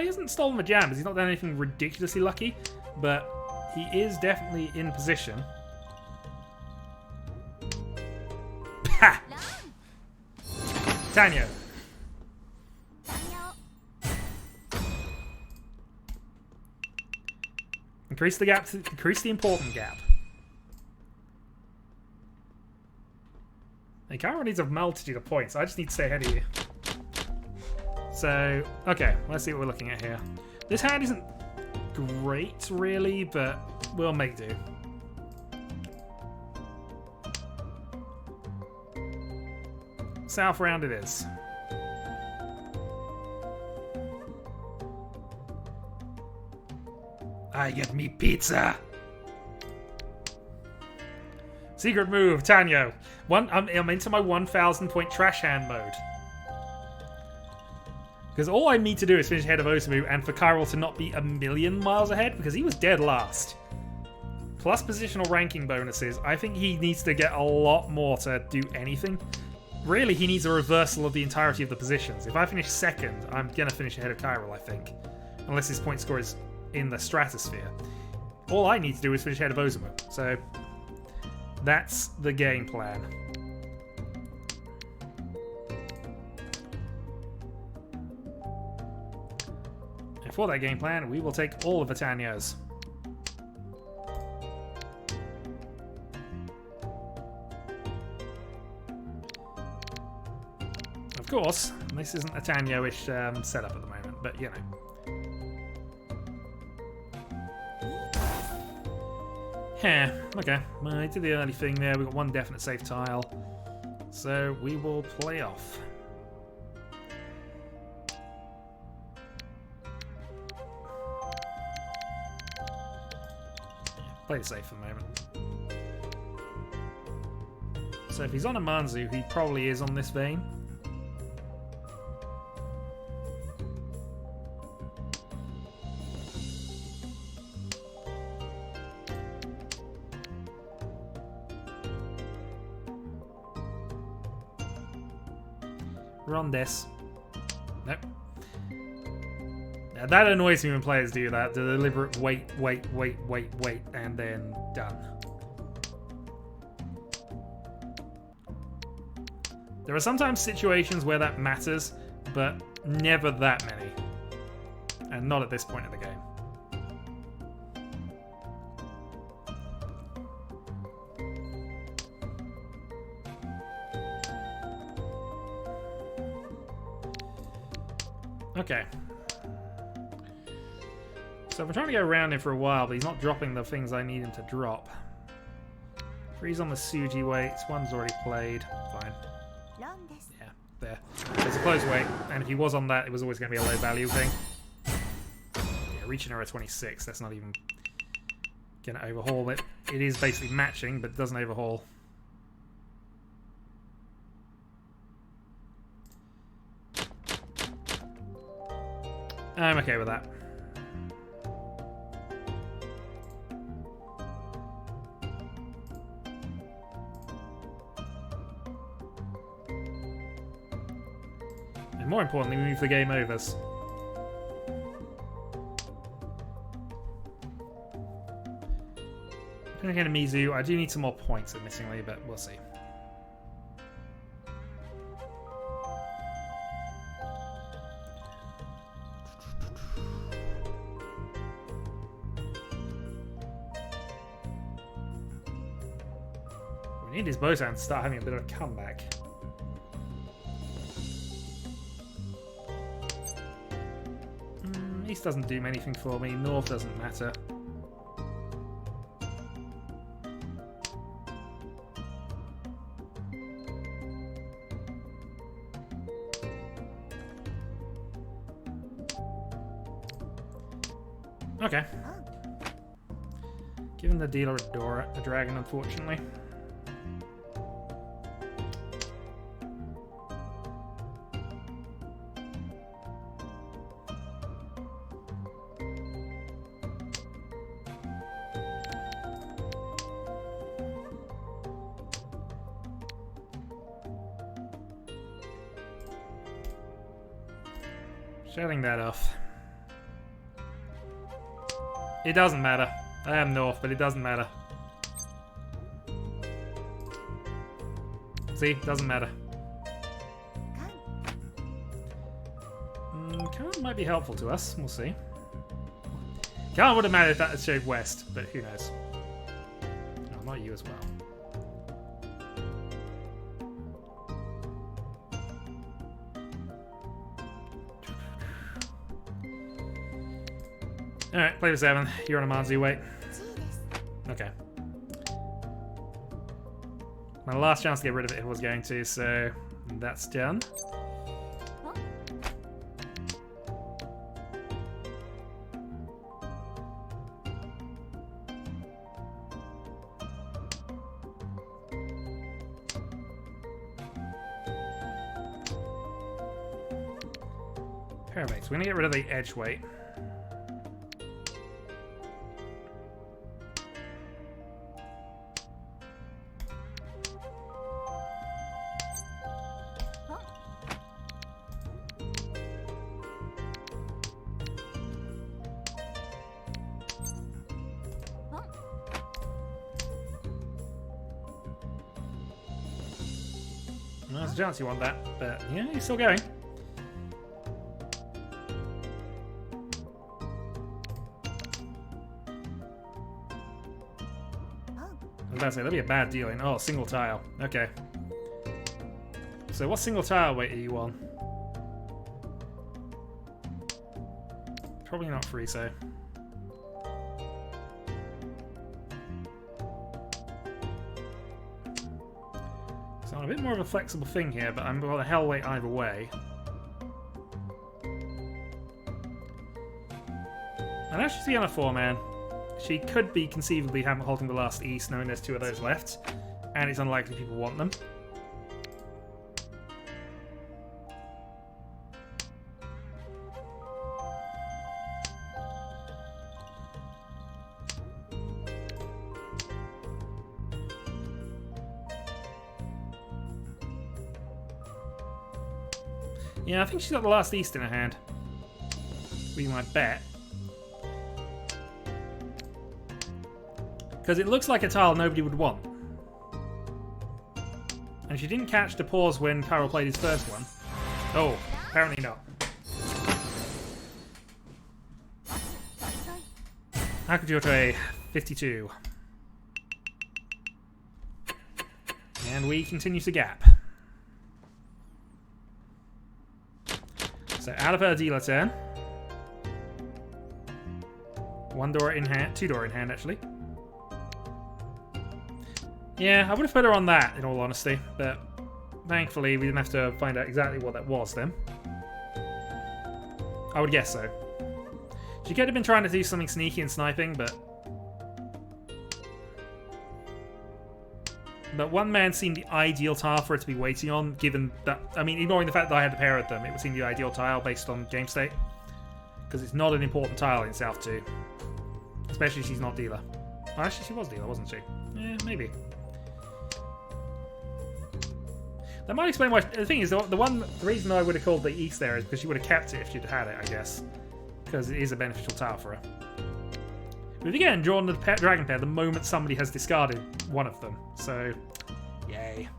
hasn't stolen the jam, because he's not done anything ridiculously lucky, but he is definitely in position. Ha! Tanyo. Increase the gap, increase the important gap. Like, Kairo needs a multitude of points. I just need to stay ahead of you. So, okay, let's see what we're looking at here. This hand isn't great, really, but we'll make do. South round it is. I get me pizza. Secret move, Tanyo. I'm into my 1,000 point trash hand mode. Because all I need to do is finish ahead of Osamu and for Kairo to not be a million miles ahead, because he was dead last. Plus positional ranking bonuses, I think he needs to get a lot more to do anything. Really, he needs a reversal of the entirety of the positions. If I finish second, I'm going to finish ahead of Kairo, I think. Unless his point score is in the stratosphere. All I need to do is finish ahead of Osamu. So, that's the game plan. And for that game plan, we will take all of the Tanyos. course, this isn't a Tanyo-ish setup at the moment, but you know. Yeah, okay. Well, I did the early thing there. We've got one definite safe tile. So we will play off. Play it safe for the moment. So if he's on a Manzu, he probably is on this vein. Run this. Nope. Now that annoys me when players do that. The deliberate wait, and then done. There are sometimes situations where that matters, but never that many. And not at this point of the game. Okay. So we're trying to go around him for a while, but he's not dropping the things I need him to drop. Three's on the Suji weights, one's already played. Fine. Yeah, there. There's a close weight, and if he was on that, it was always going to be a low value thing. Yeah, reaching her at 26, that's not even going to overhaul it. It is basically matching, but it doesn't overhaul. I'm okay with that. And more importantly, we move the game overs. Again, Mizu, I do need some more points admittingly, but we'll see. We need his Botan to start having a bit of a comeback. East doesn't do anything for me, North doesn't matter. Okay. Giving the dealer a dragon, unfortunately. Shutting that off. It doesn't matter. I am North, but it doesn't matter. See? Doesn't matter. Khan might be helpful to us. We'll see. Khan would have mattered if that had showed west, but who knows. No, not you as well. Alright, play for 7. You're on a Manzu weight. Okay. My last chance to get rid of it was going to, so that's done. Perfect. We're going to get rid of the edge weight. There's a chance you want that, but yeah, you're still going. I was about to say, that'd be a bad dealing. Oh, single tile. Okay. So what single tile weight are you on? Probably not free, so. So I'm a bit more of a flexible thing here, but I'm got a hell weight either way. And as she's on a 4-man, she could be conceivably holding the last East, knowing there's 2 of those left, and it's unlikely people want them. Yeah, I think she's got the last East in her hand. Be my bet. Because it looks like a tile nobody would want. And she didn't catch the pause when Kairo played his first one. Oh, apparently not. Hakujote 52. And we continue to gap. So out of her dealer turn. 1 door in hand, 2 door in hand actually. Yeah, I would have put her on that in all honesty, but thankfully we didn't have to find out exactly what that was then. I would guess so. She could have been trying to do something sneaky and sniping, but 1 man seemed the ideal tile for her to be waiting on, given that, I mean, ignoring the fact that I had to pair with them, it would seem the ideal tile based on game state. Because it's not an important tile in South 2. Especially if she's not dealer. Oh, actually, she was dealer, wasn't she? Yeah, maybe. That might explain why. The thing is, the reason I would have called the East there is because she would have kept it if she'd had it, I guess. Because it is a beneficial tile for her. We've again drawn the dragon pair the moment somebody has discarded one of them. So, yay.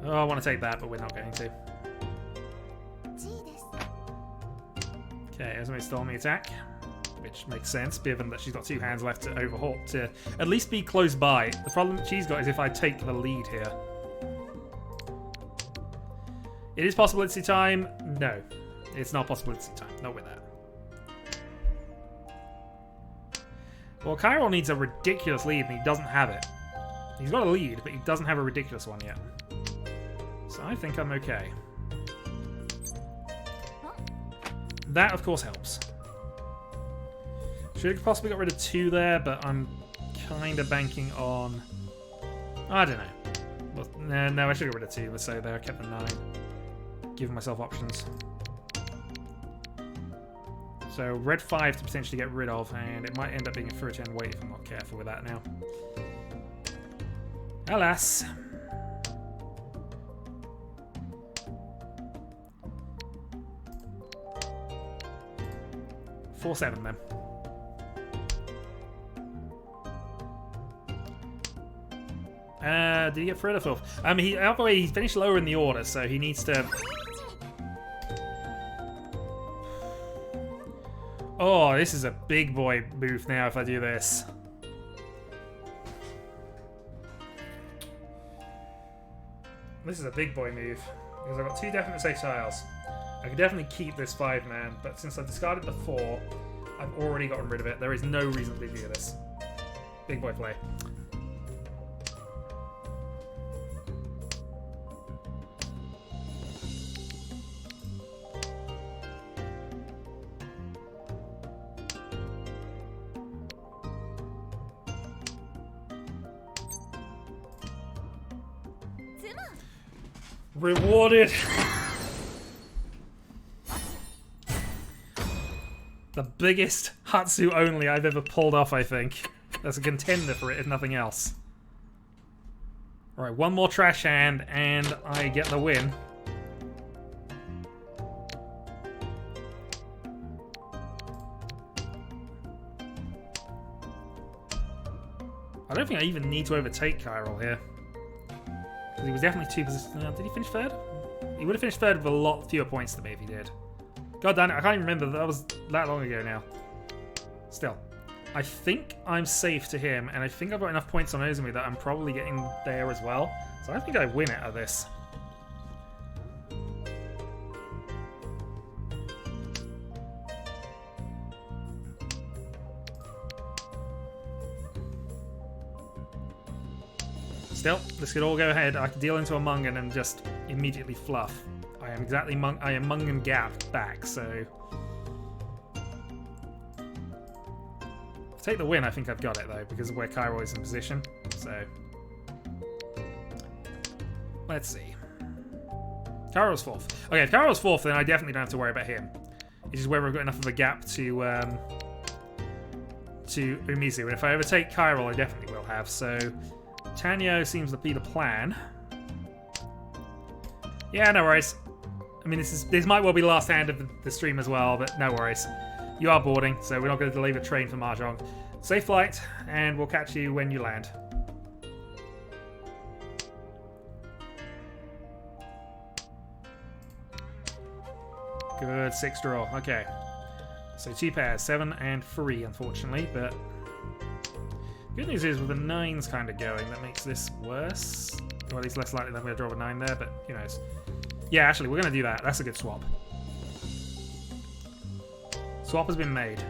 Oh, I want to take that, but we're not going to. Okay, Esme Stormy attack, which makes sense given that she's got 2 hands left to overhaul, to at least be close by. The problem she's got is if I take the lead here. It is possibility time. No, it's not possibility time. Not with that. Well, Kairo needs a ridiculous lead, and he doesn't have it. He's got a lead, but he doesn't have a ridiculous one yet. So I think I'm okay. That, of course, helps. Should have possibly got rid of 2 there, but I'm kind of banking on... I don't know. Well, no, I should have got rid of 2. Let's say there. I kept the 9. Giving myself options. So red 5 to potentially get rid of, and it might end up being a 30-10 wait if I'm not careful with that now. Alas. Four 7 then. Did he get further filth? Out the way, he's finished lower in the order, so he needs to. Oh, this is a big boy move now. If I do this, this is a big boy move because I've got 2 definite safe tiles. I could definitely keep this 5-man, but since I've discarded the 4, I've already gotten rid of it. There is no reason to do this. Big boy play. Rewarded. The biggest Hatsu only I've ever pulled off, I think. That's a contender for it, if nothing else. Alright, 1 more trash hand, and I get the win. I don't think I even need to overtake Kairo here. Because he was definitely 2 positions. Did he finish 3rd? He would have finished third with a lot fewer points than me if he did. God damn it, I can't even remember. That was that long ago now. Still. I think I'm safe to him, and I think I've got enough points on Ozumi that I'm probably getting there as well. So I think I win out of this. Still, this could all go ahead. I could deal into a Mungan and just immediately fluff. I am exactly I am Mungan gapped back, so to take the win, I think I've got it though, because of where Kairo is in position. So let's see. Kairo's fourth. Okay, if Kairo's fourth, then I definitely don't have to worry about him. It's just whether I've got enough of a gap to Umizu. And if I overtake Kairo, I definitely will have. So Tanyo seems to be the plan. Yeah, no worries. I mean, this might well be the last hand of the stream as well, but no worries. You are boarding, so we're not going to delay the train for Mahjong. Safe flight, and we'll catch you when you land. Good, 6 draw. Okay. So 2 pairs, 7 and 3, unfortunately, but good news is with the 9s kind of going, that makes this worse. Or at least less likely that I'm going to draw a 9 there, but who knows. Yeah, actually, we're going to do that. That's a good swap. Swap has been made.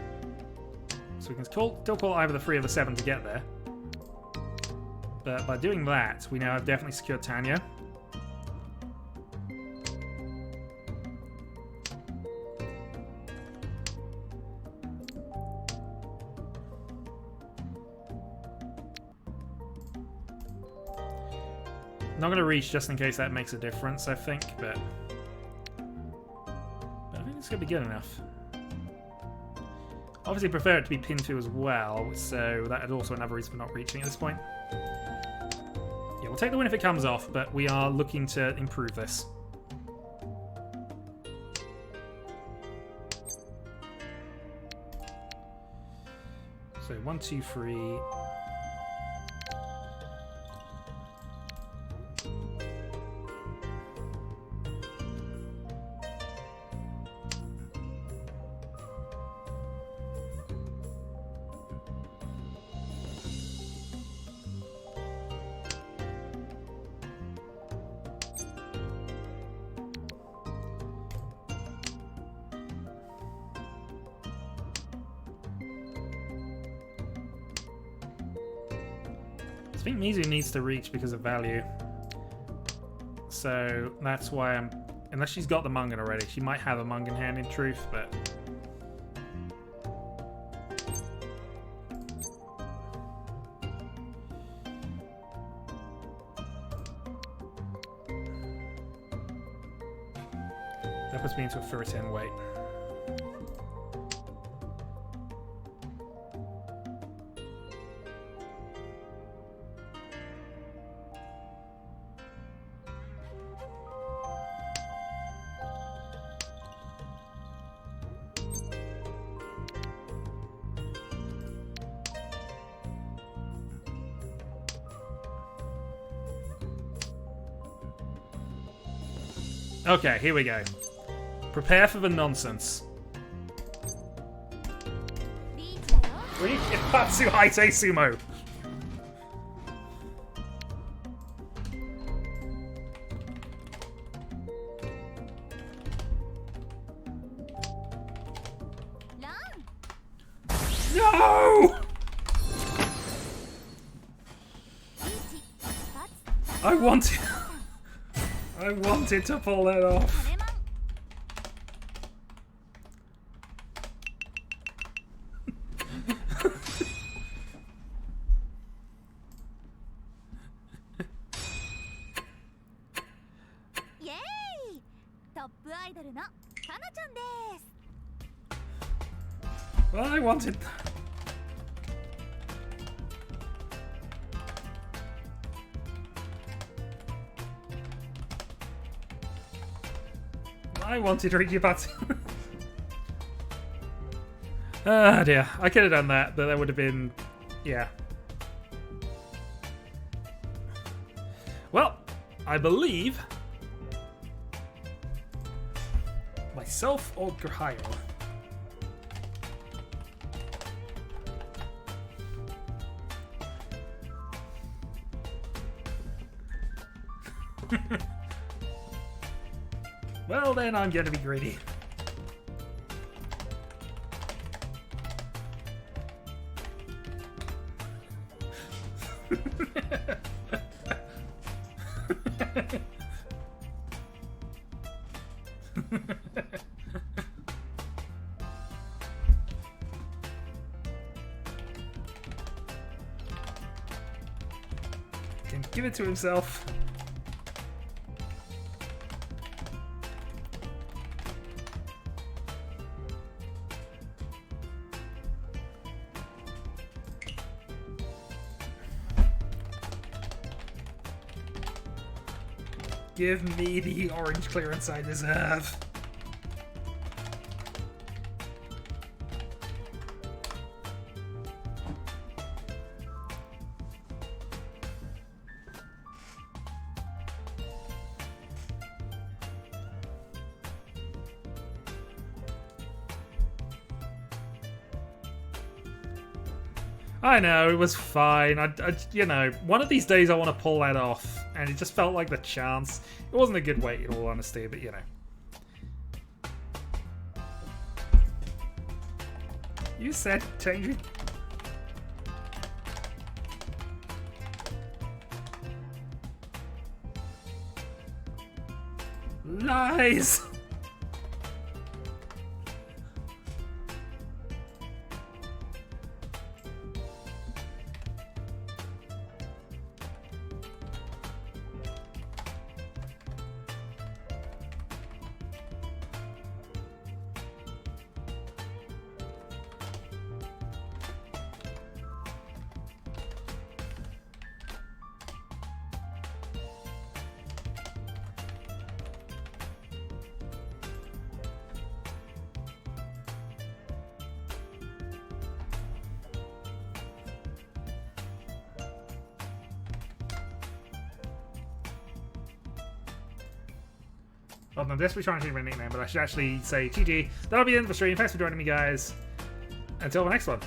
So we can still call either the 3 or the 7 to get there. But by doing that, we now have definitely secured Tanyo. Not going to reach just in case that makes a difference, I think, but I think it's going to be good enough. Obviously prefer it to be pinned to as well, so that is also another reason for not reaching at this point. Yeah, we'll take the win if it comes off, but we are looking to improve this. So 1, 2, 3. I think Mizu needs to reach because of value. So that's why I'm... Unless she's got the Mungan already. She might have a Mungan hand in truth, but... That puts me into a 30-10 weight. Okay, here we go. Prepare for the nonsense. Riichi Haite Sumo. No! I wanted to pull that off. Well, I wanted... I wanted Riichi Batsu. Ah dear, I could have done that, but that would have been... yeah. Well, I believe Myself or Kairo? Well, then I'm going to be greedy. Can give it to himself. Give me the orange clearance I deserve. I know, it was fine. You know, one of these days I want to pull that off, and it just felt like the chance. It wasn't a good wait, in all honesty, but you know. You said changing. Lies! Well, I'm desperately trying to change my nickname, but I should actually say GG. That'll be the end of the stream. Thanks for joining me, guys. Until the next one.